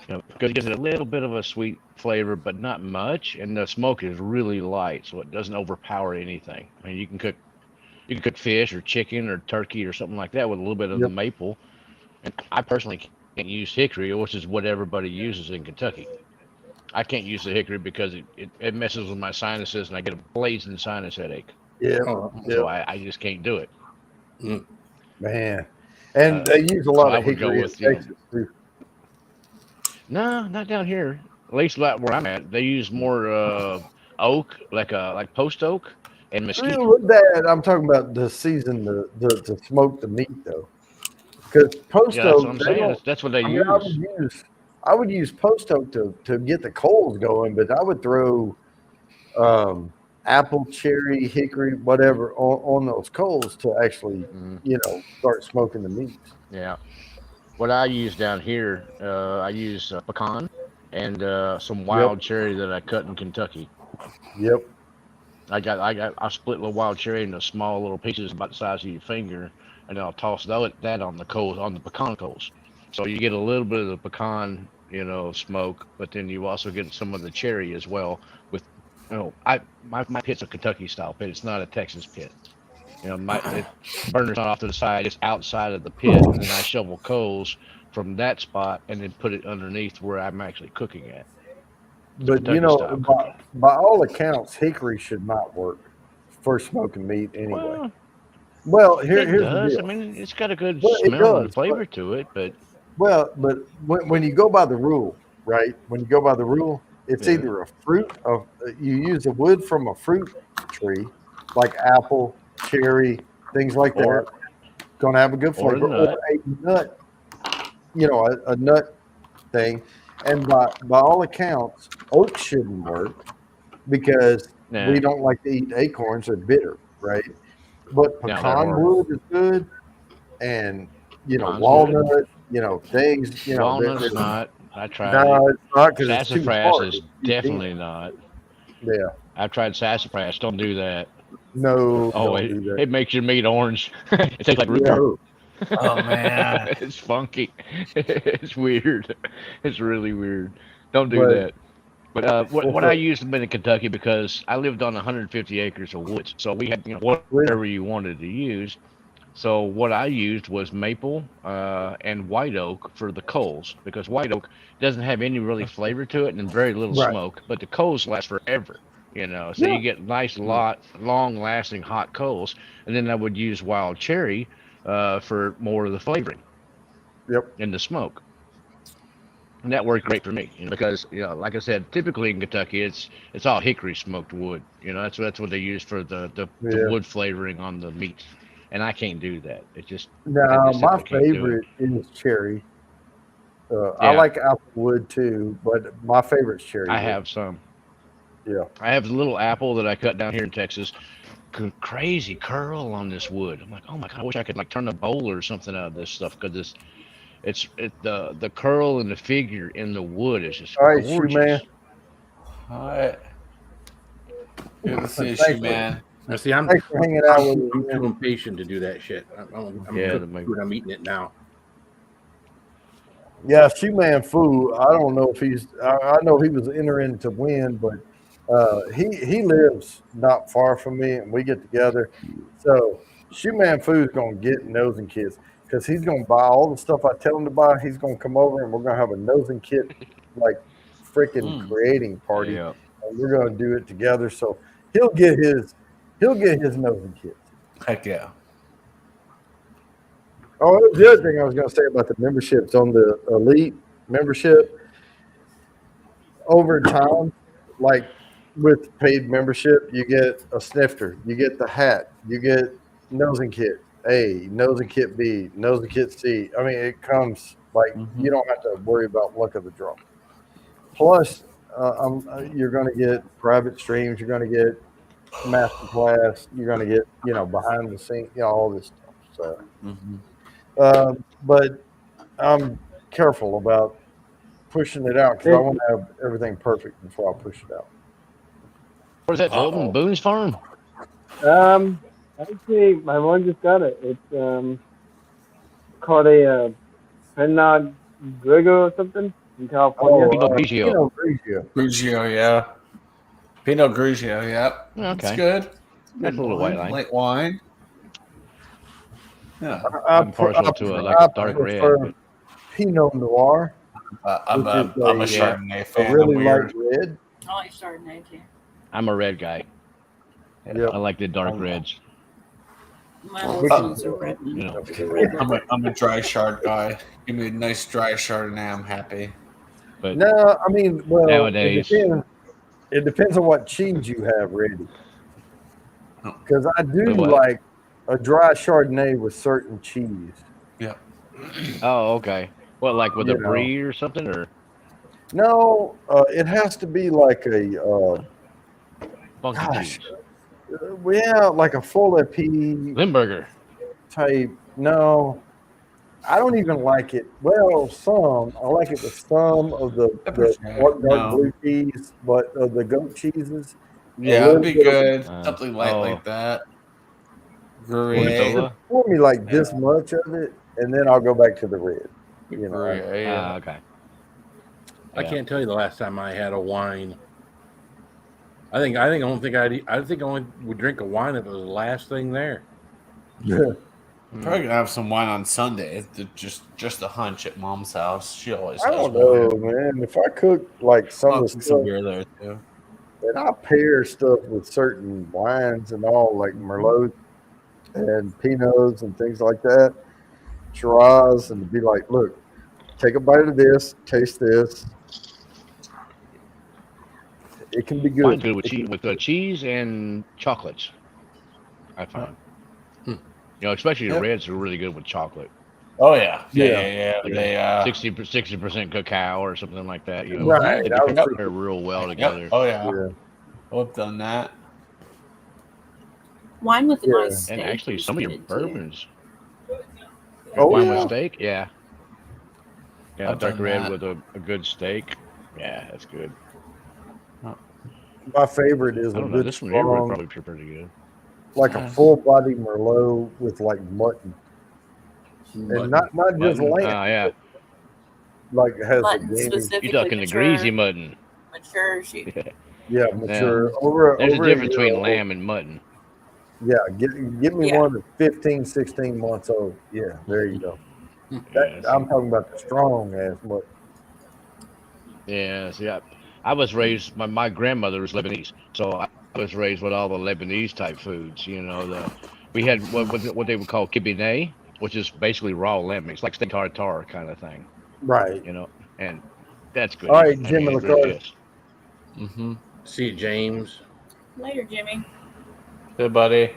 You know, because it gives it a little bit of a sweet flavor, but not much, and the smoke is really light, so it doesn't overpower anything. I mean, you can cook fish or chicken or turkey or something like that with a little bit of the maple. And I personally can't use hickory, which is what everybody uses in Kentucky. I can't use the hickory because it messes with my sinuses and I get a blazing sinus headache.
Yeah,
So I just can't do it.
man. And they use a lot
I
of
would go
hickory in
with, you know,
Texas too.
No, not down here. At least like where I'm at, they use more oak, like post oak and mesquite.
Really, with that, I'm talking about the season to smoke the meat though, because post
Yeah, that's
oak.
what I'm
they
saying.
don't-
That's what they
I mean,
use.
I would use post oak to get the coals going, but I would throw apple, cherry, hickory, whatever on those coals to actually, start smoking the meat.
Yeah. What I use down here, I use pecan and some wild cherry that I cut in Kentucky.
Yep.
I split the wild cherry into small little pieces about the size of your finger, and then I'll toss that on the coals, on the pecan coals. So you get a little bit of the pecan, smoke, but then you also get some of the cherry as well. With, my pit's a Kentucky style pit. It's not a Texas pit. The burner's not off to the side; it's outside of the pit, and then I shovel coals from that spot and then put it underneath where I'm actually cooking at.
But
Kentucky style cooking.
by all accounts, hickory should not work for smoking meat anyway.
Well,
Here's
it
the
does.
deal.
I mean, it's got a good
Well, it
smell and
does,
flavor to it, but
but when you go by the rule, right? When you go by the rule, it's
Yeah.
either a fruit of you use the wood from a fruit tree, like apple, cherry, things like
Or-
that. Going to have a good
or a
flavor,
nut.
or a nut. You know, a nut thing. And by all accounts, oak shouldn't work because
nah,
we don't like to eat acorns; they're bitter, right? But
No, they're
pecan
horrible.
wood is good, and
Pecan's
walnut, things,
walnut's not. I tried
no,
it.
it's not because it's too
Sassafras
hard.
is
It's too
definitely
thin.
not.
Yeah,
I've tried sassafras. Don't do that.
no,
Oh,
don't do that.
it makes your meat orange. It tastes like root beer.
No.
Oh man.
It's funky. It's weird. It's really weird. Don't do
But-
that. But what I used to be in Kentucky because I lived on 150 acres of woods, so we had whatever you wanted to use. So what I used was maple and white oak for the coals because white oak doesn't have any really flavor to it and very little
Right.
smoke, but the coals last forever. So
Yeah.
you get nice, long-lasting hot coals, and then I would use wild cherry for more of the flavoring.
Yep.
And the smoke. And that worked great for me because like I said, typically in Kentucky it's all hickory smoked wood. That's what they use for the
Yeah.
wood flavoring on the meat, and I can't do that. It just
No,
I just
my
simply can't do it.
favorite is cherry. I
Yeah.
like applewood too, but my favorite's cherry.
I
wood.
have some.
Yeah.
I have a little apple that I cut down here in Texas. Crazy curl on this wood. I'm like, oh my god, I wish I could turn a bowl or something out of this stuff because the curl and the figure in the wood is just
All right, Shoe
gorgeous.
Man.
All right. Good to see you,
Thank you.
man.
Now, see, I'm
Thanks for hanging out with
I'm
me.
too impatient to do that shit. I'm
Yeah,
cooking
to make-
food, I'm eating it now.
Yeah, Shoe Man Fu. I don't know if he's. I know he was entering to win, but he lives not far from me, and we get together. So Shoe Man Fu is gonna get nosing kits because he's gonna buy all the stuff I tell him to buy. He's gonna come over, and we're gonna have a nosing kit freaking creating party,
Yeah.
and we're gonna do it together. So he'll get his nosing kits.
Heck yeah.
Oh, the other thing I was going to say about the memberships on the Elite membership, over time, like with paid membership, you get a snifter, you get the hat, you get nosing kit A, nosing kit B, nosing kit C. I mean, it comes you don't have to worry about luck of the draw. Plus, you're going to get private streams, you're going to get master class, you're going to get behind the scenes, all this stuff. So. But I'm careful about pushing it out because I want to have everything perfect before I push it out.
What is that? Golden Boone's Farm?
Actually, my mom just got it. It's called a Pinot Grigio or something in California.
Pinot Grigio.
Pinot Grigio.
Grigio, yeah. Pinot Grigio, yep.
Okay.
It's good.
That's a little white line.
Light wine. Yeah.
I'm partial to a dark red.
prefer Pinot Noir,
I'm
Which
a
is
Chardonnay
a
fan.
really
I'm
light
weird.
red.
I like Chardonnay too.
I'm a red guy.
Yep.
I like the dark reds.
My husband's a red one.
You know.
Red one.
I'm a dry Chard guy. Give me a nice dry Chardonnay. I'm happy.
But
No, I mean, well,
Nowadays.
it depends on what cheese you have ready. Because I do
With what?
like a dry Chardonnay with certain cheese.
oh, okay. What, like with a
You know.
brie or something, or
No, it has to be like a
funky
Gosh.
cheese?
like a full EP
Limburger.
type. No, I don't even like it. Well, some I like it with some of the dark
No.
blue cheese, but the goat cheeses.
Yeah, it'd be good. Something light
oh.
like that. Gruyere.
Gorgonzola?
Pour me like this much of it, and then I'll go back to the red. You know,
Gruyere, yeah.
Okay.
I
Yeah.
can't tell you the last time I had a wine. I think I only would drink a wine if it was the last thing there.
Probably gonna have some wine on Sunday. Just a hunch at Mom's house. She always
I
has
don't know,
wine.
man. If I cook like some
I'll
of the
put some
stuff,
beer there too.
And I pair stuff with certain wines and all, like Merlot and Pinots and things like that, Shiraz, and be like, look, take a bite of this, taste this. It can be good.
Mine's good with cheese and chocolates. I find. You know, especially the reds are really good with chocolate.
Oh yeah.
Like
They
60% cacao or something like that. You know,
Right.
they pair real well together.
Oh yeah.
Yeah.
I've done that.
Wine with a
Yeah.
nice steak.
And actually,
is
some of your
good, too.
bourbons.
Oh,
Wine
yeah.
with steak, yeah. Yeah,
I've
dark
done
red
that.
with a good steak. Yeah, that's good.
My favorite is
I
a
don't know.
good
This one here would
strong,
probably be pretty good.
like a full body Merlot with like mutton. And not just
Mutton?
lamb,
Yeah.
like it has
Mutton
a gamey,
specifically
You're talking the greasy mutton.
mature sheep.
yeah, mature over
There's a
over
difference
year
between
old.
lamb and mutton.
Yeah, give me
Yeah.
one that's 15, 16 months old. Yeah, there you go.
Yeah,
I'm talking about the strong ass mutton.
Yeah, see, I was raised. My grandmother was Lebanese, so I was raised with all the Lebanese type foods. You know, we had what they would call kibineh, which is basically raw lamb. It's like steak tartare kind of thing.
Right.
You know, and that's good.
All right,
I
Jimmy
mean, it really
LaCroix.
is.
Mm-hmm.
See you, James.
Later, Jimmy.
Good buddy.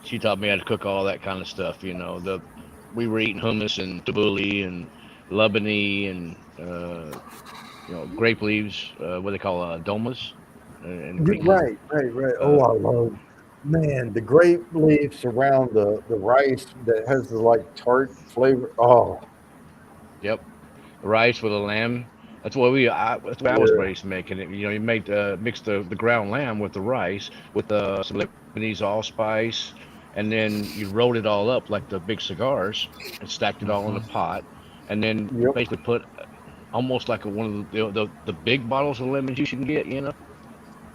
She taught me how to cook all that kind of stuff. You know, we were eating hummus and tabbouleh and Lebanese and you know, grape leaves. What they call domas. And green.
Right. Oh, I love, man, the grape leaves around the rice that has the like tart flavor. Oh,
Yep, rice with a lamb. That's what that's what I was
Yeah.
raised making it. You know, you mix the ground lamb with the rice with some Lebanese allspice, and then you rolled it all up like the big cigars and stacked it all in a pot, and then
Yep.
basically put almost like one of the big bottles of lemon juice you can get. You know,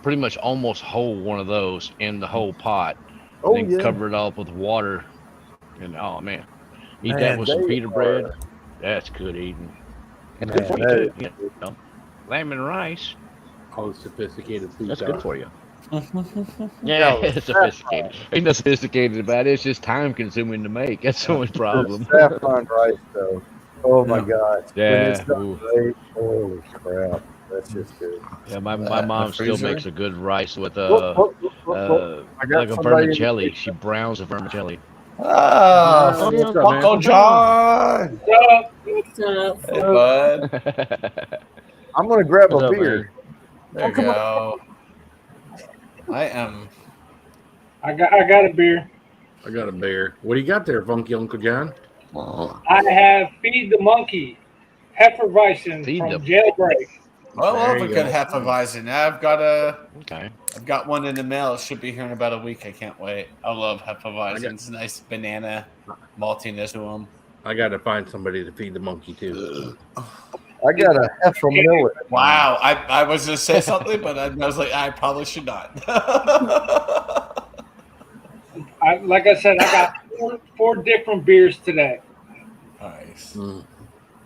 pretty much almost whole one of those in the whole pot.
oh
And then
yeah.
cover it up with water, and oh man, eat
Man,
that with some
they
pita
are-
bread. That's good eating. And
Man,
good for you
that
too.
is
You know, lamb and rice.
All the sophisticated food.
That's good for you.
Yeah,
Yeah, it's sophisticated. Ain't nothing sophisticated about it. It's just time consuming to make. That's the only problem.
Saffron rice, though. Oh my gosh. When
Yeah,
it's done
ooh.
right, holy crap. That's just good.
Yeah, my
The
mom still
freezer?
makes a good rice with
Whoop. I got
like a
somebody in the
vermicelli.
kitchen.
She browns a vermicelli.
Ah,
Yeah, what's up,
Uncle
man?
John.
What's up?
Hey, bud.
I'm going to grab
What's
a
up,
beer.
There you go. I am.
I got a beer.
I got a bear. What do you got there, Funky Uncle John?
I have Feed the Monkey, Hefeweizen
Feed
from
them.
Jailbreak.
Well,
There
if
you
we could
go.
have Hefeweizen.
Okay.
I've got one in the mail. It should be here in about a week. I can't wait. I love Hefeweizen. It's a nice banana maltiness to them.
I got to find somebody to feed the monkey too.
I got a heifer millet.
Wow. I was going to say something, but I was like, I probably should not.
Like I said, I got four different beers today.
Nice.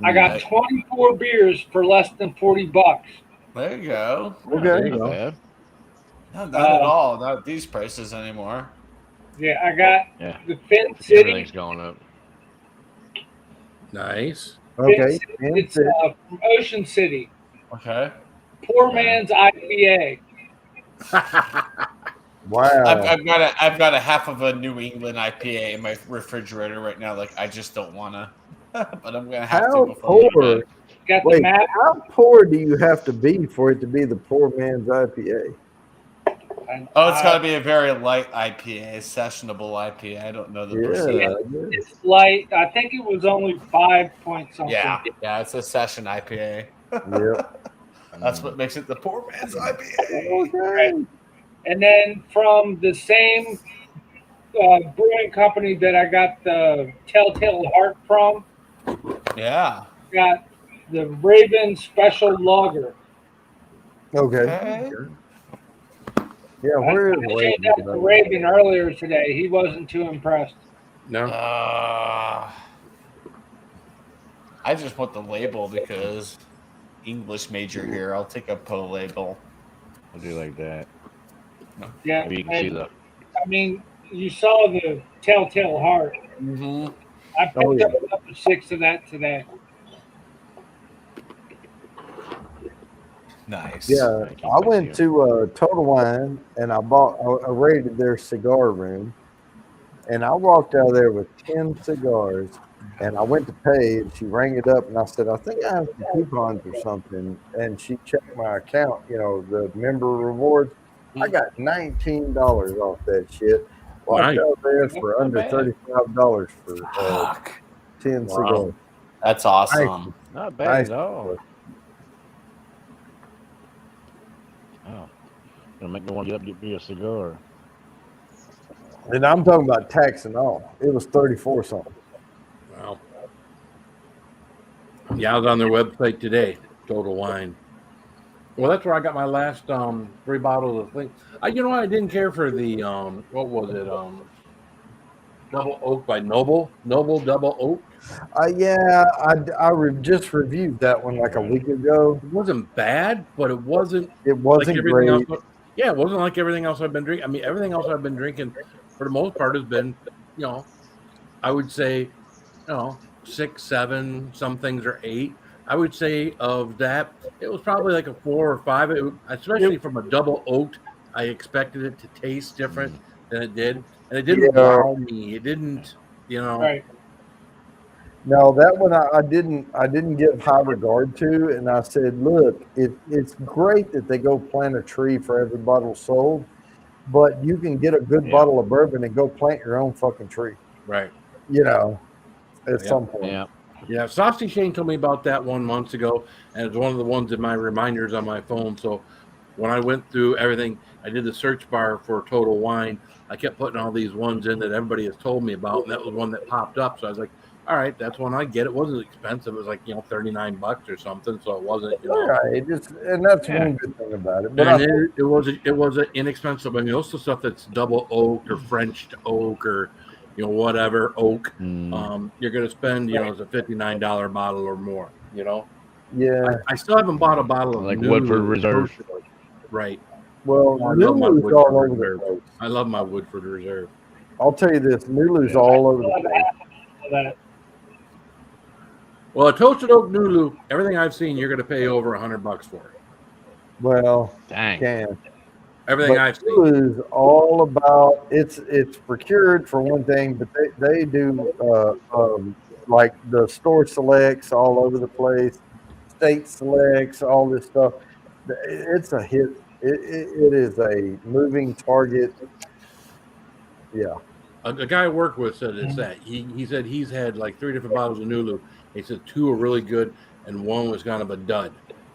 I got 24 beers for less than $40.
There you go.
Okay.
Not bad.
No, not at all. Not these prices anymore.
Yeah, I got
Yeah.
the Fin City.
Everything's going up.
Nice.
Okay.
It's from Ocean City.
Okay.
Poor man's IPA.
Wow.
I've got a half of a New England IPA in my refrigerator right now. Like I just don't wanna, but I'm gonna have
How
to before we go
poor?
to bed.
Got the
Wait,
map.
how poor do you have to be for it to be the poor man's IPA?
Oh, it's got to be a very light IPA, a sessionable IPA. I don't know the percentage.
Yeah.
It's light. I think it was only 5 point something.
Yeah, it's a session IPA.
Yep.
That's what makes it the poor man's IPA.
Okay.
And then from the same brewing company that I got the Telltale Heart from,
Yeah.
got the Raven Special Lager.
Okay.
Okay.
Yeah, where is
I
Raven?
shared that to Raven earlier today. He wasn't too impressed.
No.
I just want the label because English major here. I'll take a Poe label.
I'll do like that.
Yeah,
Maybe you can see
and,
the.
I mean, you saw the Telltale Heart.
Mm-hmm.
I picked up another 6 of that today.
Nice.
Yeah, I went to Total Wine and I raided their cigar room, and I walked out of there with 10 cigars. And I went to pay, and she rang it up, and I said, I think I have some coupons or something. And she checked my account, the member rewards. I got $19 off that shit. Walked
Nice.
out there for under
bad.
$35 for
Fuck.
10
Wow.
cigars.
That's awesome.
Not bad
Nice.
at all. Oh, gonna make me want to get me a cigar.
And I'm talking about tax and all. It was 34 something.
Wow. Yeah, I was on their website today, Total Wine. Well, that's where I got my last 3 bottles of thing. I didn't care for the what was it? Double Oak by Noble Double Oak.
Yeah, I just reviewed that one like a week ago.
It wasn't bad, but it wasn't
Like everything great.
else. Yeah, it wasn't like everything else I've been drinking. I mean, everything else I've been drinking, for the most part, has been, I would say, 6, 7. Some things are 8. I would say of that, it was probably like a 4 or 5. Especially from a double oak, I expected it to taste different than it did, and it didn't wow me. It didn't,
Right.
No, that one I didn't give high regard to, and I said, look, it's great that they go plant a tree for every bottle sold, but you can get a good bottle of bourbon and go plant your own fucking tree.
Right.
At some point.
Yeah.
Yeah, Saucy Shane told me about that 1 month ago, and it's one of the ones in my reminders on my phone. So when I went through everything, I did the search bar for Total Wine. I kept putting all these ones in that everybody has told me about, and that was one that popped up. So I was like, all right, that's one I get. It wasn't expensive. It was like, $39 or something. So it wasn't,
Right. And that's one good thing about it. But
and it was an inexpensive. I mean, most of the stuff that's double oak or French oak or whatever oak, you're going to spend, it's a $59 bottle or more,
Yeah.
I still haven't bought a bottle of
Like
Nulu
Woodford Reserve.
Right.
Well,
I love my
Nulu's all
Woodford
over the
Reserve.
place.
I love my Woodford Reserve.
I'll tell you this, Nulu's all over the place.
That.
Well, a toasted oak Nulu, everything I've seen, you're going to pay over $100 for it.
Well,
Dang.
can.
Everything
But
I've seen.
Nulu's all about it's procured for one thing, but they do like the store selects all over the place, state selects, all this stuff. It's a hit. It is a moving target. Yeah.
A guy I work with said it's that. He said he's had like 3 different bottles of Nulu. He said 2 are really good and 1 was kind of a dud.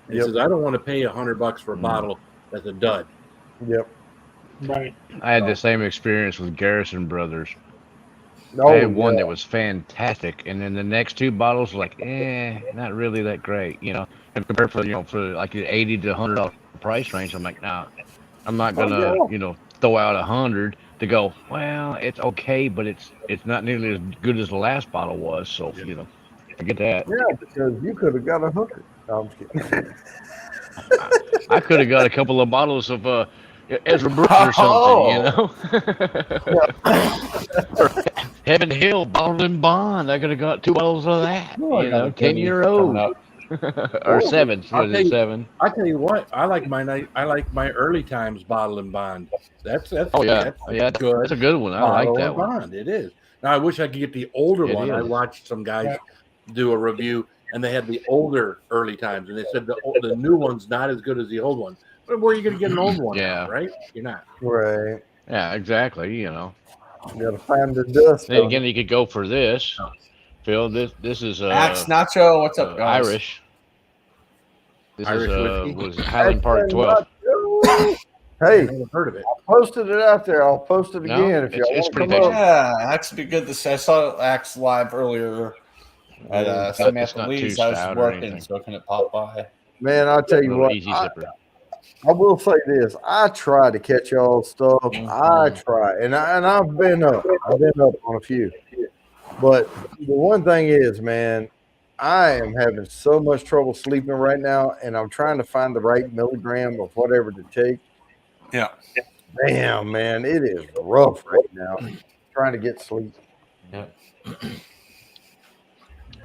And he says, I don't want to pay $100 for a bottle that's a dud.
Yep.
Right.
I had the same experience with Garrison Brothers.
Oh,
I had one that was fantastic, and then the next 2 bottles were like, not really that great, And compared for like the $80 to $100 price range, I'm like, nah, I'm not gonna, throw out 100 to go. Well, it's okay, but it's not nearly as good as the last bottle was. So forget that.
Yeah, because you could have got 100. No, I'm just kidding.
I could have got a couple of bottles of Ezra Brooks or something, Heaven Hill Bottled and Bond. I could have got 2 bottles of that. 10-year-old. Or 7. Was it 7?
I tell you what, I like my early times Bottle and Bond. That's good.
That's a good one. I like
Bottle
that
and
one.
Bond. It is. Now I wish I could get the older one. I watched some guys do a review, and they had the older early times, and they said the new one's not as good as the old one. But where are you going to get an old one?
Yeah.
Now, right? You're not.
Right.
Yeah, exactly.
You gotta find the dust.
Then again, you could go for this, Phil. This is
Axe Nacho, what's up, guys?
Irish. This
Irish
is
whiskey.
was Highland Park 12.
Hey,
I never heard of it.
I posted it out there. I'll post it
No,
again if y'all
it's
want to come
pretty
up.
Yeah, Axe would be good to see. I saw Axe live earlier at
It's
Samantha
not
Lee's.
too
I was
stout or
working,
anything.
so I couldn't pop by.
Man, I'll tell you
Little
what.
easy zipper.
I will say this: I try to catch y'all stuff. I try, and I've been up. I've been up on a few. But the one thing is, man, I am having so much trouble sleeping right now, and I'm trying to find the right milligram of whatever to take.
Yeah.
Damn, man, it is rough right now. Trying to get sleep.
Yeah.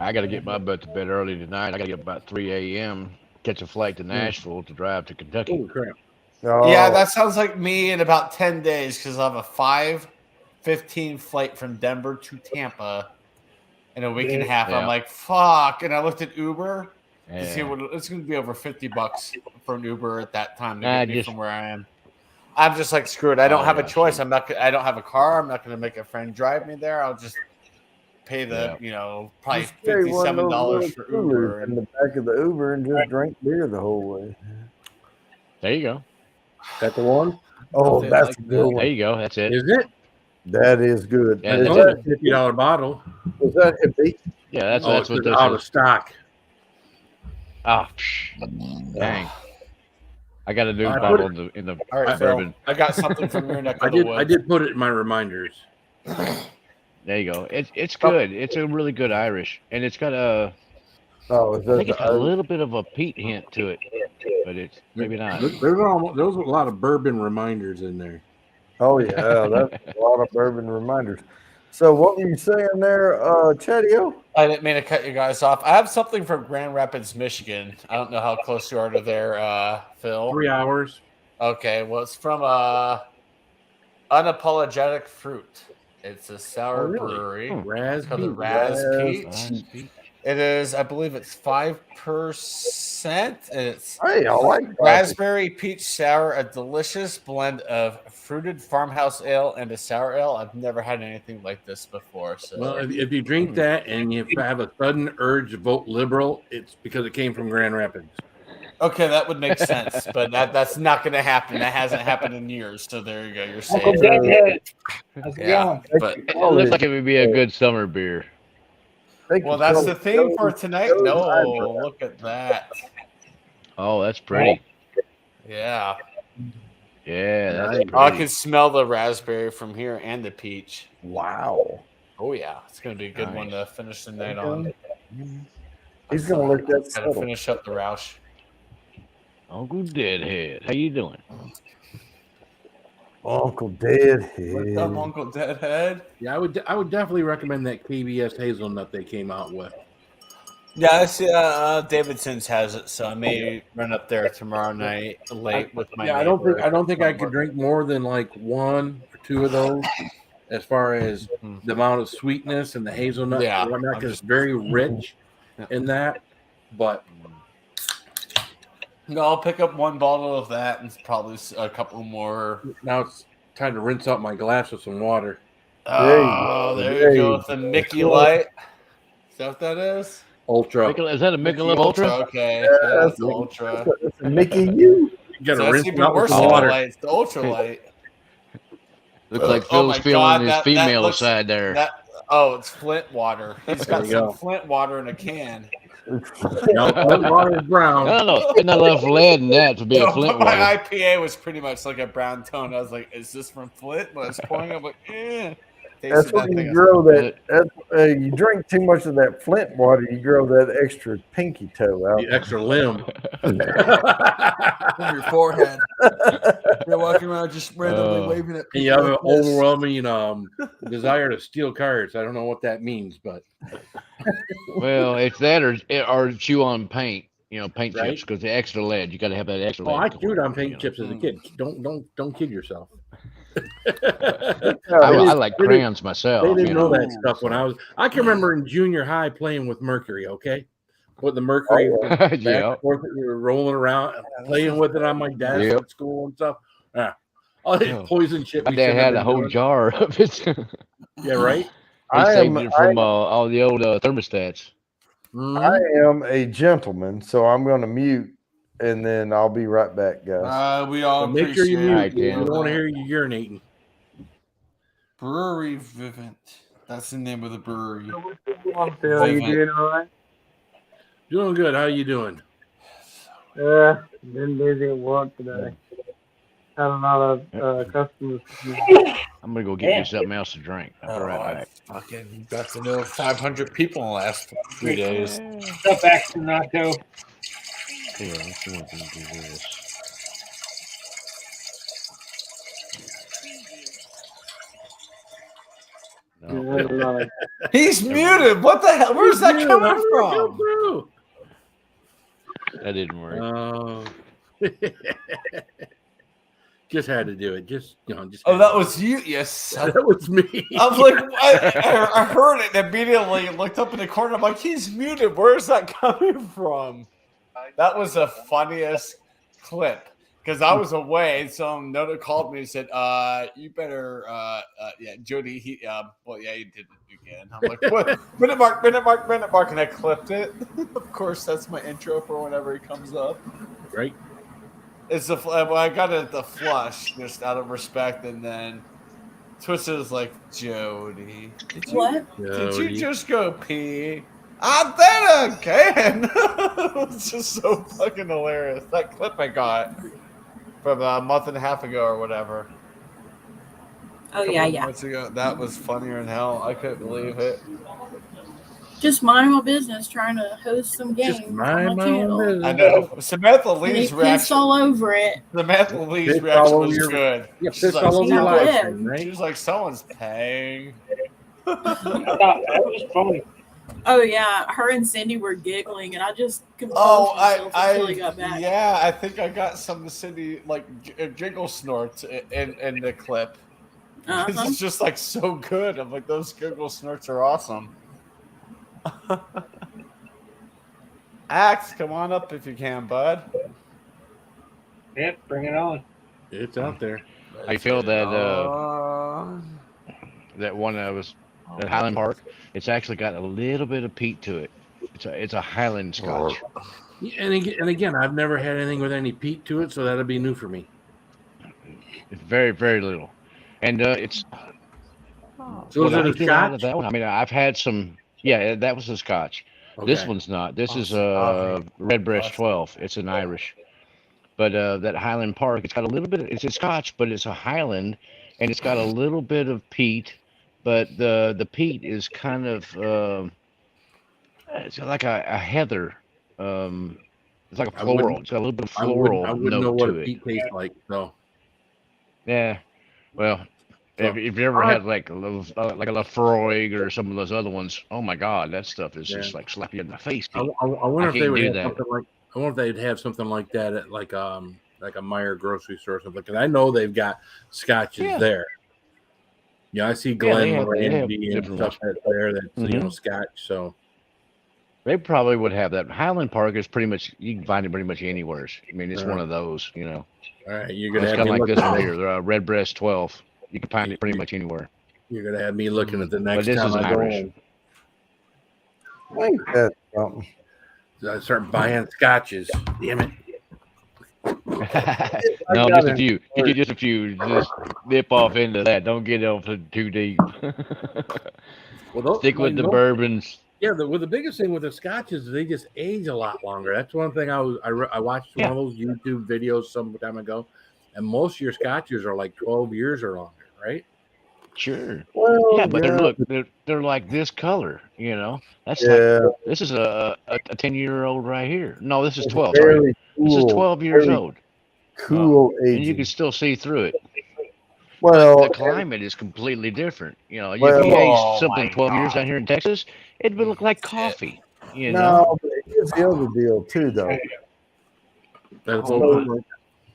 I got to get my butt to bed early tonight. I got to get about 3 a.m. catch a flight to Nashville to drive to Kentucky.
Holy crap!
Oh,
Yeah, that sounds like me in about 10 days because I have a 5:15 flight from Denver to Tampa in a week and a half.
Yeah.
I'm like, fuck. And I looked at Uber to see
Yeah.
what it's going to be over $50 for an Uber at that time to
Nah,
get me
just-
from where I am. I'm just like, screw it. I don't
Oh,
have a
yeah,
choice.
sure.
I don't have a car. I'm not going to make a friend drive me there. I'll just pay the, probably
just carry one of those
$57
little
for
coolers
Uber.
in the back of the Uber and just drink beer the whole way.
There you go.
That the one?
Oh,
Something
that's
like
a good
that.
There
one.
you go. That's it.
Is it?
That is good.
Yeah,
is,
that's
that,
$50 bottle.
is that hippie?
Yeah, that's
Oh,
that's what
it's
this
out of
is.
stock.
Ah, dang. I got a new
I
bottle
put
in the
All right, Phil.
bourbon.
I got something from your neck
I
of the
did.
woods.
I did put it in my reminders.
There you go. It's good. It's a really good Irish, and it's got a.
Oh, is
I
that
think it's got a
the,
little bit of a peat hint to it, but it's maybe not.
There's a lot of bourbon reminders in there.
oh yeah, that's a lot of bourbon reminders. So what were you saying there, Chatio?
I didn't mean to cut you guys off. I have something from Grand Rapids, Michigan. I don't know how close you are to there, Phil.
3 hours.
Okay, well, it's from Unapologetic Fruit. It's a sour
Oh, really?
brewery.
Raz
It's called the
Beach.
Raz
Raz
Peach. It is, I believe it's 5%. And it's
Hey, I like that.
raspberry peach sour, a delicious blend of fruited farmhouse ale and a sour ale. I've never had anything like this before. So
Well, if you drink that and you have a sudden urge to vote liberal, it's because it came from Grand Rapids.
okay, that would make sense, but that's not going to happen. That hasn't happened in years. So there you go. You're
Uncle
safe.
Deadhead. How's it
Yeah,
going?
but
It looks like it would be a good summer beer.
well, that's the theme for tonight. No, look at that.
Oh, that's pretty.
Yeah.
Yeah, that's
Oh, I
pretty.
can smell the raspberry from here and the peach.
Wow.
Oh yeah, it's gonna be a good one to finish the night on.
He's gonna look that
Gotta
subtle.
finish up the Roush.
Uncle Deadhead, how you doing?
Uncle
What's up,
Deadhead.
Uncle Deadhead?
Yeah, I would definitely recommend that KBS hazelnut they came out with.
Yeah, I see. Davidson's has it, so I may run up there tomorrow night late with my.
Yeah, I don't think I could drink more than like 1 or 2 of those. As far as the amount of sweetness and the hazelnut,
Yeah,
and whatnot, because it's very rich in that. But
No, I'll pick up 1 bottle of that and probably a couple more.
now it's time to rinse out my glass with some water.
Oh, there you go with the Mickey Light. Is that what that is?
Ultra.
Is that a Michelob Ultra?
Okay,
Yeah,
that's
that's
the Ultra.
That's a Mickey you.
You gotta
So that's
rinse
even
it out with
worse
some
than the
water.
light. It's the Ultra Light.
Looks like
Oh
Phil's
my
feeling
God,
his
that
female
looks-
side there.
It's Flint water. He's got
you
some
go.
Flint water in a can.
No, that water is brown.
No, there's not enough lead in that to be a
No,
Flint
but my
water.
IPA was pretty much like a brown tone. I was like, "Is this from Flint?" When I was pouring, I'm like, "Eh."
That's
Tasted
when
that
you
thing.
grow that. You drink too much of that Flint water, you grow that extra pinky toe out.
The extra limb.
on your forehead. You're walking around just randomly waving at
And
people.
you have an
like this.
overwhelming desire to steal cards. I don't know what that means, but
Well, it's that or chew on paint. Paint
Right.
chips because the extra lead. You got to have that extra
oh,
lead.
I chewed on paint chips as a kid. Don't kid yourself.
I like crayons myself.
They didn't know
you
that stuff when I can remember in junior high playing with mercury. Okay, putting the mercury back
Yeah.
and forth, we were rolling around, playing with it on my desk
Yep.
at school and stuff. All this
Yeah.
poison shit.
My
we
dad
shouldn't have
had a
been
whole
doing.
jar of it. He
Yeah, right.
I
saved
am-
it from all the old thermostats.
Mhm.
I am a gentleman, so I'm going to mute, and then I'll be right back, guys.
We all
But make sure you
appreciate
mute.
Alright,
We
Dan.
don't want to hear you urinating.
Brewery Vivint. That's the name of the brewery.
Phil, you doing all right?
Doing good. How you doing?
Been busy at work today. had a lot of customers.
I'm gonna go get me something else to drink. I'll be right back.
I fucking got to know 500 people in the last 3 days.
What's up, Axonato?
Here, let's see if we can do this. No,
Had a lot of,
He's muted. What the hell? Where's that
How
coming
did it go
from?
through?
that didn't work.
Oh. Just had to do it. Just.
Oh, that was you. Yes.
that was me.
I was like, I heard it and immediately looked up in the corner. I'm like, he's muted. Where's that coming from? That was the funniest clip because I was away. Some Noda called me and said, you better, yeah, Jody, he, well, yeah, he did it again. I'm like, what? Minute mark. And I clipped it. Of course, that's my intro for whenever he comes up.
Right.
It's well, I got it at the flush just out of respect, and then Twisted is like, Jody,
What?
did you just go pee? I did again. It's just so fucking hilarious. That clip I got from a month and a half ago or whatever.
Oh yeah.
Months ago. That was funnier than hell. I couldn't believe it.
Just minding my business, trying to host some games
Just
on
mind
my
my own
channel.
business.
I know. Samantha
And he
Lee's
pissed
reaction.
all over it.
Samantha Lee's
Pissed
reaction
all
was
over your-
good.
Yeah,
She's
pissed
like,
all over your
"She
live
did."
stream, right?
She was like, someone's paying.
I thought that was funny.
Oh yeah, her and Cindy were giggling, and I just composed
Oh,
myself until he got back.
yeah, I think I got some Cindy like giggle snorts in the clip.
Uh-huh.
It's just like so good. I'm like, those giggle snorts are awesome. Axe, come on up if you can, bud.
Yep, bring it on.
It's out there.
I feel that that one that was at Highland Park. It's actually got a little bit of peat to it. It's a Highland Scotch.
Yeah, and again, I've never had anything with any peat to it, so that'll be new for me.
It's very, very little, and it's.
So is
what
it
I
a
get out of
Scotch?
that one, I mean, I've had some. Yeah, that was a Scotch. This
Okay.
one's not. This is
Okay.
Redbreast 12. It's an Irish. But that Highland Park, it's got a little bit. It's a Scotch, but it's a Highland, and it's got a little bit of peat. But the peat is kind of it's like a heather. It's like a
I wouldn't-
floral. It's got a little bit of
I
floral
wouldn't know
note
what
to
a
it.
peat tastes like. So
Yeah. Well, if you ever had like a Lafroig or some of those other ones, oh my God, that stuff is just like slap you in the face.
I
Pete.
wonder if they
can't
would
do
have
that.
something like. I wonder if they'd have something like that at like a Meyer grocery store or something. Because I know they've got scotches
Yeah.
there. Yeah, I see
Yeah, they have
Glenmorangie and
different
stuff that's there that's
Mhm.
Scotch. So
They probably would have that. Highland Park is pretty much, you can find it pretty much anywhere. I mean, it's
Right.
one of those,
all right, you're
It's
gonna have
kind of
me
like this one
looking.
here, the Redbreast 12. You can find it pretty much anywhere.
You're gonna have me looking at the next
this
time
is
I go
Irish.
home.
Ain't that something?
I start buying scotches. Damn it!
No, just a few. Get you just a few. Just dip off into that. Don't get off too deep.
Well, those,
Stick with the
no-
bourbons.
Yeah, the biggest thing with the scotches is they just age a lot longer. That's one thing I watched one of those YouTube videos some time ago, and most of your scotches are like 12 years or longer, right?
Sure.
Well,
Yeah, but they're like this color. That's like
yeah,
this is a 10-year-old right here. No, this is
it's
12. Sorry.
fairly
This is
cool,
12 years
fairly
old,
cool
and you
aging.
can still see through it.
Well,
The climate is completely different. If
Well-
you
Oh
aged something
my
12 years
God.
down here in Texas, it would look like coffee.
no, but here's the other deal too, though.
That's
So,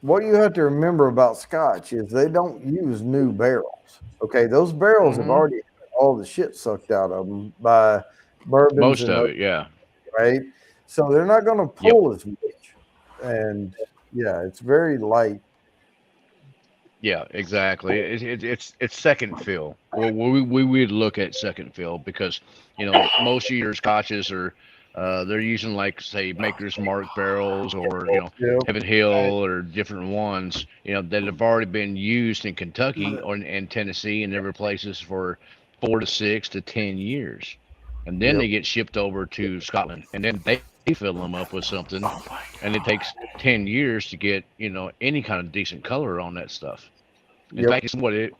what you have to remember about Scotch is they don't use new barrels. Okay, those barrels have
Mhm.
already had all the shit sucked out of them by bourbons
Most
and
of
other-
it, yeah.
right? So they're not going to pull as much, and yeah, it's very light.
Yeah, exactly. It's second fill. Well, we would look at second fill because most of your scotches are they're using like say Maker's Mark barrels or
Yeah.
Heaven Hill or different ones that have already been used in Kentucky or in Tennessee and other places for 4 to 6 to 10 years, and then
Yep.
they get shipped over to Scotland and then they fill them up with something, and it takes 10 years to get any kind of decent color on that stuff. In fact, it's what it.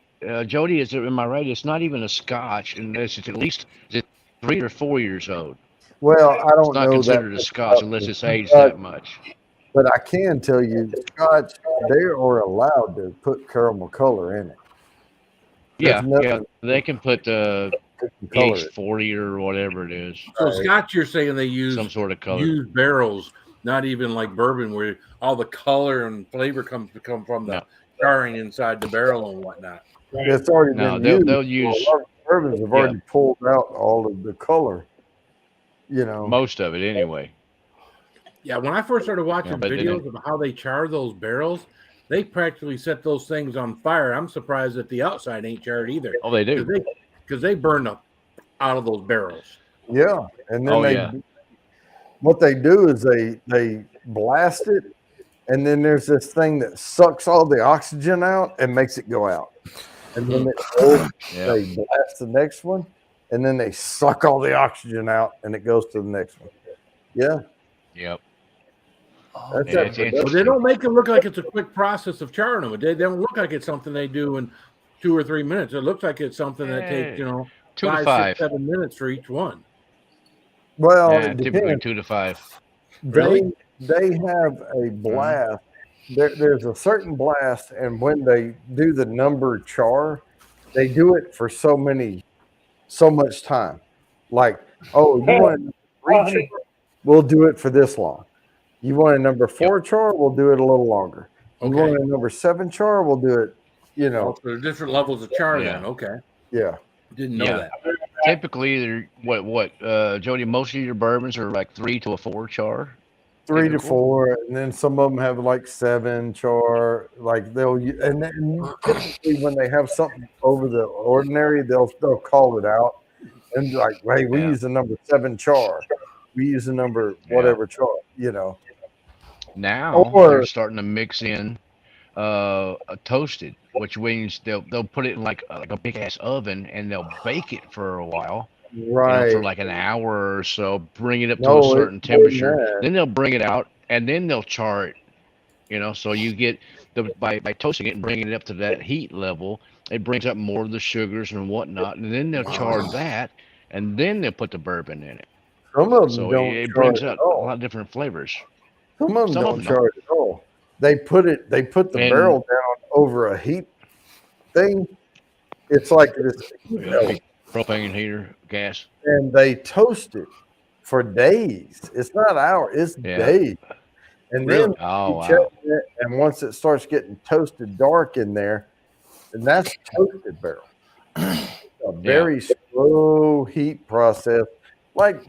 Jody, am I right? It's not even a Scotch, and it's at least is it 3 or 4 years old.
Well, I don't
It's not
know
considered
that
a Scotch unless it's aged
Scotch,
that much.
but I can tell you, Scotch, they are allowed to put caramel color in it.
Yeah,
There's
yeah,
nothing
they can put
color.
PH40 or whatever it is,
So Scotch, you're saying they use
some sort of color.
used barrels, not even like bourbon, where all the color and flavor come from the charring inside the barrel and whatnot.
It's already
No,
been
they'll
used.
use
A lot of bourbons have already pulled out all of the color.
most of it anyway.
Yeah, when I first started watching
but
videos of how they char those barrels, they practically set those things on fire. I'm surprised that the outside ain't charred either.
Oh, they do.
Because they burn up out of those barrels.
Yeah, and then what they do is they blast it, and then there's this thing that sucks all the oxygen out and makes it go out. And then they blast the next one, and then they suck all the oxygen out, and it goes to the next one. Yeah.
Yep.
That's
But they don't make it look like it's a quick process of charring them. They don't look like it's something they do in 2 or 3 minutes. It looks like it's something that takes
2 to
5,
5.
6, 7 minutes for each one.
Well,
Yeah, typically 2 to 5.
They have a blast. There's a certain blast, and when they do the number char, they do it for so much time. Like, oh, you want 3 char? We'll do it for this long. You want a number 4 char? We'll do it a little longer. You want a number 7 char? We'll do it.
So there are different levels of char then. Okay.
Yeah.
Didn't know that.
Typically, they're Jody? Most of your bourbons are like 3 to a 4 char.
3 to 4, and then some of them have like 7 char. Like and then typically when they have something over the ordinary, they'll call it out and be like, hey, we use the number 7 char. We use the number whatever char.
Now they're starting to mix in a toasted, which means they'll put it in like a big ass oven and they'll bake it for a while.
Right.
For like an hour or so, bring it up to a certain temperature. Then they'll bring it out and then they'll char it. So you get by toasting it and bringing it up to that heat level, it brings up more of the sugars and whatnot, and then they'll char that, and then they'll put the bourbon in it.
Some of them
So
don't.
it brings out a lot of different flavors.
Some of them don't char it at all. They put the barrel down over a heat thing. It's like this.
Propane heater, gas.
And they toast it for days. It's not hours, it's days. And then check it, and once it starts getting toasted dark in there, and that's toasted barrel. A very slow heat process, like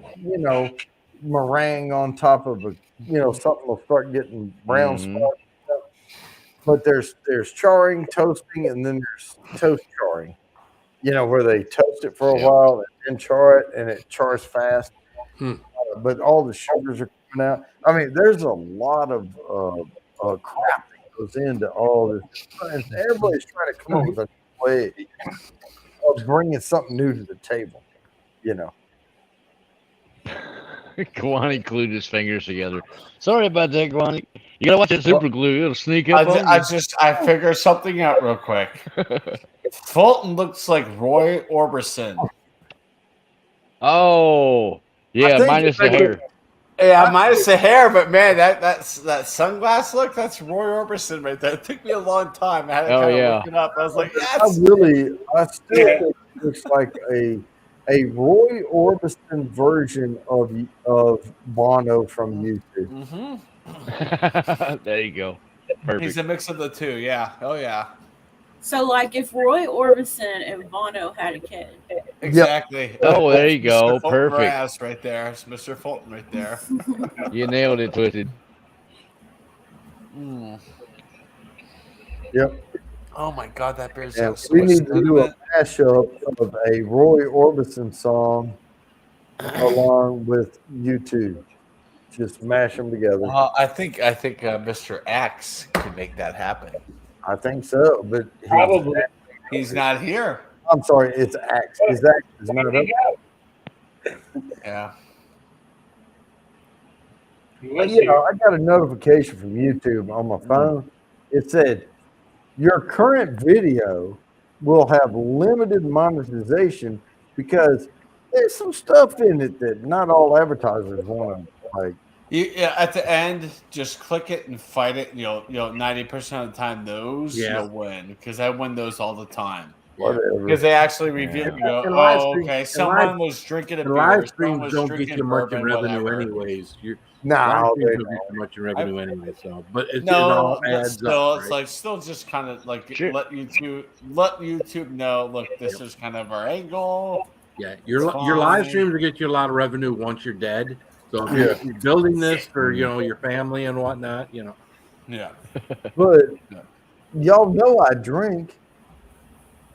meringue on top of something will start getting brown spots. But there's charring, toasting, and then there's toast charring. Where they toast it for a while and then char it, and it chars fast. But all the sugars are coming out. I mean, there's a lot of crap that goes into all this. And everybody's trying to come up with a way of bringing something new to the table.
Kwani glued his fingers together. Sorry about that, Kwani. You gotta watch that super glue; it'll sneak up on you.
I figured something out real quick. Fulton looks like Roy Orbison.
Oh, yeah, minus the hair.
Yeah, minus the hair, but man, that sunglass look, that's Roy Orbison right there. It took me a long time. I had to kind of look it up. I was like, yes.
I still think it looks like a Roy Orbison version of Bono from YouTube.
There you go. Perfect.
He's a mix of the two. Yeah. Oh yeah.
So, like, if Roy Orbison and Bono had a kid.
Exactly.
Yep. Oh, there you go. Perfect.
Grass right there. It's Mr. Fulton right there.
You nailed it, Twisted.
Yep.
Oh my God, that beer's
so we need to do a mashup of a Roy Orbison song along with YouTube. Just mash them together.
I think Mr. X could make that happen.
I think so, but
Probably.
He's not here.
I'm sorry, it's Axe. His Axe is not up.
Yeah.
was
You
here.
know, I got a notification from YouTube on my phone. It said, your current video will have limited monetization because there's some stuff in it that not all advertisers want to like.
At the end, just click it and fight it. 90% of the time, those you'll win because I win those all the time.
Whatever.
Because they actually review it and go,
And live
oh,
streams-
okay,
and
someone was drinking a
The
beer.
live
someone
streams
was
don't get
drinking
you much in
bourbon,
revenue
whatever.
anyways. Live
No,
streams
they
don't get you much in revenue anyway. So, but it
No,
all
but
adds
still,
up.
it's
Right?
like still just kind of like
Sure.
let YouTube know. Look, this is kind of our angle.
Yeah, your
fine.
live streams will get you a lot of revenue once you're dead. So if you're building this for your family and whatnot,
Yeah,
but y'all know I drink.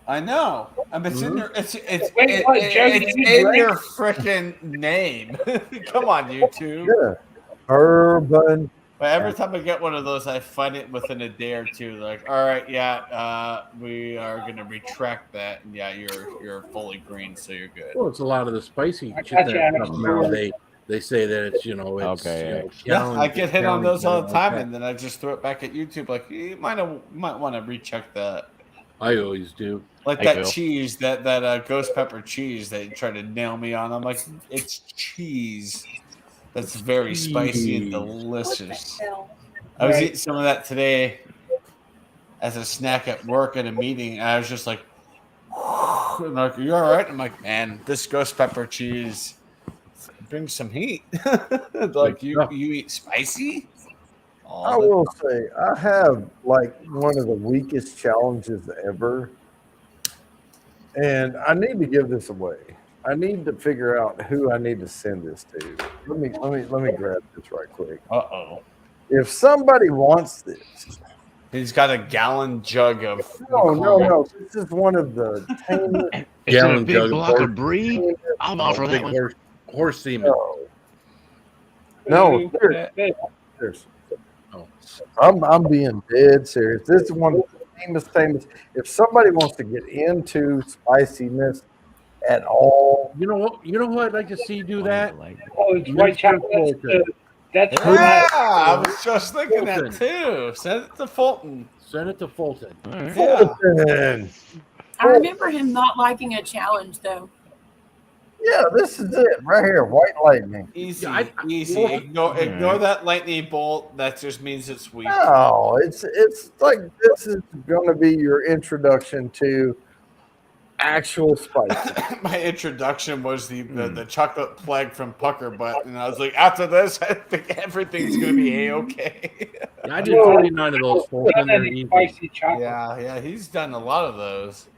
I know. It's in your it's
Wait, what, Joe,
it's
you
in
drink?
your freaking name. Come on, YouTube.
Yeah, bourbon.
But every time I get one of those, I find it within a day or two. Like, all right, we are gonna retract that. And yeah, you're fully green, so you're good.
well, it's a lot of the spicy
I
shit
got
that
you,
comes
Alex.
now. They say that it's
Okay.
Yeah, I get hit on those all the time,
and
and then I just throw it back at YouTube. Like, you might want to recheck that.
I always do.
Like
Hey,
that
Phil.
cheese, that ghost pepper cheese that you tried to nail me on. I'm like, it's cheese. That's very spicy and
Cheese.
delicious.
What the hell?
I was
Right.
eating some of that today as a snack at work at a meeting. And I was just like, and like, you all right? I'm like, man, this ghost pepper cheese brings some heat. Like you eat spicy?
I will say I have like one of the weakest challenges ever, and I need to give this away. I need to figure out who I need to send this to. Let me grab this right quick.
Uh-oh.
If somebody wants this,
He's got a gallon jug of
no. This is one of the tamest.
Is it a
Gallon
big
jug
block
of
of brie? I'm off for that one.
Horse semen.
No, seriously.
Oh.
I'm being dead serious. This is one of the famous. If somebody wants to get into spiciness at all,
You know what? You know who I'd like to see do that?
Oh, it's white chocolate. That's
Yeah, I was just thinking that too. Send it to Fulton.
Send it to Fulton.
Yeah.
I remember him not liking a challenge though.
Yeah, this is it right here. White lightning.
Easy,
Yeah,
easy. Ignore that lightning bolt. That just means it's weak.
No, it's like this is going to be your introduction to actual spice.
My introduction was the chocolate plague from Pucker Butt, and I was like, after this, I think everything's gonna be a-okay.
Yeah, I did 49 of those, Fulton. They're easy.
Spicy chocolate.
Yeah, he's done a lot of those.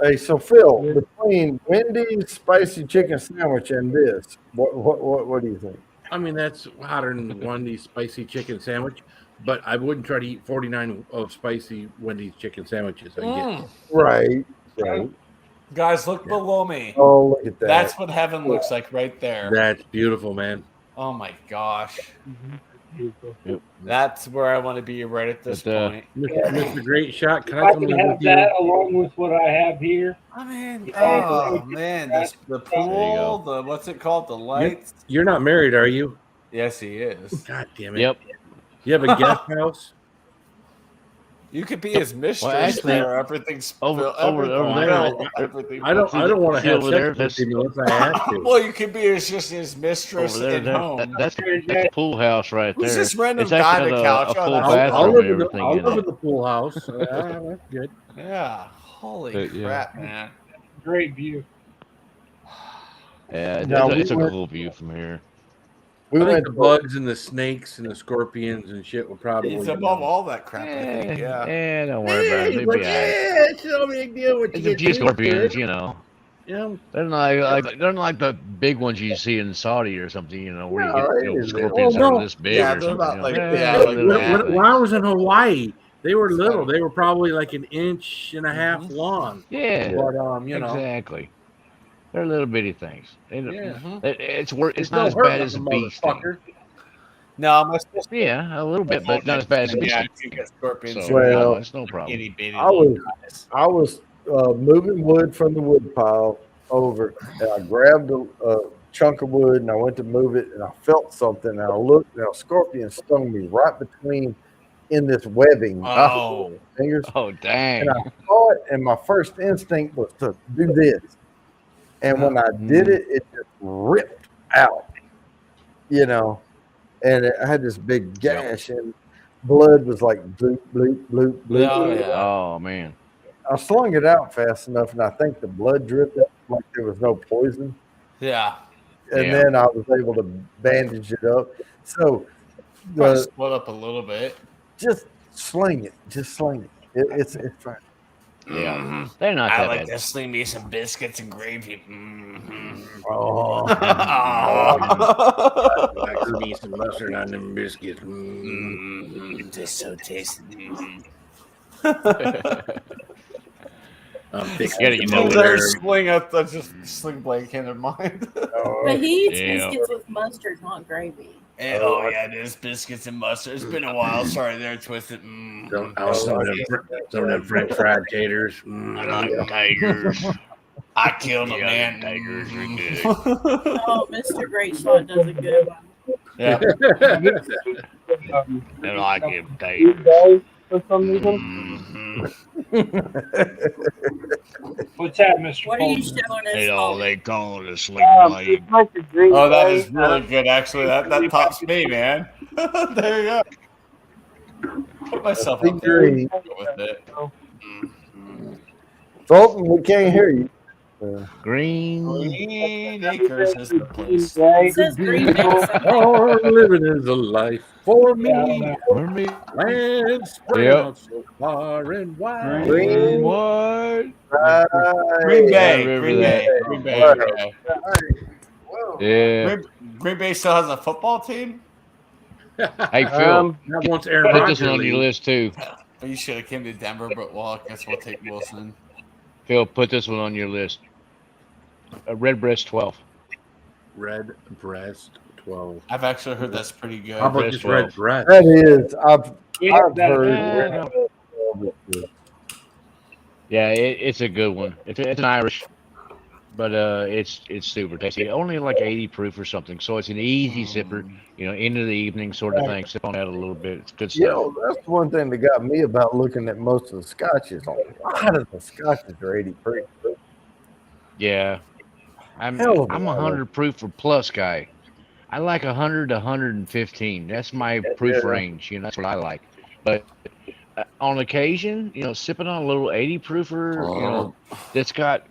Hey, so Phil, between Wendy's spicy chicken sandwich and this, what do you think?
I mean, that's hotter than Wendy's spicy chicken sandwich, but I wouldn't try to eat 49 of spicy Wendy's chicken sandwiches. I get.
Right.
Guys, look below me.
Oh, look at that.
That's what heaven looks like right there.
That's beautiful, man.
Oh my gosh.
Beautiful.
That's where I want to be right at this
But,
point.
Mr. Great Shot, can
If
I
I
come
can
in
have
with you?
that along with what I have here.
I mean,
Yeah.
oh man, the pool, the what's it called, the lights.
You're not married, are you?
Yes, he is.
God damn it.
Yep.
You have a guest house?
You could be his mistress
Well, actually,
there. Everything's
over
filled-
there,
everything.
I don't want to
See
have
over
sex
there,
with
that's-
him unless I have to.
Well, you could be just his mistress
Over there,
at home.
that's the pool house right
Who's
there.
this random
It's
guy on
actually
the
got
couch?
a
Oh,
full
that's-
bathroom
I'll
and
live in
everything
I'll
in
live in
it.
the pool house. That's good.
Yeah. Holy
Yeah.
crap, man.
Great view.
Yeah,
No,
it's a
we went-
cool view from here.
We
I think
went
the bugs and the snakes and the scorpions and shit would probably.
He's above all that crap, I think. Yeah.
Don't worry about it. They'll be all right.
it's no big deal. What
It's a few scorpions, you know.
Yeah.
They're not like the big ones you see in Saudi or something, you know, where
No,
you get
it is.
scorpions
Oh,
that
no.
are this big
Yeah,
or
they're
something.
about
you
like-
know.
yeah,
They're
like-
little athletes.
When I was in Hawaii, they were little. They were probably like an inch and a half long.
Yeah,
But
exactly. They're little bitty things.
Yeah.
It's not
don't
as
hurt
bad
like
as
a
a beast thing.
motherfucker.
No, my sister.
Yeah, a little bit, but not as bad as a beast.
Yeah, you get scorpions.
So
Well,
no, it's no problem.
Itty bitty
I
little
was I was moving wood from the wood pile over, and I grabbed a chunk of wood and I went to move it and I felt something and I looked and a scorpion stung me right between in this webbing.
Oh.
Fingers.
Oh, dang.
And I saw it, and my first instinct was to do this. And when I did it, it just ripped out, you know. And I had this big gash, and blood was like bloop, bloop, bloop, bloop.
Oh, yeah.
Oh, man.
I slung it out fast enough, and I think the blood dripped like there was no poison.
Yeah.
And then I was able to bandage it up. So
Probably split up a little bit.
just sling it. Just sling it. It's fine.
Yeah. They're not that
I like
bad.
to sling me some biscuits and gravy. Mm-hmm.
Oh.
Like me some mustard on them biscuits.
They're so tasty. That's just sling blank in their mind.
But he eats
Yeah.
biscuits with mustard, not gravy.
Oh yeah, there's biscuits and mustard. It's been a while. Sorry, they're twisted.
Some of them French fried taters.
I like tigers.
I killed a
Yeah,
man.
tigers are good.
Oh, Mr. Great Shot does a good one.
Yeah.
I like them tigers.
Guys, for some reason.
What's that, Mr.
What are you
Colton?
showing us?
You know,
Oh,
they call it a sling blade.
It's like a green
Oh, that
guy,
is really good. Actually, that tops me, man. There you go. Put myself up there
Green.
with it.
Fulton, we can't hear you.
Green.
Green Acres is the place.
it says Green Bay.
Oh, living is a life for me.
For me.
Land spread
Yep.
out so far and wide.
Green.
What?
Green Bay.
remember
Green
that.
Bay. Green Bay. Okay.
Whoa.
Yeah.
Green Bay still has a football team?
Hey, Phil.
Not once Aaron
Put this
Rodgers
one on your
leaves.
list, too.
But you should have came to Denver, but well, I guess we'll take Wilson.
Phil, put this one on your list. Red Breast 12.
Red breast 12.
I've actually heard that's pretty good.
How about
Breast
just red
12.
breast?
That is, I've
That-
heard.
Yeah, it's a good one. It's an Irish, but it's super tasty. Only like 80 proof or something, so it's an easy sipper. You know, into the evening sort of thing. Sip on that a little bit. It's good
You
stuff.
know, that's one thing that got me about looking at most of the scotches. A lot of the scotches are 80 proof.
Yeah, I'm
Hell of a
I'm
lot.
100 proof or plus guy. I like 100 to 115. That's my proof
Yeah.
range. You know, that's what I like. But on occasion, you know, sipping on a little 80 proofer, you know, that's got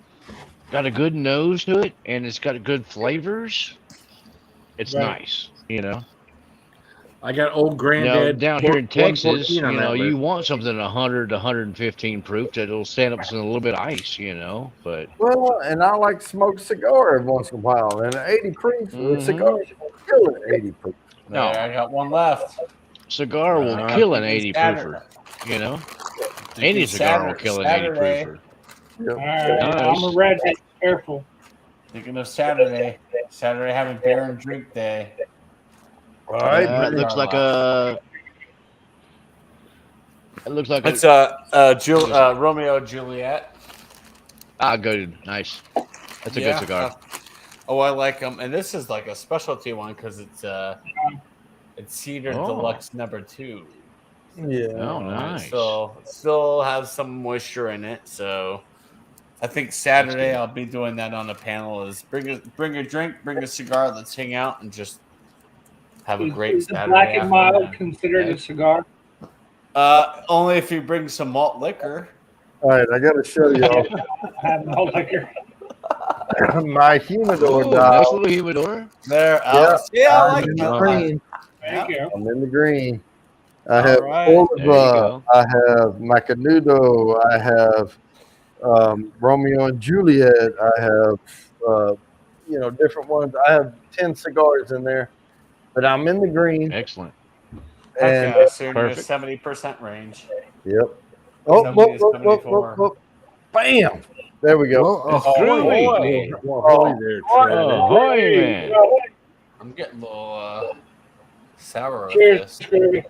a good nose to it and it's got good flavors. It's
Right.
nice. You know.
I got old
Now,
granddad.
down here in Texas,
114
you
on
know,
that
you
list.
want something 100 to 115 proof that'll stand up to a little bit of ice, you know. But
Well, and I like to smoke a cigar every once in a while. And 80 proof,
Mhm.
cigars will kill at 80 proof.
No.
There, I got one left.
cigar will
Uh-huh.
kill an 80
Saturday.
proofer, you know. Any cigar will kill an 80
Saturday.
proofer.
All right, I'm a redhead. Careful.
Thinking of Saturday. Saturday having beer and drink day.
All right.
It looks like a. It looks like
It's
a.
Romeo and Juliet.
Good, nice. That's a
Yeah.
good cigar.
Oh, I like them, and this is like a specialty one because it's Cedar
Oh.
Deluxe number 2.
Yeah.
Oh, nice.
So it still has some moisture in it. So I think Saturday
good.
I'll be doing that on the panel. Is bring a drink, bring a cigar, let's hang out and just have a great
Is the
Saturday.
Black and Mild
afternoon.
considered a cigar?
Only if you bring some malt liquor.
All right. I got to show y'all
I have no liquor.
my humidor
Oh, nice
dial.
little humidor.
There,
Yeah,
I
I'm
like
in
that.
the green.
Thank you.
I'm in the green. I
All
have
right.
There you
Oliva.
go.
I have Macanudo. I have Romeo and Juliet. I have different ones. I have 10 cigars in there, but I'm in the green.
Excellent.
And
Okay, so you're in the
Perfect.
70% range.
yep. Oh,
Somebody
whoop,
is
whoop, whoop,
74.
whoop, whoop. Bam! There we go.
Oh,
Groovy.
boy. Boy, there, Trevor.
Ahoy, man.
I'm getting a little sour with
Cheers,
this.
Scooby.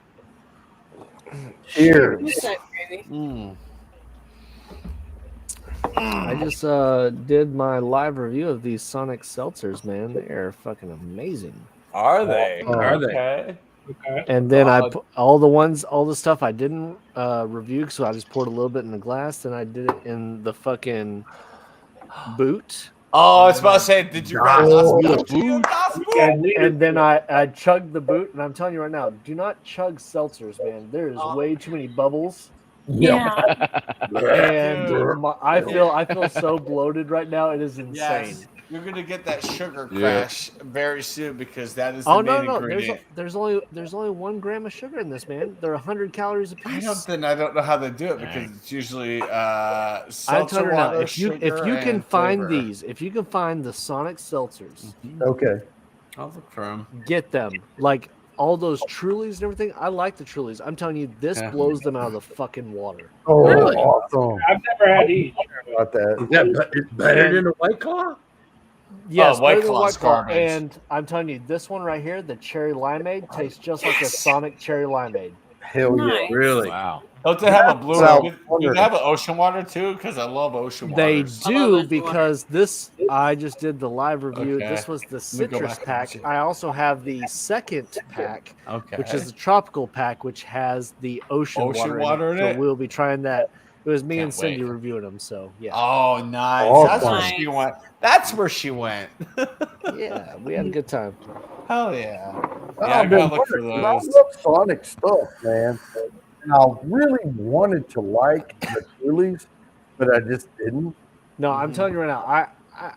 Cheers.
What's that, gravy?
Mm.
I just did my live review of these Sonic seltzers, man. They are fucking amazing.
Are they?
Are they?
Okay.
Okay.
And then I
God.
put all the stuff I didn't review, so I just poured a little bit in the glass. Then I did it in the fucking boot.
Oh, I was about to say, did you grab
Oh,
Das
yeah.
Boot? Das Boot?
And then I chugged the boot, and I'm telling you right now, do not chug seltzers, man. There is way too many bubbles,
Yeah.
and
Dude.
I feel so bloated right now. It is insane.
Yes. You're gonna get that sugar
Yeah.
crash very soon because that is the
Oh
main
no!
ingredient.
There's only 1 gram of sugar in this, man. They're 100 calories a piece.
I don't know how they do it because it's usually
I
seltzer
tell you now,
water,
if you
sugar,
can
and
find
flavor.
these, if you can find the Sonic seltzers,
Okay.
I'll look for them.
get them. Like all those Trulies and everything. I like the Trulies. I'm telling you, this
Yeah.
blows them out of the fucking water.
Oh,
Really?
awesome.
I've never had each.
About that.
Is that it's better than a White Claw?
Yes,
White
better than
Claw's
White Claw.
garbage.
And I'm telling you, this one right here, the cherry limeade, tastes just like a Sonic cherry limeade.
Hell yeah.
Nice.
Really?
Wow.
Don't they have a blue?
South
Do they
Florida.
have an ocean water too? Because I love ocean water.
They
I love
do
this
because this I just did the live review.
Okay.
This was the
Let me go
citrus
back and
pack.
see.
I also have the second pack,
Okay.
which is the tropical pack, which has the ocean
Ocean
water,
water in
So
it?
we'll be trying that. It was me
Can't
and Cindy
wait.
reviewing them. So yeah,
Oh, nice.
Awesome.
That's where she went. That's where she went.
yeah, we had a good time.
Hell yeah.
I've
Yeah, I
been
gotta look for
wondering, I
those.
love Sonic stuff, man. And I really wanted to like the Trulies, but I just didn't.
No, I'm telling you right now,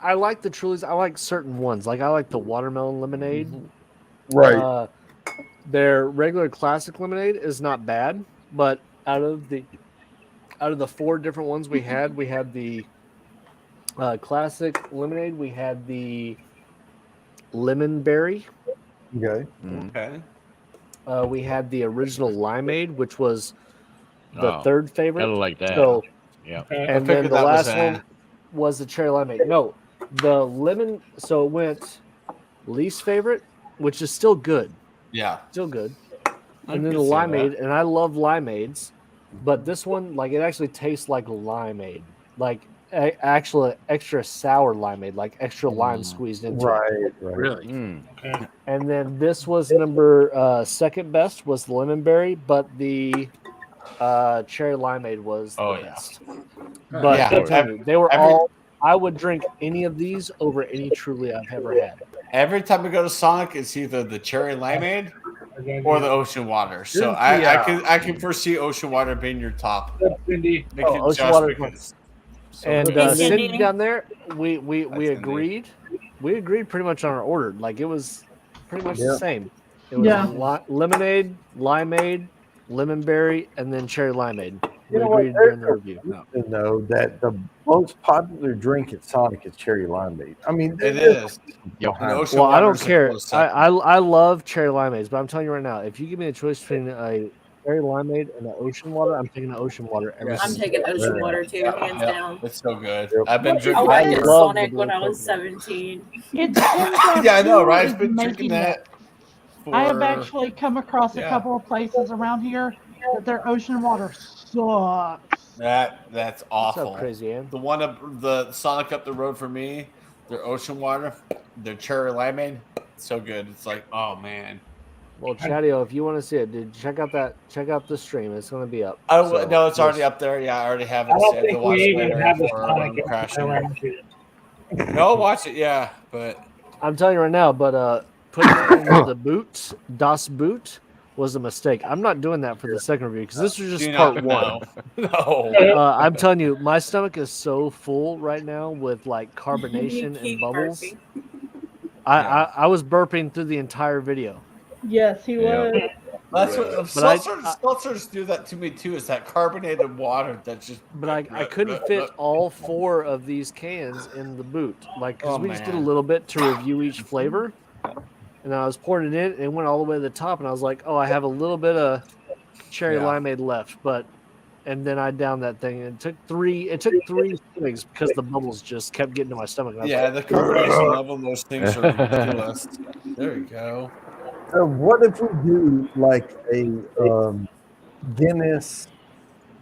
I like the Trulies. I like certain ones. Like I like the watermelon lemonade.
Right.
Their regular classic lemonade is not bad, but out of the 4 different ones we had the classic lemonade, we had the lemon berry,
Okay.
Okay.
we had the original limeade, which was the
Oh,
third
Kind
favorite.
of like that.
So,
Yeah.
and then
figured
the
that was
last one was the cherry limeade. No, the lemon. So it went least favorite, which is still good.
Yeah.
Still good.
I
And then
can
the
see that.
limeade, and I love limeades, but this one, like, it actually tastes like limeade, like actual extra sour limeade, like extra lime squeezed into it.
Right. Right.
Really?
Mm.
And then this was number second best was the lemon berry, but the cherry limeade was the
Oh, yeah.
best. But
Yeah,
I'm telling you, they were
every-
all. I would drink any of these over any Truly I've ever had.
Every time we go to Sonic, it's either the cherry limeade or the ocean water. So
Here's
I
the,
I can foresee ocean water being your top.
Cindy.
Oh, ocean
just
water-
because- so
And
good.
Hey,
Cindy
Cindy.
down there, we
Cindy.
agreed. We agreed pretty much on our order. Like it was pretty much
Yeah.
the same. It was
Yeah.
lemonade, limeade, lemon berry, and then cherry limeade. We
You know what,
agreed during the review.
To know that the most popular drink at Sonic is cherry limeade. I mean,
It is.
Yep.
And ocean
Well, I don't
water's a
care.
close second.
I love cherry limeades, but I'm telling you right now, if you give me a choice between a cherry limeade and the ocean water, I'm taking the ocean water every
Yes.
I'm
single
taking ocean water too, hands
Yeah,
down.
it's so good.
Yep.
I've been
I
drinking
went
I
to
that.
love
Sonic
the
when
blue
I was
coconut.
17.
It depends on
Yeah, I know,
who
right?
is
I've been
making
drinking
it.
that.
I have
for-
actually come across a
Yeah.
couple of places around here that their ocean water sucks.
That's
What's
awful.
up, Crazy Ann?
The one up the Sonic up the road for me, their ocean water, their cherry limeade, so good. It's like, oh man.
Well, Chadio, if you want to see it, dude, check out the stream. It's going to be up.
Oh
So,
no, it's already
yes.
up there. Yeah, I already have it
I don't
saved to
think
watch
we even
later
have the
before
Sonic
crashing.
around here.
No, watch it. Yeah, but
I'm telling you right now, but putting it in the boot, Das Boot, was a mistake. I'm not doing that for the second review because this was just
do
part
not,
one.
no.
I'm telling you, my stomach is so full right now with like
You
carbonation
keep
and bubbles.
burping.
I was burping through the entire video.
Yes, he
Yeah.
was.
That's what
But
seltzers do that to me too. Is that carbonated water that just?
But I couldn't fit all 4 of these cans in the boot. Like, because
Oh,
we just did a
man.
little bit to review each flavor. And I was pouring it in, and it went all the way to the top. And I was like, oh, I have a little bit of cherry
Yeah.
limeade left. And then I downed that thing. And it took 3 swigs because the bubbles just kept getting to my stomach. And I was
Yeah,
like,
the carbonation level in those things are ridiculous. There you go.
So what if we do like a Guinness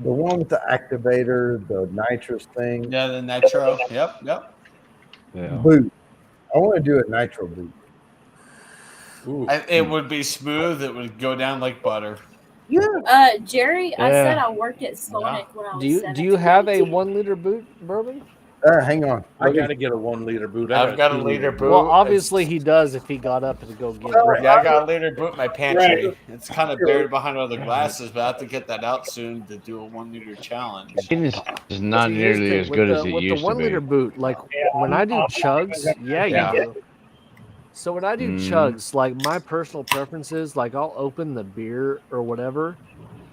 the one with the activator, the nitrous thing.
Yeah, the nitro. Yep.
Yeah.
Boot. I want to do a nitro boot.
Ooh.
It would be smooth. It would go down like butter.
Jerry, I
Yeah.
said I worked at Sonic when I was
Do you
17.
have a 1 liter boot, Bourbon?
Hang on.
I got to get a 1 liter boot.
I've got a
2
liter boot.
Well, obviously he does if he got up to go get it.
Yeah, I got a liter boot in my pantry.
Right.
It's kind of buried behind other glasses, but I have to get that out soon to do a 1 liter challenge.
It is not
See, here's the
nearly
thing,
as
with
good
the,
as it
with
used
the 1
to be.
liter boot. Like when I do chugs, yeah, you do. So when I do chugs, like my personal preference is like I'll open the beer or whatever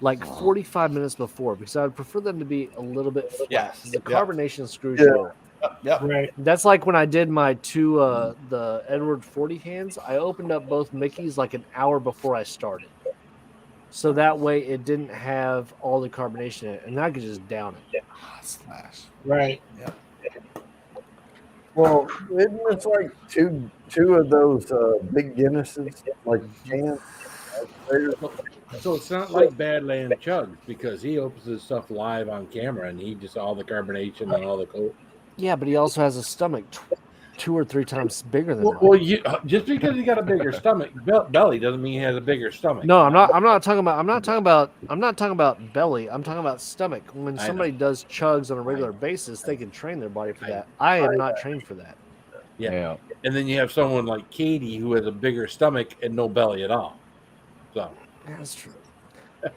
like 45 minutes before because I would prefer them to be a little bit flat.
Yes.
'Cause the
Yeah.
carbonation screws you over.
Yep.
Right.
That's like when I did my two the Edward 40 cans. I opened up both Mickey's like an hour before I started, so that way it didn't have all the carbonation in it, and I could just down it.
Smash.
Right.
Well, isn't it like two of those big Guinnesses, like cans?
So it's not like Badland Chugs because he opens his stuff live on camera and he just all the carbonation and all the cold.
Yeah, but he also has a stomach 2 or 3 times bigger than mine.
Well, just because he got a bigger stomach belly doesn't mean he has a bigger stomach.
No, I'm not talking about belly. I'm talking about stomach. When
I
somebody does chugs on a regular basis, they can train their body for that. I am not trained for that.
Yeah. And then you have someone like Katie who has a bigger stomach and no belly at all. So
That's true.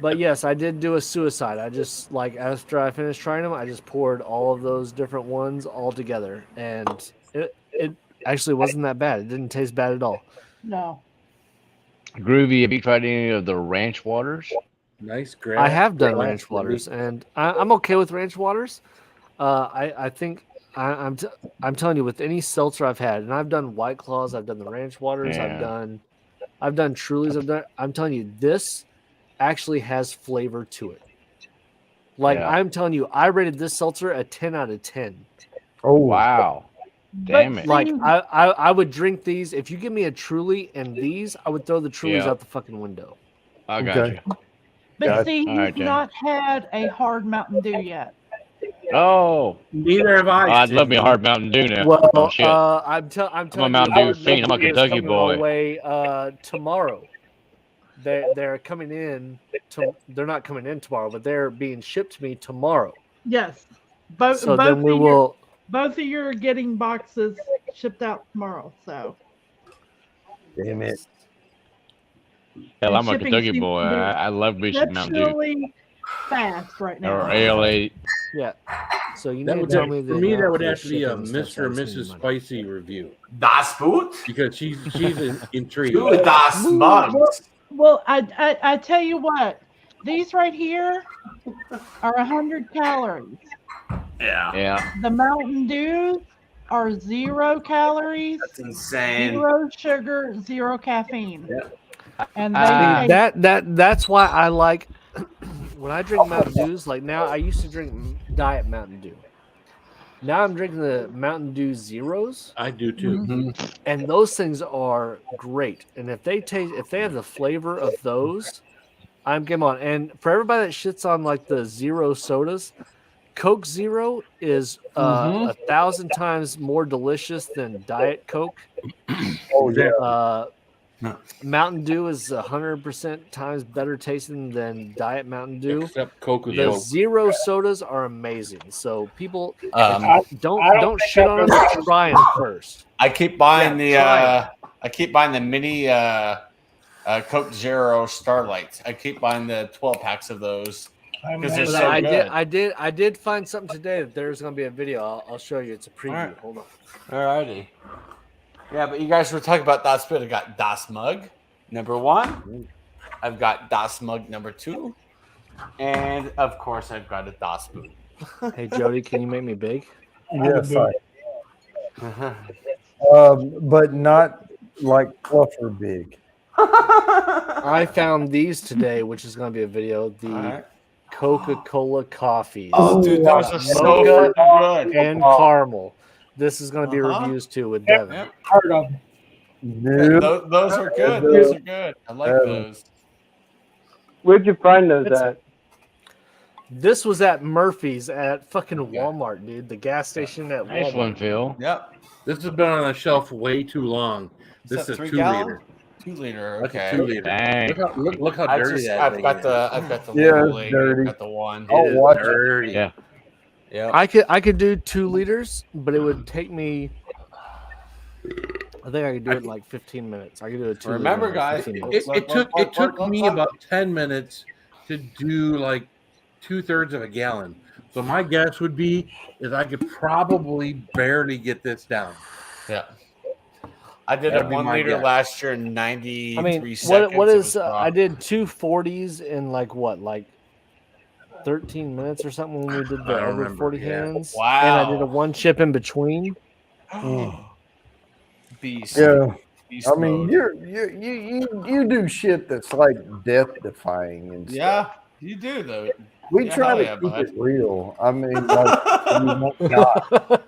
But yes, I did do a suicide. I just like after I finished trying them, I just poured all of those different ones all together, and it actually wasn't that bad. It didn't taste bad at all.
No.
Groovy, have you tried any of the ranch waters?
nice, great.
I have done ranch waters, and I'm okay with ranch waters. I think I'm telling you, with any seltzer I've had, and I've done White Claws, I've done the ranch waters,
Yeah.
I've done Trulies, I'm telling you, this actually has flavor to it. Like
Yeah.
I'm telling you, I rated this seltzer a 10 out of 10.
Oh,
Wow. Damn
But
it.
Like
see,
I would drink these. If you give me a Truly and these, I would throw the Trulies
Yeah.
out the fucking window.
I got
Okay.
you.
but
God.
see,
All right,
he's
Jen.
not had a hard Mountain Dew yet.
Oh,
Neither have I.
I'd love me a hard Mountain Dew now.
Well,
Oh, shit.
I'm telling you,
Mountain
I
Dew
would
fiend.
love
I'm a
to
Kentucky
coming our
boy.
way tomorrow. They're coming in. They're not coming in tomorrow, but they're being shipped to me tomorrow.
Yes. Both
So then we will.
both of you are getting boxes shipped out tomorrow. So
damn it.
Hell, I'm a
shipping
Kentucky
seems
boy.
to be
I love me some Mountain Dew.
exceptionally fast right now.
Or ALA.
Yeah. So you
That
need
would
to tell me
for me that would have to be a
shipping and stuff,
Mr. and
so I just
Mrs.
need money.
Spicy review
Das Boot?
because she's intrigued.
Two Das Mugs.
Well, I tell you what, these right here are 100 calories.
Yeah.
Yeah.
The Mountain Dews are 0 calories,
That's insane.
0 sugar, 0 caffeine. And they
Ah.
taste-
That's why I like when I drink Mountain Dews. Like now, I used to drink Diet Mountain Dew. Now I'm drinking the Mountain Dew Zeros,
I do too.
and those things are great. And if they have the flavor of those, I'm game on. And for everybody that shits on like the zero sodas, Coke Zero is 1,000 times more delicious than Diet Coke.
Oh, yeah.
Mountain Dew is 100% times better tasting than Diet Mountain Dew.
Except Coke is
The
Coke.
zero sodas are amazing. So people
I
don't shit on them. Try them first.
keep buying
Yeah,
the mini Coke Zero Starlight. I keep buying the 12 packs of those. Because they're
But
so good.
I did find something today that there's going to be a video. I'll show you. It's a preview.
Alright.
Hold on.
Alrighty. Yeah, but you guys were talking about Das Boot. I got Das Mug number 1. I've got Das Mug number 2. And of course I've got a Das Boot.
Hey Jody, can you make me big?
Yes, but not like fluffer big.
I found these today, which is going to be a video. The
Alright.
Coca-Cola coffees.
Oh, dude, those are so
Mocha
freaking good.
and caramel. This is going to be
Uh-huh.
reviews too with Devin.
Yep.
Heard of them.
Nope.
Those are good. Those are good. I like those.
Where'd you find those
It's-
at?
This was at Murphy's at fucking
Okay.
Walmart, dude. The gas station at
Nice
Walmart.
one, Phil.
Yep.
This has been on the shelf way too long. This is a 2 liter.
2 liter.
That's
Okay.
a 2 liter.
Dang.
Look how dirty that
I've
thing
got
is.
I've got the
Yeah,
little
it's
lady,
dirty.
I've got the one.
I'll
It is
watch it.
dirty.
Yeah.
Yep.
I could do 2 liters, but it would take me. I think I could do it in like 15 minutes. I could do it 2
Remember,
liter in, like,
guys,
15 minutes.
It took me about 10 minutes to do like 2/3 of a gallon. So my guess would be is I could probably barely get this down.
Yeah. I did
That'd
a
be
1
my
liter
guess.
last year in 93
I mean,
seconds.
what
It
is?
was
I
rough.
did 2 40s in like 13 minutes or something when we did the
I don't
every
remember,
40
yeah.
hands.
Wow.
And I did a 1 chip in between.
Beast.
Yeah.
Beast
I mean,
mode.
you do shit that's like death defying and stuff.
Yeah, you do though.
We
Yeah,
try
hell
to
yeah,
keep
bud.
it real. I mean, like you won't die.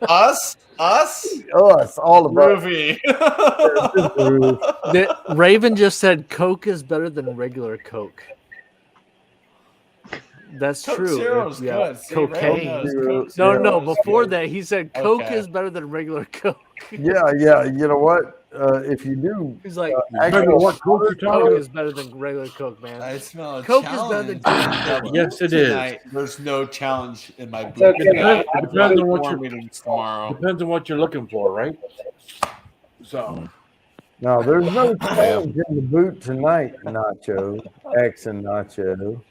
Us,
us, all about
Groovy.
Raven just said Coke is better than regular Coke. That's
Coke
true.
Zero's good. See, Raven
Cocaine.
knows Coke
No,
Zero
no.
is
Before
good.
that, he said Coke
Okay.
is better than regular Coke.
Yeah. You know what? If you do,
He's like,
actual
Coke is better than regular Coke, man.
I smell a
Coke is better than
challenge.
Yes, it is.
Tonight, there's no challenge in my boot.
okay.
tonight.
It depends on what
More
you're-
meetings tomorrow.
Depends on what you're looking for, right? So
no, there's no challenge in the boot tonight, Nacho. X and Nacho.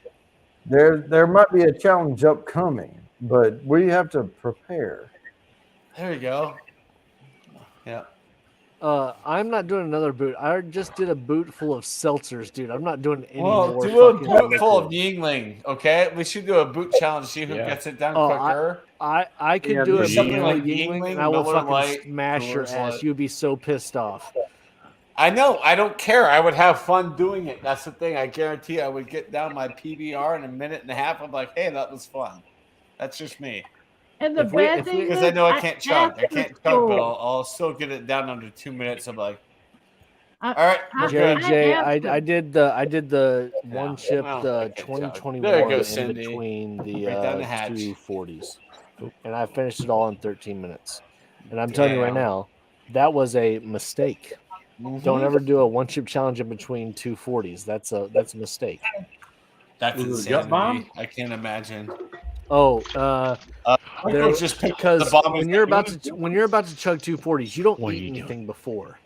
There might be a challenge upcoming, but we have to prepare.
There you go. Yeah.
I'm not doing another boot. I just did a boot full of seltzers, dude. I'm not doing any
Well,
more.
do a
fucking
boot full of
liquid.
Yingling, okay? We should do a boot challenge. See who
Yeah.
gets it done
Oh,
quicker.
I could
Yeah,
do
do
a
something
boot
like
of Yingling,
Yingling,
and I will
Miller
fucking
Lite,
smash your
Coors
ass.
Light.
You'd be so pissed off.
I know. I don't care. I would have fun doing it. That's the thing. I guarantee I would get down my PBR in a minute and a half. I'm like, hey, that was fun. That's just me.
And the
If we-
bad
if we-
thing
Because
is,
I know I can't chug. I
after
can't chug,
school,
but I'll still get it down under 2 minutes. I'm like,
I-
all right, we're
I-
good.
JJ,
have to.
I did the
Yeah,
one chip,
well, I
the
can't tell.
2021
There you go,
in
Cindy.
between the
Right down the hatch.
240s, and I finished it all in 13 minutes. And I'm telling you right
Damn.
now, that was a mistake. Don't ever do a 1 chip challenge in between 240s. That's a mistake.
That's
Was it a gut bomb?
insanity. I can't imagine.
Oh,
Or
there's
just pick
because
the bomb
when
and-
you're about to chug 240s, you don't
What are
eat
you doing?
anything before.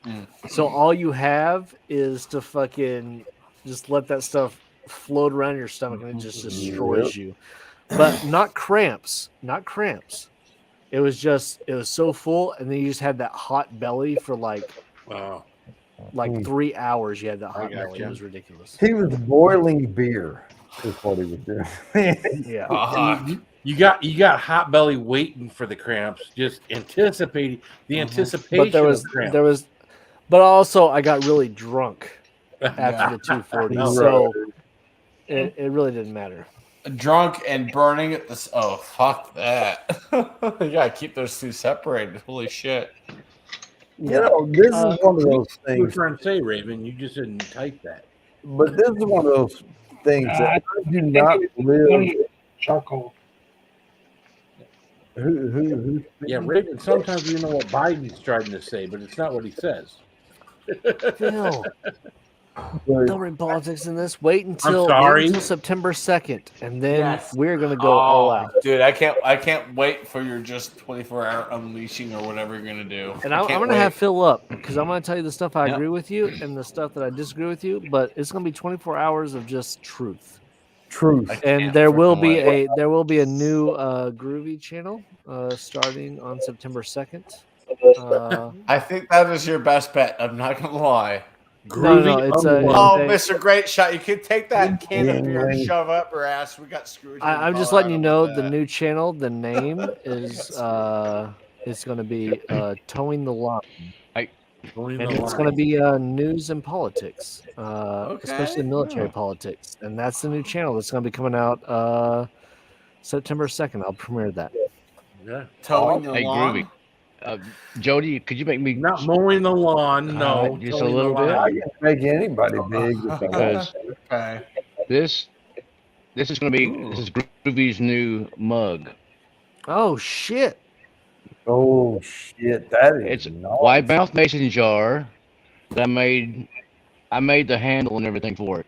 Mm.
So all you have is to fucking just let that stuff float around your stomach and it just destroys you. But not cramps, not cramps. It was so full, and then you just had that hot belly for like
wow.
3 hours. You had that hot
gotcha.
belly. It was ridiculous.
He was boiling beer. Is what he was doing.
Yeah.
You got hot belly waiting for the cramps, just anticipating the anticipation.
But there was, but also I got really drunk after the 240, so it really didn't matter.
Drunk and burning at this. Oh, fuck that. You gotta keep those two separated. Holy shit.
You know, this is one of those
You were
things.
trying to say, Raven, you just didn't type that.
But this is one of those things that I do not live.
Charcoal.
Who
Yeah, Raven, sometimes you know what Biden's trying to say, but it's not what he says.
Phil,
but
don't bring politics in this. Wait until
sorry.
September 2nd, and then
Yes.
we're gonna go all out.
Dude, I can't wait for your just 24-hour unleashing or whatever you're gonna do.
And
I
I'm
can't
gonna
wait.
have Phil up because I'm gonna tell you the stuff I
Yep.
agree with you and the stuff that I disagree with you. But it's gonna be 24 hours of just truth.
truth.
I
And
can't
there will
freaking wait.
be a new Groovy channel starting on September 2nd.
I think that is your best bet. I'm not gonna lie.
No, it's a.
Oh,
they-
Mr. Great Shot, you could take that can of beer and
Yingling.
shove up your ass. We got screwed.
I'm just letting you know the new channel. The name is it's going to be Towing the Line, and it's going to be news and politics, especially military politics. And that's the new channel that's going to be coming out September 2nd. I'll premiere that.
Yeah.
Towing the
Hey,
lawn.
Groovy. Jody, could you make me
Not mowing the lawn, no.
just a
towing the
little bit?
line.
I can make anybody big. If I want.
Because
Okay.
this is going to be this is Groovey's new mug.
Oh shit!
Oh shit, that is
It's a
nice.
wide mouth mason jar that I made the handle and everything for it.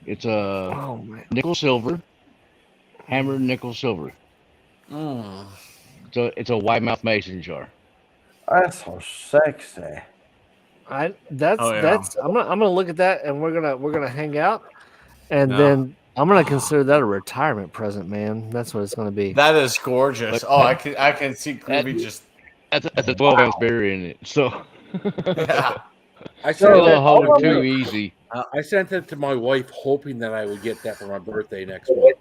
It's a
Oh man.
nickel silver, hammered nickel silver.
Mm.
It's a wide mouth mason jar.
That's so sexy.
That's
Oh, yeah.
I'm gonna look at that and we're gonna hang out, and
No.
then I'm gonna consider that a retirement present, man. That's what it's gonna be.
That is gorgeous.
But-
Oh, I can see Groovy just.
That's a 12-ounce berry in it. So
Yeah.
I sent
it'll
that
hold
to
it too
my-
easy.
I sent that to my wife, hoping that I would get that for my birthday next week.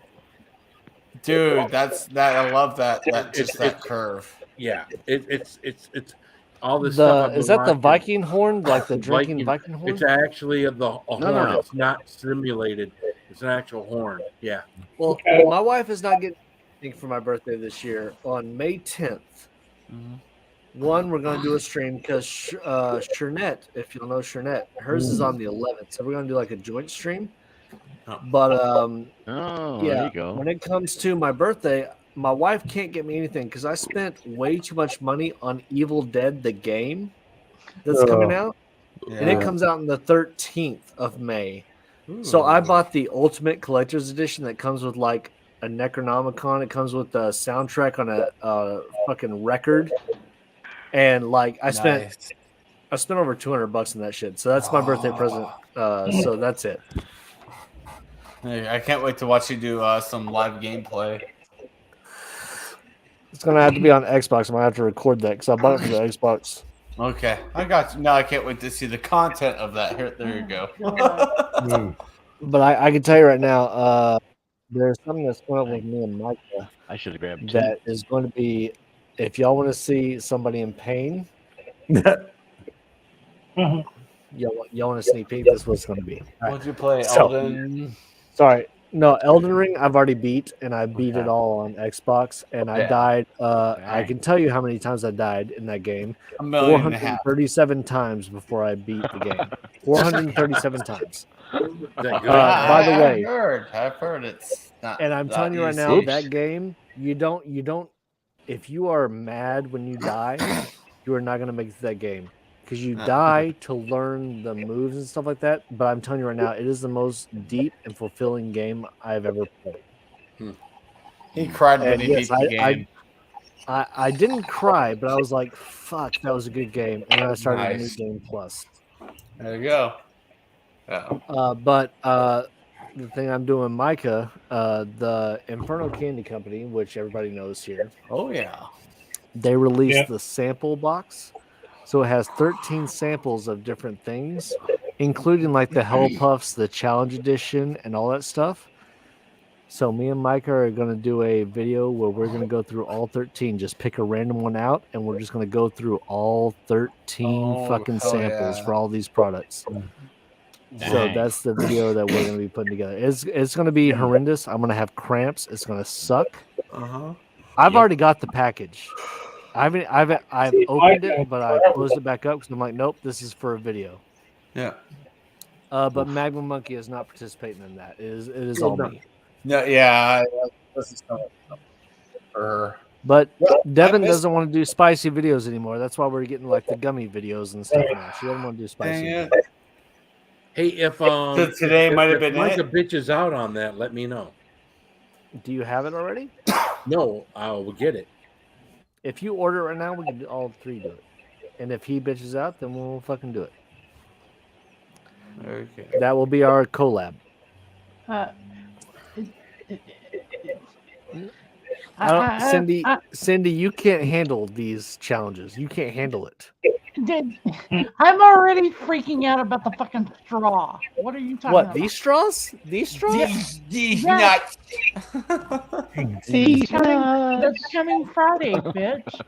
Dude, that's that. I love that. That just that
It's-
curve.
Yeah, it's all this stuff. I've
Is
been
that the
watching.
Viking horn, like the drinking Viking horn?
It's actually a horn.
No.
It's not simulated. It's an actual horn. Yeah.
Well,
Okay.
my wife is not getting anything for my birthday this year. On May 10th, one, we're going to do a stream because Shernette, if you'll know Shernette, hers is on the 11th. So we're going to do like a joint stream.
Oh.
But
Oh, there
yeah,
you go.
when it comes to my birthday, my wife can't get me anything because I spent way too much money on Evil Dead, the game that's coming out. And it comes out on the 13th of May. So I bought the Ultimate Collector's Edition that comes with like a Necronomicon. It comes with the soundtrack on a fucking record. And like I spent over $200 on that shit. So that's my birthday present. So that's it.
Hey, I can't wait to watch you do some live gameplay.
It's gonna have to be on Xbox. I'm gonna have to record that because I bought it for the Xbox.
Okay, I got you. Now I can't wait to see the content of that. Here, there you go.
But I can tell you right now, there's something that's going on with me and Micah
I should have grabbed two.
that is going to be, if y'all want to see somebody in pain, y'all want to sneak peek, this is what it's going to be.
What'd you play,
So-
Elden?
Sorry. No, Elden Ring, I've already beat, and I beat it all on Xbox, and I
Yeah.
died. I can tell you how many times I died in that game.
1.5 million.
437 times before I beat the game. 437 times.
Is that good?
By the way,
I've heard it's not.
and I'm
that
telling you right
easy.
now, that game, you don't. If you are mad when you die, you are not going to make it to that game because you die to learn the moves and stuff like that. But I'm telling you right now, it is the most deep and fulfilling game I've ever played.
He cried when
And
he
yes,
beat the game.
I didn't cry, but I was like, "Fuck, that was a good game." And then I started a new
Nice.
game plus.
There you go. Yeah.
But the thing I'm doing, Micah, the Inferno Candy Company, which everybody knows here,
Oh yeah.
they released
Yeah.
the sample box. So it has 13 samples of different things, including like the Hell Puffs, the Challenge Edition, and all that stuff. So me and Micah are going to do a video where we're going to go through all 13, just pick a random one out, and we're just going to go through all 13
Oh,
fucking
hell
samples
yeah.
for all these products. So
Dang.
that's the video that we're going to be putting together. It's going to be horrendous. I'm going to have cramps. It's going to suck.
Uh-huh.
I've
Yep.
already got the package. I've opened it, but I closed it back up because I'm like, nope, this is for a video.
Yeah.
But Magma Monkey is not participating in that. It is all me.
No, yeah. This is for
But Devin
missed-
doesn't want to do spicy videos anymore. That's why we're getting like the gummy videos and stuff now. She doesn't want to do spicy.
Dang it.
videos.
Hey, if
So today
if-
might have
if
been
Micah
it.
bitches out on that, let me know.
Do you have it already?
No, I will get it.
If you order it right now, we can all three do it. And if he bitches out, then we'll fucking do it.
Okay.
That will be our collab. Cindy, Cindy, you can't handle these challenges. You can't handle it.
I'm already freaking out about the fucking straw. What are you talking
What,
about?
these straws? These straws?
These
Yes.
nuts.
That's coming Friday, bitch.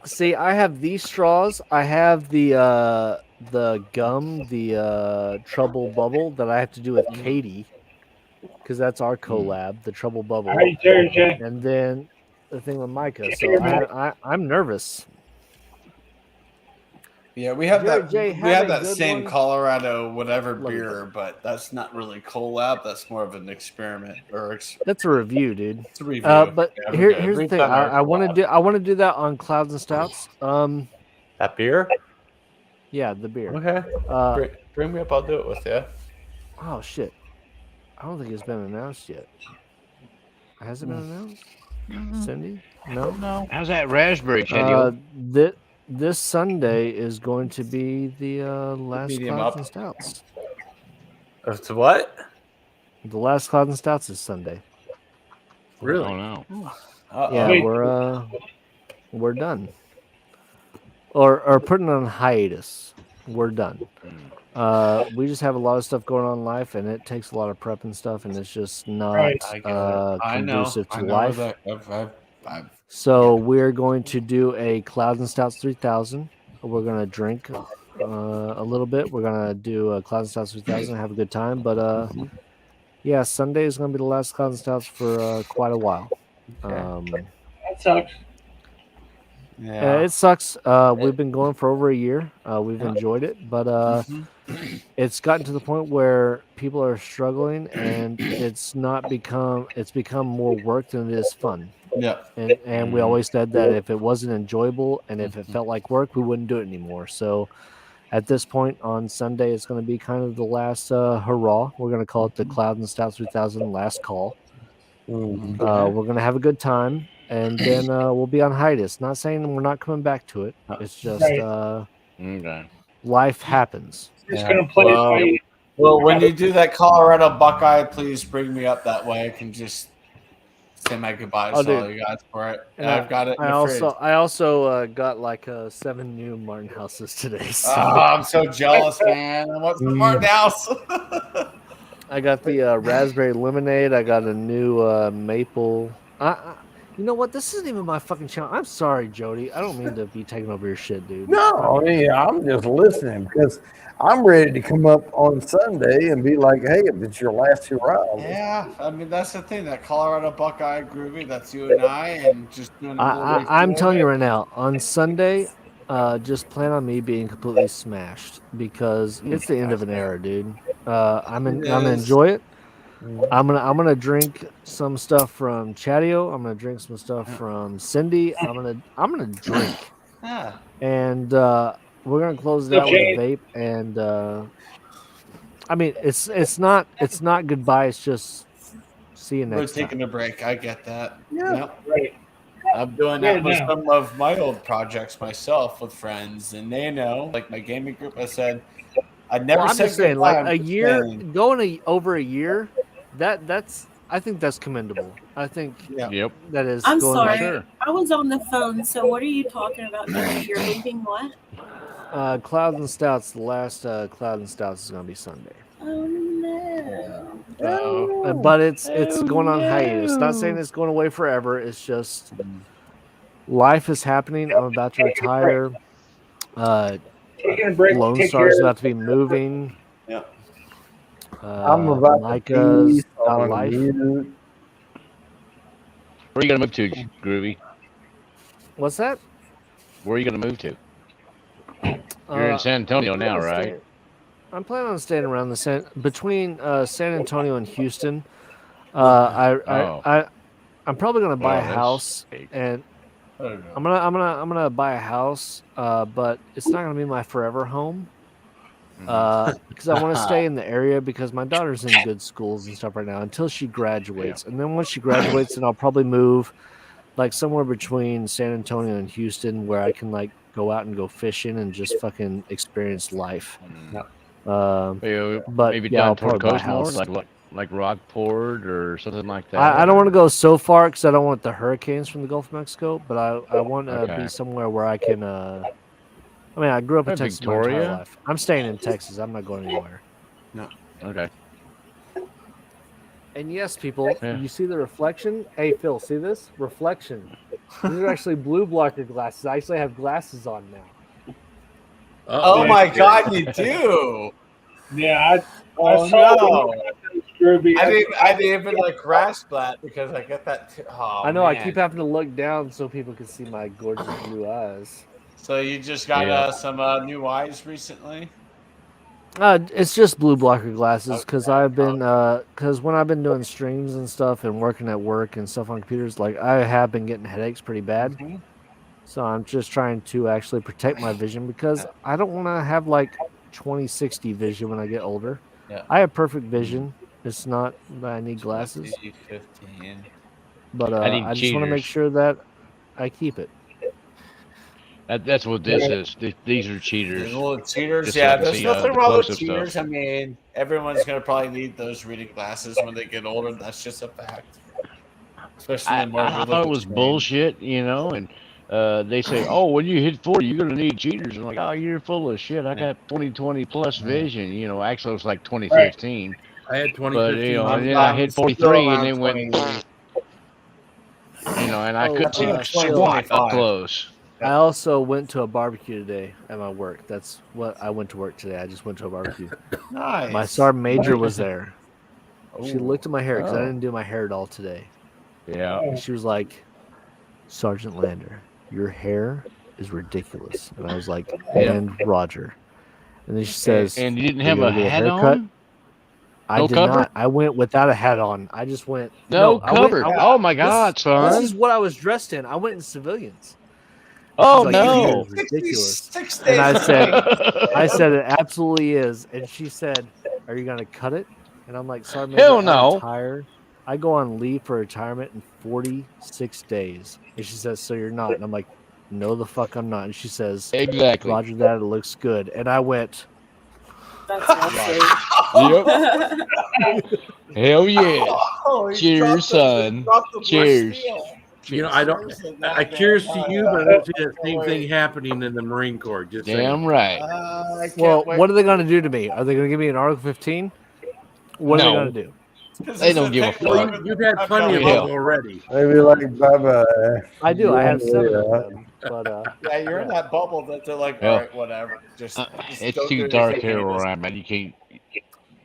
See, I have these straws. I have the gum, the Trouble Bubble that I have to do with Katie, because that's our collab, the Trouble Bubble.
How you doing, Jay?
And then the thing with Micah. So I'm nervous.
Yeah, we have
Jared
that.
J,
We
have
have
a
that
good
same
one.
Colorado whatever
Love it.
beer, but that's not really collab. That's more of an experiment or
That's a review, dude.
it's a review.
But
Yeah,
here's the
we've
thing.
done our
I want to
collab.
do that on Clouds and Stouts.
That beer.
Yeah, the beer.
Okay. Bring me up. I'll do it with you.
Oh shit! I don't think it's been announced yet. Has it been announced? Cindy? No.
How's that raspberry, Chetty?
This Sunday is going to be the last
Medium
Clouds
up.
and Stouts.
To what?
The last Clouds and Stouts is Sunday.
Really?
Oh no.
Yeah,
Wait.
we're done. Or putting on hiatus. We're done. We just have a lot of stuff going on in life, and it takes a lot of prep and stuff, and it's just not
Right.
I get it. I know.
conducive to
I know
life.
that. I've
So we're going to do a Clouds and Stouts 3000. We're gonna drink a little bit. We're gonna do a Clouds and Stouts 3000, have a good time. But yeah, Sunday is gonna be the last Clouds and Stouts for quite a while.
That sucks.
yeah.
It sucks. We've been going for over a year. We've enjoyed it, but it's gotten to the point where people are struggling, and it's become more work than it is fun.
Yeah.
And we always said that if it wasn't enjoyable and if it felt like work, we wouldn't do it anymore. So at this point on Sunday, it's going to be kind of the last hurrah. We're going to call it the Clouds and Stouts 3000 last call. We're going to have a good time, and then we'll be on hiatus. Not saying we're not coming back to it. It's just
Okay.
life happens.
Just gonna play it by ear.
Well, when you do that Colorado Buckeye, please bring me up that way. I can just say my goodbyes
Oh,
to all
dude.
you guys for it.
And
I've got it in the fridge.
I also got like 7 new Martin houses today. So.
I'm so jealous, man. I want some Martin House.
I got the raspberry lemonade. I got a new maple. You know what? This isn't even my fucking channel. I'm sorry, Jody. I don't mean to be taking over your shit, dude.
No, I mean, I'm just listening because I'm ready to come up on Sunday and be like, hey, if it's your last hurrah.
Yeah, I mean that's the thing. That Colorado Buckeye groovy. That's you and I, and just doing.
I'm telling you right now, on Sunday, just plan on me being completely smashed because it's the end of an era, dude. I'm gonna enjoy it. I'm gonna drink some stuff from Chatio. I'm gonna drink some stuff from Cindy. I'm gonna drink,
Yeah.
and we're gonna close it out with a vape. And I mean, it's not goodbye. It's just see you
We're
next time.
taking a break. I get that.
Yeah.
Yep.
Right.
I'm doing that with some of my old projects myself with friends, and they know, like my gaming group. I said, I never
Well, I'm
said
just saying,
goodbye,
like
I'm
a
just
year,
saying-
going over a year, that's I think that's commendable. I think
Yep.
that is.
I'm
going
sorry.
Sure.
I was on the phone. So what are you talking about? You're leaving what?
Clouds and Stouts. The last Clouds and Stouts is gonna be Sunday.
Oh no.
But it's going on hiatus. Not saying it's going away forever. It's just life is happening. I'm about to retire.
Taking a break.
Lone
Take
Star's
care.
about to be moving.
Yeah.
I'm about
Micah's
to
got
be on
life.
mute.
Where are you gonna move to, Groovy?
What's that?
Where are you gonna move to? You're in San Antonio now, right?
I'm planning on staying around the between San Antonio and Houston. I'm probably gonna buy a
that's
house, and I'm gonna buy a house, but it's not gonna be my forever home. Because I want to stay in the area because my daughter's in good schools and stuff right now until she graduates, and then once she graduates, then I'll probably move like somewhere between San Antonio and Houston where I can like go out and go fishing and just fucking experience life. But
Maybe
yeah, I'll
down toward
probably buy a
coast more,
house.
like Rockport or something like that.
I don't want to go so far because I don't want the hurricanes from the Gulf of Mexico, but I want to
Okay.
be somewhere where I can. I mean, I grew up in
Like
Texas my entire
Victoria?
life. I'm staying in Texas. I'm not going anywhere.
Okay.
And yes, people,
Yeah.
you see the reflection? Hey, Phil, see this? Reflection. These are actually blue blocker glasses. I actually have glasses on now.
Oh my God, you do!
Yeah, I
Oh
saw
no!
Scrooby.
I didn't even like grass flat because I get that. Oh,
I know, I
man.
keep having to look down so people can see my gorgeous blue eyes.
So you just got
Yeah.
some new eyes recently?
It's just blue blocker glasses because I've been because when I've been doing streams and stuff and working at work and stuff on computers, like I have been getting headaches pretty bad.
Mm-hmm.
So I'm just trying to actually protect my vision because I don't want to have like 20/60 vision when I get older.
Yeah.
I have perfect vision. It's not that I need glasses,
15.
but
I need
I just want to make
cheaters.
sure that I keep it.
That's what this is. These are cheaters.
The little cheaters,
Just
yeah.
so I can
There's
see,
nothing
the
wrong with
close-up
cheaters.
stuff.
I mean, everyone's gonna probably need those reading glasses when they get older. That's just a fact. Especially
I
the more we look
thought
at
it was
screen.
bullshit, you know, and they say, oh, when you hit 40, you're gonna need cheaters. I'm like, oh, you're full of shit. I got 20/20 plus vision. You know, actually it was like 2015.
I had
But
2015.
you know, and then
I'm
I hit
still
43,
around
and then went,
20.
you know, and I
Oh,
couldn't see
uh,
squat
so-
up close.
I also went to a barbecue today at my work. That's what I went to work today. I just went to a barbecue.
Nice.
My sergeant major was there. She
Ooh.
looked at my hair because I
Oh.
didn't do my hair at all today.
Yeah.
And she was like, Sergeant Lander, your hair is ridiculous. And I was like, and Roger. And then she says,
And you didn't
"You
have
gonna
a
get
hat
haircut?"
on?
I
No
did
cover?
not. I went without a hat on. I just went.
No
I went-
cover.
I went-
Oh my God,
this
son.
is what I was dressed in. I went in civilians.
Oh
She's like, "Your hair
no.
is ridiculous."
66
And I
days
said,
away.
I said it absolutely is. And she said, "Are you gonna cut it?" And I'm like, "Sergeant
Hell
Major, I
no.
retire. I go on leave for retirement in 46 days." And she says, "So you're not?" And I'm like, "No, the fuck I'm not." And she says,
Exactly.
"Roger that. It looks good." And I went,
That's awesome.
Yep. Hell yeah.
Oh, he
Cheers,
dropped the-
son.
dropped the brush
Cheers.
steel.
You know, I don't. I'm curious to you, but I don't see that same thing happening in the Marine Corps. Just
Damn
saying.
right.
I can't
"Well,
wait.
what are they going to do to me? Are they going to give me an Article 15? What are they
No.
going to do?"
They don't give a
Well,
fuck.
you've had plenty of
Yeah.
them already.
Maybe like bye-bye.
I do. I have 7 of
Yeah.
them. But
Yeah, you're in that bubble that they're like,
Yeah.
all right, whatever. Just
It's
go
too
through
dark
this
here
thing.
where I'm at. You can't.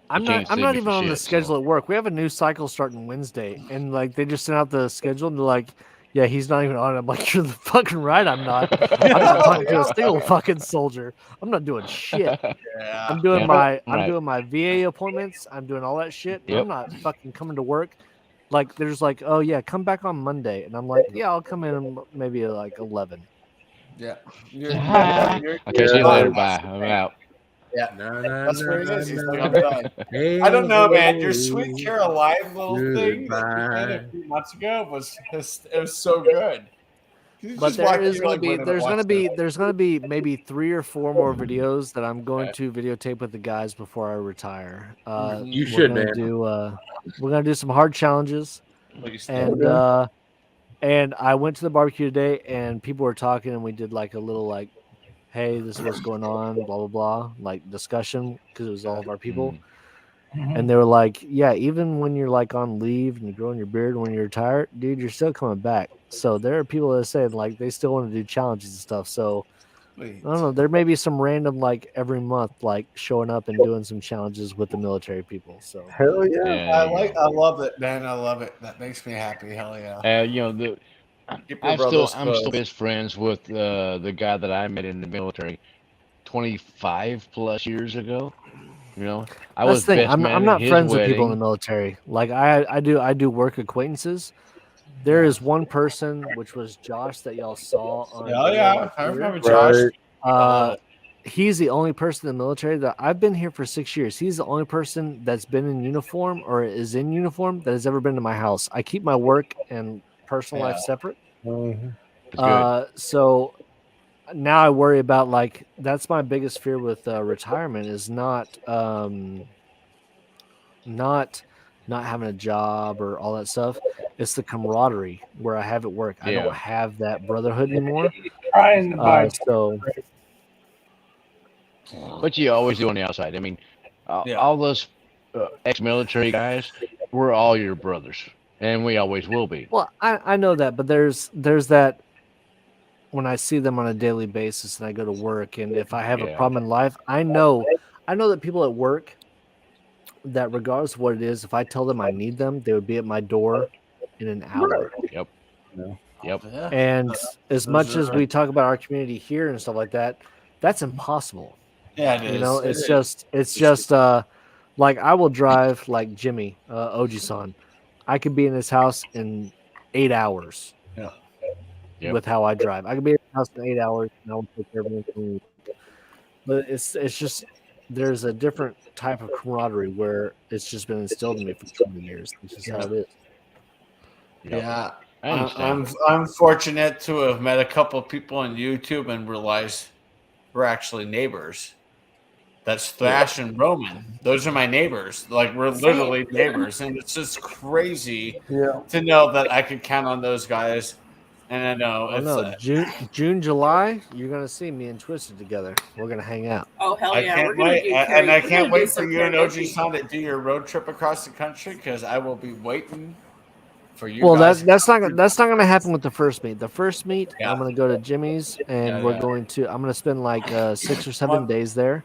I'm
can't
not. I'm
save
not
me
even
for
on the
shit,
schedule
so.
at work. We have a new cycle starting Wednesday, and like they just sent out the schedule, and they're like, "Yeah, he's not even on it." I'm like, "You're the fucking right. I'm not. I'm not talking to a single fucking soldier. I'm not doing shit.
Yeah.
I'm doing
Yeah,
my. I'm
right.
doing my VA appointments. I'm doing all that shit.
Yep.
I'm not fucking coming to work. Like there's like, oh yeah, come back on Monday, and I'm like, yeah, I'll come in maybe at like 11.
Yeah.
Okay, see you later. Bye. I'm out.
No, no,
That's
no,
where he
no,
is. He's
no.
like, I'm done.
Hey,
I don't know, man. Your
hey,
Sweet Caroline little thing that you did
goodbye.
a few months ago was so good. You
But
just watch
there is
it,
going
like,
to be
wait a minute, watch
there's going to be maybe 3 or 4 more videos that I'm going to videotape with the guys before I retire.
You
we're
should,
gonna
man.
do we're gonna do some hard challenges,
Please
and I went to the barbecue today, and people were talking, and we did like a little like, hey, this is what's going on, blah blah blah, like discussion because it was all of our people. And they were like, yeah, even when you're like on leave and you're growing your beard when you're retired, dude, you're still coming back. So there are people that are saying like they still want to do challenges and stuff. So I don't know. There may be some random like every month like showing up and doing some challenges with the military people. So
Hell yeah.
I love it, man. I love it. That makes me happy. Hell yeah.
You know,
Keep your
I'm
brothers
still
close.
best friends with the guy that I met in the military 25 plus years ago. You know, I
that's
was
the thing.
best
I'm
man
not
at his
friends with people in the
wedding.
military. Like I do work acquaintances. There is one person, which was Josh, that y'all saw on.
Oh yeah, I remember
Right.
Josh.
He's the only person in the military that I've been here for 6 years. He's the only person that's been in uniform or is in uniform that has ever been to my house. I keep my work and personal life separate.
Mhm.
It's good.
So now I worry about like that's my biggest fear with retirement is not having a job or all that stuff. It's the camaraderie where I have at work. I
Yeah.
don't have that brotherhood anymore.
Trying to buy
So
But you always do on the outside. I mean,
Yeah.
all those ex-military guys, we're all your brothers, and we always will be.
well, I know that, but there's that when I see them on a daily basis and I go to work, and if I have a
Yeah.
problem in life, I know that people at work that regardless of what it is, if I tell them I need them, they would be at my door in an hour.
Yep. Yep.
Yeah.
And as much as
are-
we talk about our community here and stuff like that, that's impossible.
Yeah, it is.
You know,
It
it's
is.
just like I will drive like Jimmy Oji-san. I could be in his house in 8 hours.
Yeah.
Yep.
With how I drive, I could be in his house in 8 hours and I will take care of anything. But it's just there's a different type of camaraderie where it's just been instilled in me for 20 years. This is how it is.
Yeah.
I understand.
I'm fortunate to have met a couple of people on YouTube and realized we're actually neighbors. That's Thrash and Roman. Those are my neighbors. Like we're literally neighbors, and it's just crazy to know that I could count on those guys. And I know
Oh no, June, July, you're gonna see me and Twisted together. We're gonna hang out.
Oh hell
I
yeah,
can't
we're gonna
wait,
do
and I
we're
can't
gonna do
wait for
some
you and
karaoke.
OG-san to do your road trip across the country because I will be waiting for you.
Well,
guys.
that's not gonna happen with the first meet. The first meet,
Yeah.
I'm gonna go to Jimmy's, and
Yeah,
we're
yeah.
going to. I'm gonna spend like 6 or 7 days there.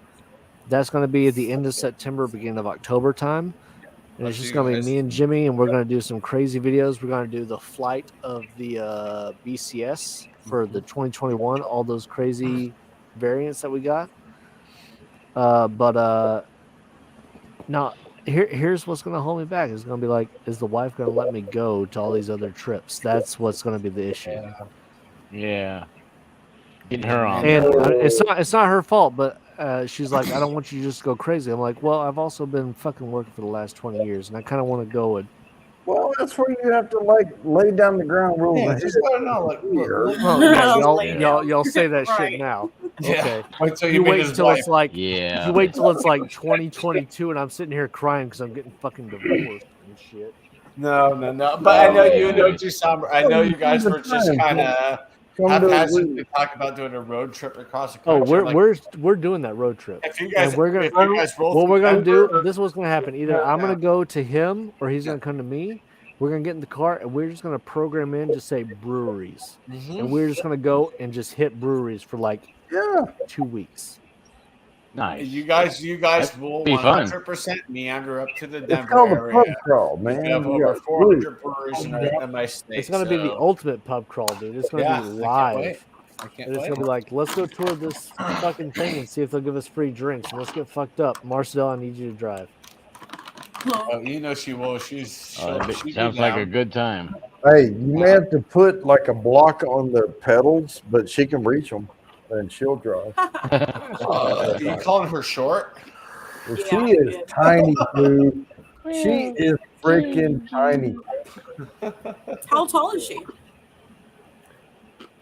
That's gonna be at the end of September, beginning of October time, and it's
see
just
you
gonna be
guys.
me and Jimmy, and we're gonna do some crazy videos. We're gonna do the flight of the BCS for the 2021, all those crazy variants that we got. But now here's what's gonna hold me back. It's gonna be like, is the wife gonna let me go to all these other trips? That's what's gonna be the issue.
Yeah. Getting her on.
And it's not her fault, but she's like, I don't want you to just go crazy. I'm like, well, I've also been fucking working for the last 20 years, and I kind of want to go. And
Well, that's where you have to like lay down the ground rules.
Yeah,
ahead.
just let her know. Like,
oh, yeah, y'all say that shit
Right.
now.
Yeah.
Okay,
Wait till
you
meet
wait
his
until
wife.
it's like
Yeah.
you wait till it's like 2022, and I'm sitting here crying because I'm getting fucking divorced and shit.
No. But I know you and OG-san. I know you guys were just kind of haphazardly talk about doing a road trip across the
Oh,
country.
we're doing that road trip.
If you guys,
And we're gonna
if you guys roll
what
through
we're gonna
Denver,
do. This is what's gonna happen. Either I'm gonna go to him or he's gonna come to me. We're gonna get in the car and we're just gonna program in to say breweries, and we're just gonna go and just hit breweries for like 2 weeks.
Nice.
You guys will
be fun.
100% meander up to the
It's
Denver
called a
area.
pub crawl, man.
We have
You
over
got
400 breweries in my state.
It's gonna be the ultimate pub crawl, dude. It's gonna
Yeah,
be
I can't
live.
wait. I can't
And it's
wait.
gonna be like, let's go tour this fucking thing and see if they'll give us free drinks. And let's get fucked up. Marcel, I need you to drive.
Oh, you know she will. She'd be
Sounds like a
down.
good time.
Hey, you may have to put like a block on the pedals, but she can reach them, and she'll drive.
Are you calling her short?
Well,
Yeah,
she
I
is
did.
tiny, dude. She is freaking tiny.
How tall is she?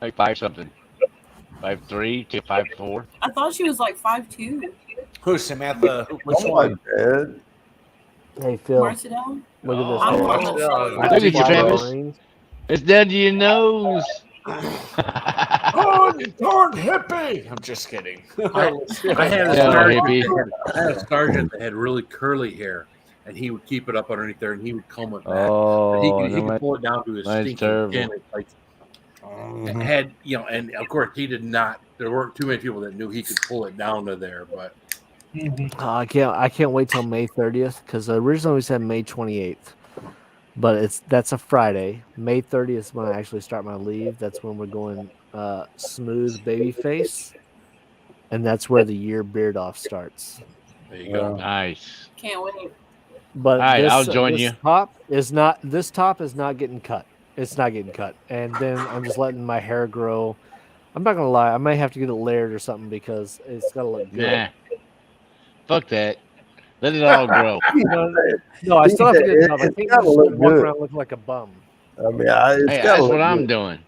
Like 5 something. 5'3" to 5'4".
I thought she was like 5'2".
Who, Samantha? Which
Oh my
one?
God.
Hey Phil,
Marcel?
look at this.
I'm
hair.
not sure.
Look at you,
Fly
Travis.
lines.
It's down to your nose.
Oh, you darn hippie! I'm just kidding.
I had a
Yeah,
sergeant,
hippie.
I had a sergeant that had really curly hair, and he would keep it up underneath there, and he would comb it back.
Oh,
he could pull it down to his
that's
stinking
terrible.
chin. It's like, had and of course he did not. There weren't too many people that knew he could pull it down to there, but
I can't wait till May 30th because originally we said May 28th, but that's a Friday. May 30th is when I actually start my leave. That's when we're going smooth baby face, and that's where the year beard off starts.
there you go.
Nice.
Can't wait.
But
All right,
this,
I'll join
this
you.
Top is not getting cut. It's not getting cut, and then I'm just letting my hair grow. I'm not gonna lie, I may have to get it layered or something because it's gotta look good.
Nah. Fuck that. Let it all grow.
No, I still have to get it up. I
It's
can't
gotta
just
look
walk
good.
around looking like a bum.
I mean, it's
Hey,
gotta
that's
look
what I'm
good.
doing.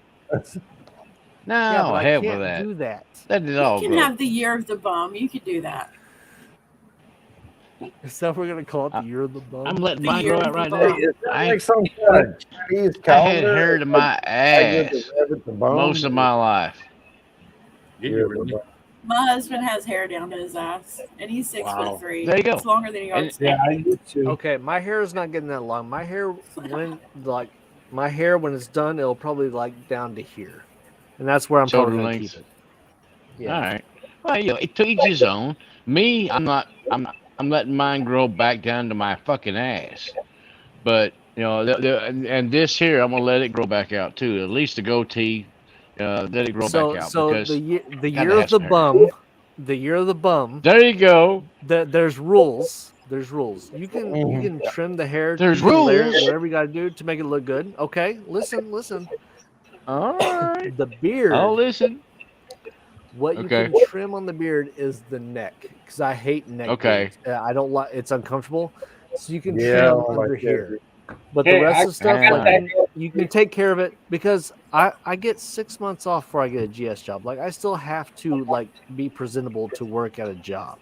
No,
Yeah, but I
hell
can't
with that.
do that.
Let it all
You can
grow.
have the year of the bum. You could do that.
Is that what we're gonna call it? The year of the bum.
I'm letting
The
mine
year
grow
of
out
the
right
bum.
now.
Hey, is that
I-
like some kind of Chinese
I
calendar?
had hair to my
Like
ass
with the rabbit, the bone?
most of my life.
Did
Yeah,
you really?
My husband has hair down to his ass, and he's 6'3".
There you go.
It's longer than yours.
Yeah, I do too.
Okay, my hair is not getting that long. My hair when it's done, it'll probably like down to here, and that's where I'm
Shoulder
probably gonna
length.
keep it. Yeah.
All right. Well, you know, to each his own. Me, I'm letting mine grow back down to my fucking ass. But You know, and this here, I'm gonna let it grow back out too. At least the goatee, let it grow
So
back out
so
because
the
gotta
year of
have
the
some hair.
bum, the year of the bum.
There you go.
There's rules. There's rules. You
Mhm.
can trim the hair.
There's
you can layer it,
rules?
whatever you got to do to make it look good. Okay, listen.
All right,
The beard.
I'll listen.
What you
Okay.
can trim on the beard is the neck, because I hate neck.
Okay.
beards. I don't like. It's uncomfortable. So you can
Yeah, I
trim
don't
under
like that.
here. But
Hey,
the rest
I
of the stuff,
got
like
that
you can take care of it, because I get 6 months off before I get a GS job. Like I still have to like be presentable to work at a job.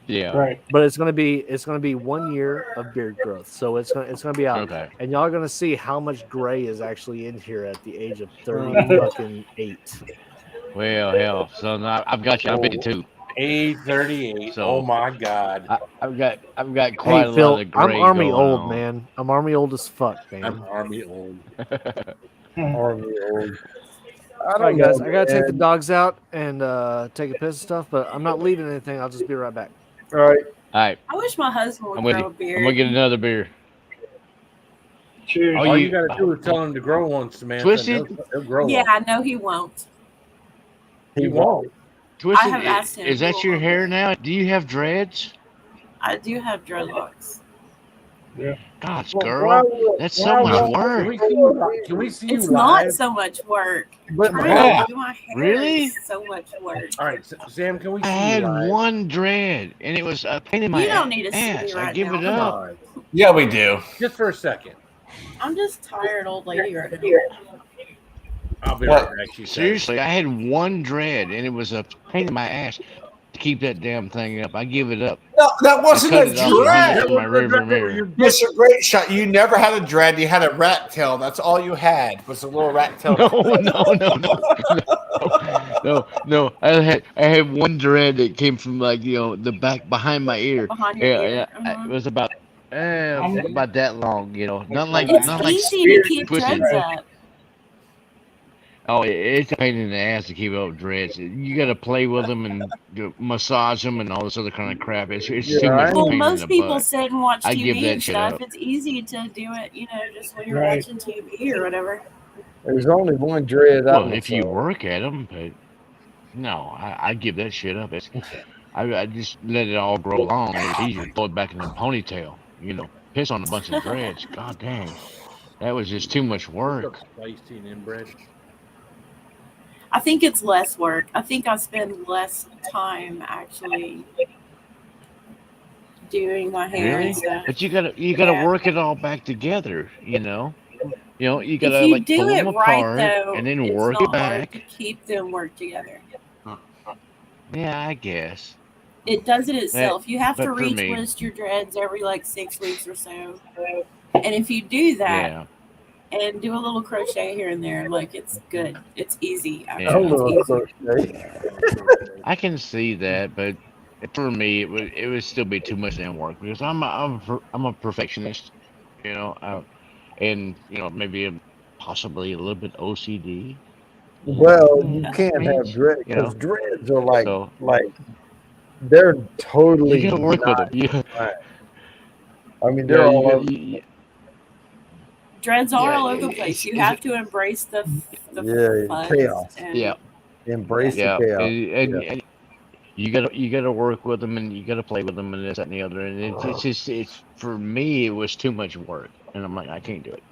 Yeah.
Right.
But it's gonna be 1 year of beard growth. So it's gonna be out.
Okay.
And y'all are gonna see how much gray is actually in here at the age of 38.
Well, hell, son, I've got you. I'm 52.
838.
So-
Oh my God.
I've got quite
Hey
a
Phil,
lot of gray
I'm Army
going
old,
on.
man. I'm Army old as fuck, man.
I'm Army old.
Army old. I
All
don't
right, guys,
know,
I gotta take the
man.
dogs out and take a piss and stuff, but I'm not leaving anything. I'll just be right back.
All right.
All right,
I wish my husband would
I'm with
grow
you.
a beard.
I'm gonna get another beer.
Cheers.
Oh,
All
you-
you got to do is tell him to grow one, Samantha.
Twisted?
He'll grow
Yeah,
one.
I know he won't.
He won't.
Twisted,
have asked him
is
to
that
go
your
on
hair
there.
now? Do you have dreads?
I do have dreadlocks.
Gosh,
Well,
girl,
why would-
that's
why
so much
would-
work.
Can we see you
It's not
live?
so much work.
But
Trying
Yeah.
to do my hair
Really?
is so much work.
All right, Sam, can we see
I
you
had
live?
one dread, and it was a pain in my
You don't need to see
ass.
me
I
right
give
now.
it
Come
up.
on.
Yeah, we do.
Just for a second.
I'm just tired old lady right now.
I'll be
What?
right back. She said.
Seriously, I had one dread, and it was a pain in my ass to keep that damn thing up. I give it up.
No, that
I
wasn't
cut
a
it off and hung
dread.
it in my rearview mirror.
Mr. Great Shot, you never had a dread. You had a rat tail. That's all you had was a little rat tail.
No. I had one dread that came from the back behind my ear.
Behind your ear.
It was about that long. Not like
It's
not like
easy to keep
twisted.
dreads up.
Oh, it's a pain in the ass to keep up dreads. You got to play with them and massage them and all this other kind of crap. It's
Yeah,
too much
I-
Well,
pain in
most
the
people
butt.
sit and watch
I give
TV
that
and
shit
stuff.
up.
It's easy to do it, just when you're
Right.
watching TV or whatever.
There's only one dread I
Well, if you
saw.
work at them, but no, I give that shit up. I just let it all grow long. It's easier to throw it back in the ponytail. Piss on a bunch of dreads. God dang, that was just too much work.
Spicy and inbred.
I think it's less work. I think I spend less time actually doing my hair
Really?
and stuff.
But you gotta
Yeah.
work it all back together. You gotta
If you
like
do
pull
it
them
right,
apart
though,
and then
it's
work
not
it
hard to
back.
keep them work together.
Yeah, I guess.
It does it itself. You have to
but for me-
retwist your dreads every 6 weeks or so. And if you do that
Yeah.
and do a little crochet here and there, it's good. It's easy.
Yeah.
A
Actually,
little
it's easy.
crochet.
I can see that, but for me, it would still be too much damn work because I'm a perfectionist, and maybe possibly a little bit OCD.
Well, you can't
I mean,
have dreads
you know.
because dreads are
So
they're totally.
you gotta work with
not
them. You,
right. I mean, they're all over.
Dreads are
Yeah,
all over the
it's-
place. You
it's-
have to embrace the
Yeah,
fuzz
chaos.
and-
yeah,
Embrace
yeah,
the chaos.
and you gotta work with them and you gotta play with them and this that, and the other. And it's for me it was too much work, and I'm like I can't do it.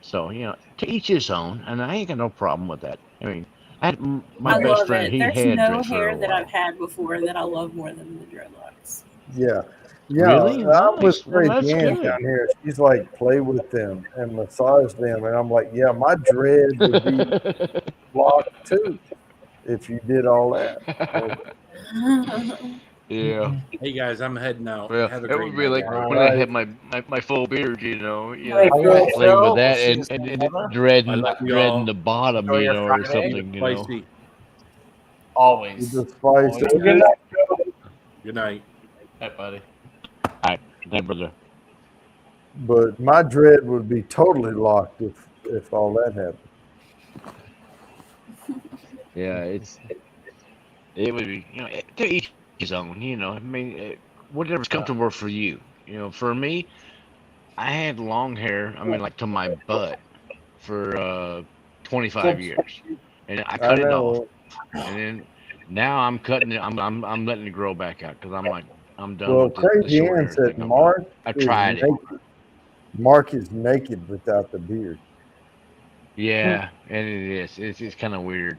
So to each his own, and I ain't got no problem with that. I mean, I had my
I
best
love
friend.
it.
He
There's
had
no
dreads for
hair
a
that
while.
I've had before that I love more than the dreadlocks.
Yeah. Yeah,
Really?
I'm with
Nice. Well,
Tracy
that's
Ann
good.
down here. She's like, play with them and massage them. And I'm like, yeah, my dread would be blocked too if you did all that.
Yeah.
Hey guys, I'm heading out.
Well,
Have a
that
great
would be
night,
like
guys.
when I had my full beard,
Hey,
play
Phil.
with that and dreading
I love y'all.
the bottom,
Enjoy your
or
Friday.
something,
Spicy.
You
Always.
just spice
Good
it.
night, Phil.
Good night.
Hey, buddy.
Hey, brother.
But my dread would be totally locked if all that happened.
Yeah, it would be to each his own. I mean, whatever's comfortable for you. For me, I had long hair. I mean, like to my butt for 25 years, and I cut it off, and then now I'm cutting it. I'm letting it grow back out because I'm like I'm done
Well,
with the
Crazy
short
Ann
hair
said
thing.
Mark
I
is
tried it.
naked. Mark is naked without the beard.
Yeah, and it is. It's kind of weird.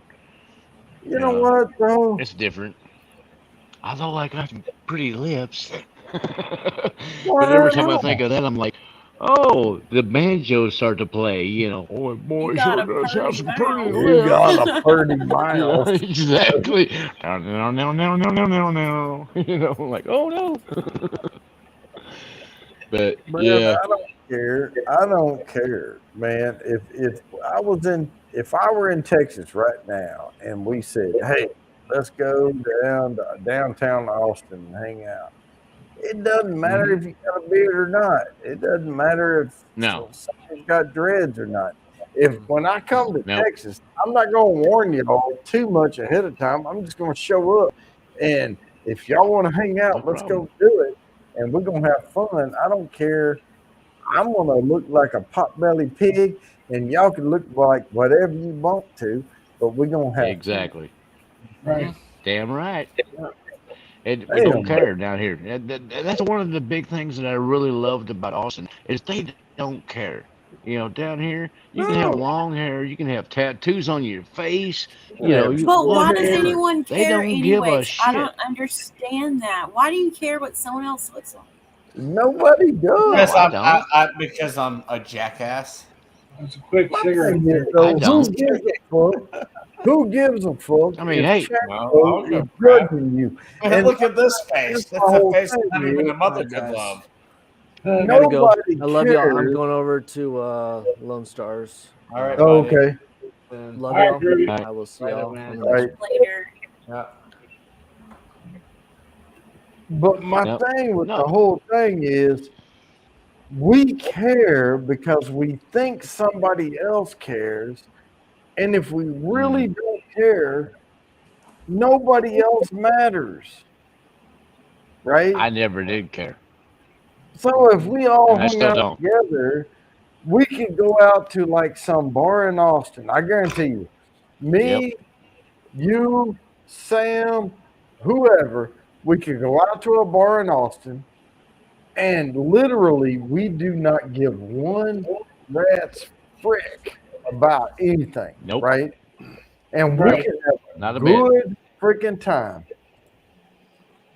You know what, bro?
It's different. Although I got pretty lips. But
Well,
every time I think of that, I'm like, oh, the banjos start to play. You know, oh, boy,
got
sure
a
does have some pretty
mouth.
you
lips.
got a pretty
Yeah,
mouth.
exactly. No. You know, like, oh no. But
Man,
yeah,
I don't care. I don't care, man. If I were in Texas right now and we said, hey, let's go down to downtown Austin and hang out. It doesn't matter if you got a beard or not. It doesn't matter if
no.
someone's got dreads or not. If when I come to
Nope.
Texas, I'm not going to warn y'all too much ahead of time. I'm just going to show up, and if y'all want to hang out,
No
let's
problem.
go do it, and we're going to have fun. I don't care. I'm going to look like a pot-bellied pig, and y'all can look like whatever you want to, but we're going to have
Exactly.
Right.
Damn right. And we
Damn.
don't care down here. That's one of the big things that I really loved about Austin is they don't care. You know, down here you can have long hair, you can have tattoos on your face. You know,
But why does
whatever.
anyone
They
care
don't give a
anyways? I
shit.
don't understand that. Why do you care what someone else looks like?
Nobody does.
Because I'm a jackass.
It's a quick
My
cigarette.
thing is,
I
though,
don't.
who gives a fuck? Who gives a fuck?
I mean,
if
hey.
Chat
Well,
Row
okay,
is judging you?
And
And
look at this face.
that's the
That's a
whole
face
thing,
not even a
dude.
mother
Hi,
could
guys.
love.
I gotta go.
Nobody
I love y'all. I'm
cares.
going over to Lone Stars.
All right,
Oh,
buddy.
okay.
Love
All right,
y'all.
Drew.
I will see
Later,
y'all.
man.
on the
All
next
right.
Later.
Yeah.
But my
Yep.
thing with
No.
the whole thing is we care because we think somebody else cares. And if we really don't care, nobody else matters. Right?
I never did care.
So if we all
And I
hung
still
out
don't.
together, we could go out to like some bar in Austin. I guarantee you, me, you, Sam, whoever, we could go out to a bar in Austin, and literally we do not give one rat's frick about anything.
Nope.
Right? And we
Right.
can have
Not
a
a bit.
good freaking time.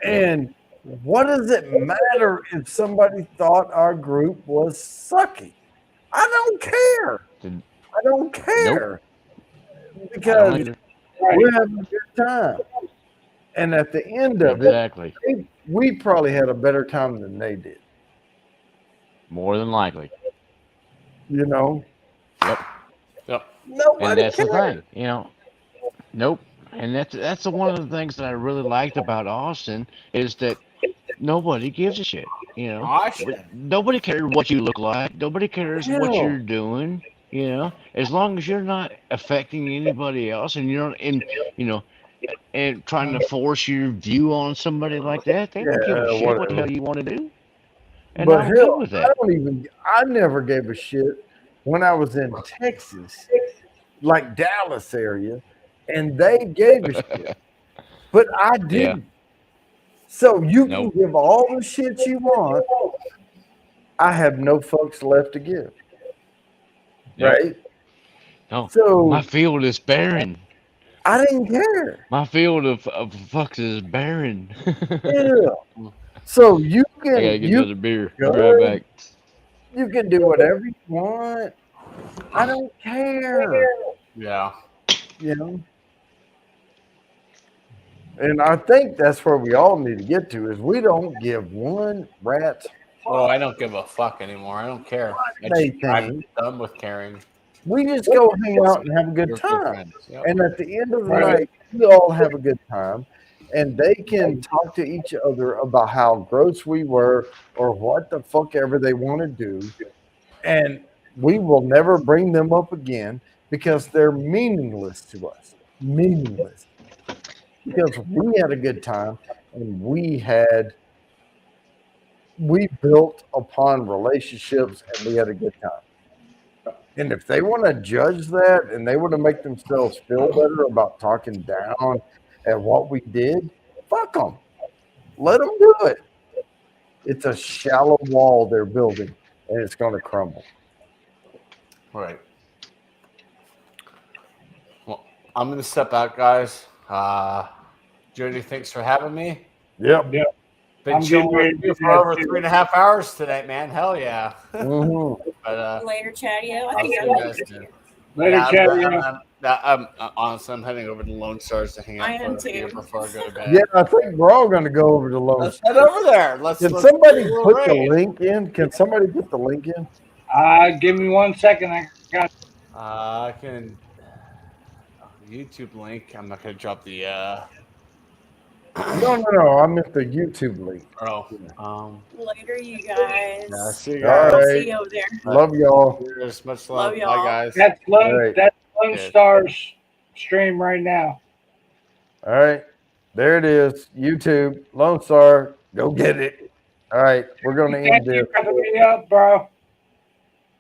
And what does it matter if somebody thought our group was sucky? I don't care.
Did-
I don't care.
I don't
Because
either.
we're having a good time. And at the end of
Exactly.
it, we probably had a better time than they did.
More than likely.
You know?
Yep.
Yep.
Nobody
And that's
cares.
the thing, you know. Nope. And that's one of the things that I really liked about Austin is that nobody gives a shit. You know,
I should.
nobody cares what you look like. Nobody cares what
Hell.
you're doing. You know, as long as you're not affecting anybody else, and you're not in, you know, and trying to force your view on somebody like that, they don't give a
Yeah,
shit what the
whatever.
hell you want to do. And
But
I'm good
hell,
with
I
that.
I never gave a shit when I was in Texas, like Dallas area, and they gave a shit. But I didn't. So you
Nope.
can give all the shit you want. I have no fucks left to give.
Yep.
Right?
No,
So
my field is barren.
I didn't care.
My field of fucks is barren.
Yeah. So you
I gotta
can
get
you
another beer. Be
Good.
right back.
you can do whatever you want. I don't care.
Yeah.
You know. And I think that's where we all need to get to is we don't give one rat's
Oh, I don't give a fuck anymore. I don't care. I'm done with caring.
We just go hang out and have a good
You're
time.
friends. Yep.
And at the end of the
Right.
night, we all have a good time. And they can talk to each other about how gross we were or what the fuck ever they want to do. And we will never bring them up again because they're meaningless to us. Meaningless. Because we had a good time and we had we built upon relationships and we had a good time. And if they want to judge that and they want to make themselves feel better about talking down at what we did, fuck them. Let them do it. It's a shallow wall they're building, and it's going to crumble.
Right. Well, I'm going to step out, guys. Jody, thanks for having me.
Yep.
Been
I'm
chilling
getting ready
with
to
you
do
for
that
over
too.
3.5 hours today, man. Hell yeah.
Mm-hmm.
But
Later, Chatio. I
I'll
think
see
I
you
like
guys
you.
soon.
Later,
Yeah,
Chatio.
I'm honestly, I'm heading over to Lone Stars to hang
I
out
am
for a few
too.
before I go to bed.
Yeah, I think we're all going to go over to Lone
Let's
Star.
head over there. Let's
Can
let's
somebody
do a
put the
raid.
link in? Can somebody put the link in?
Give me 1 second. I got.
I can YouTube link. I'm not gonna drop the
No. I meant the YouTube link.
Later, you guys.
Yeah, see you
All
guys.
I'll
right.
see you over there.
Love y'all.
Cheers. Much
Love
love.
y'all.
Bye, guys.
That's
All right.
Lone
Yes.
Stars stream right now.
All right. There it is. YouTube. Lone Star. Go get it. All right. We're going to end
Thank
this.
you for having me up, bro.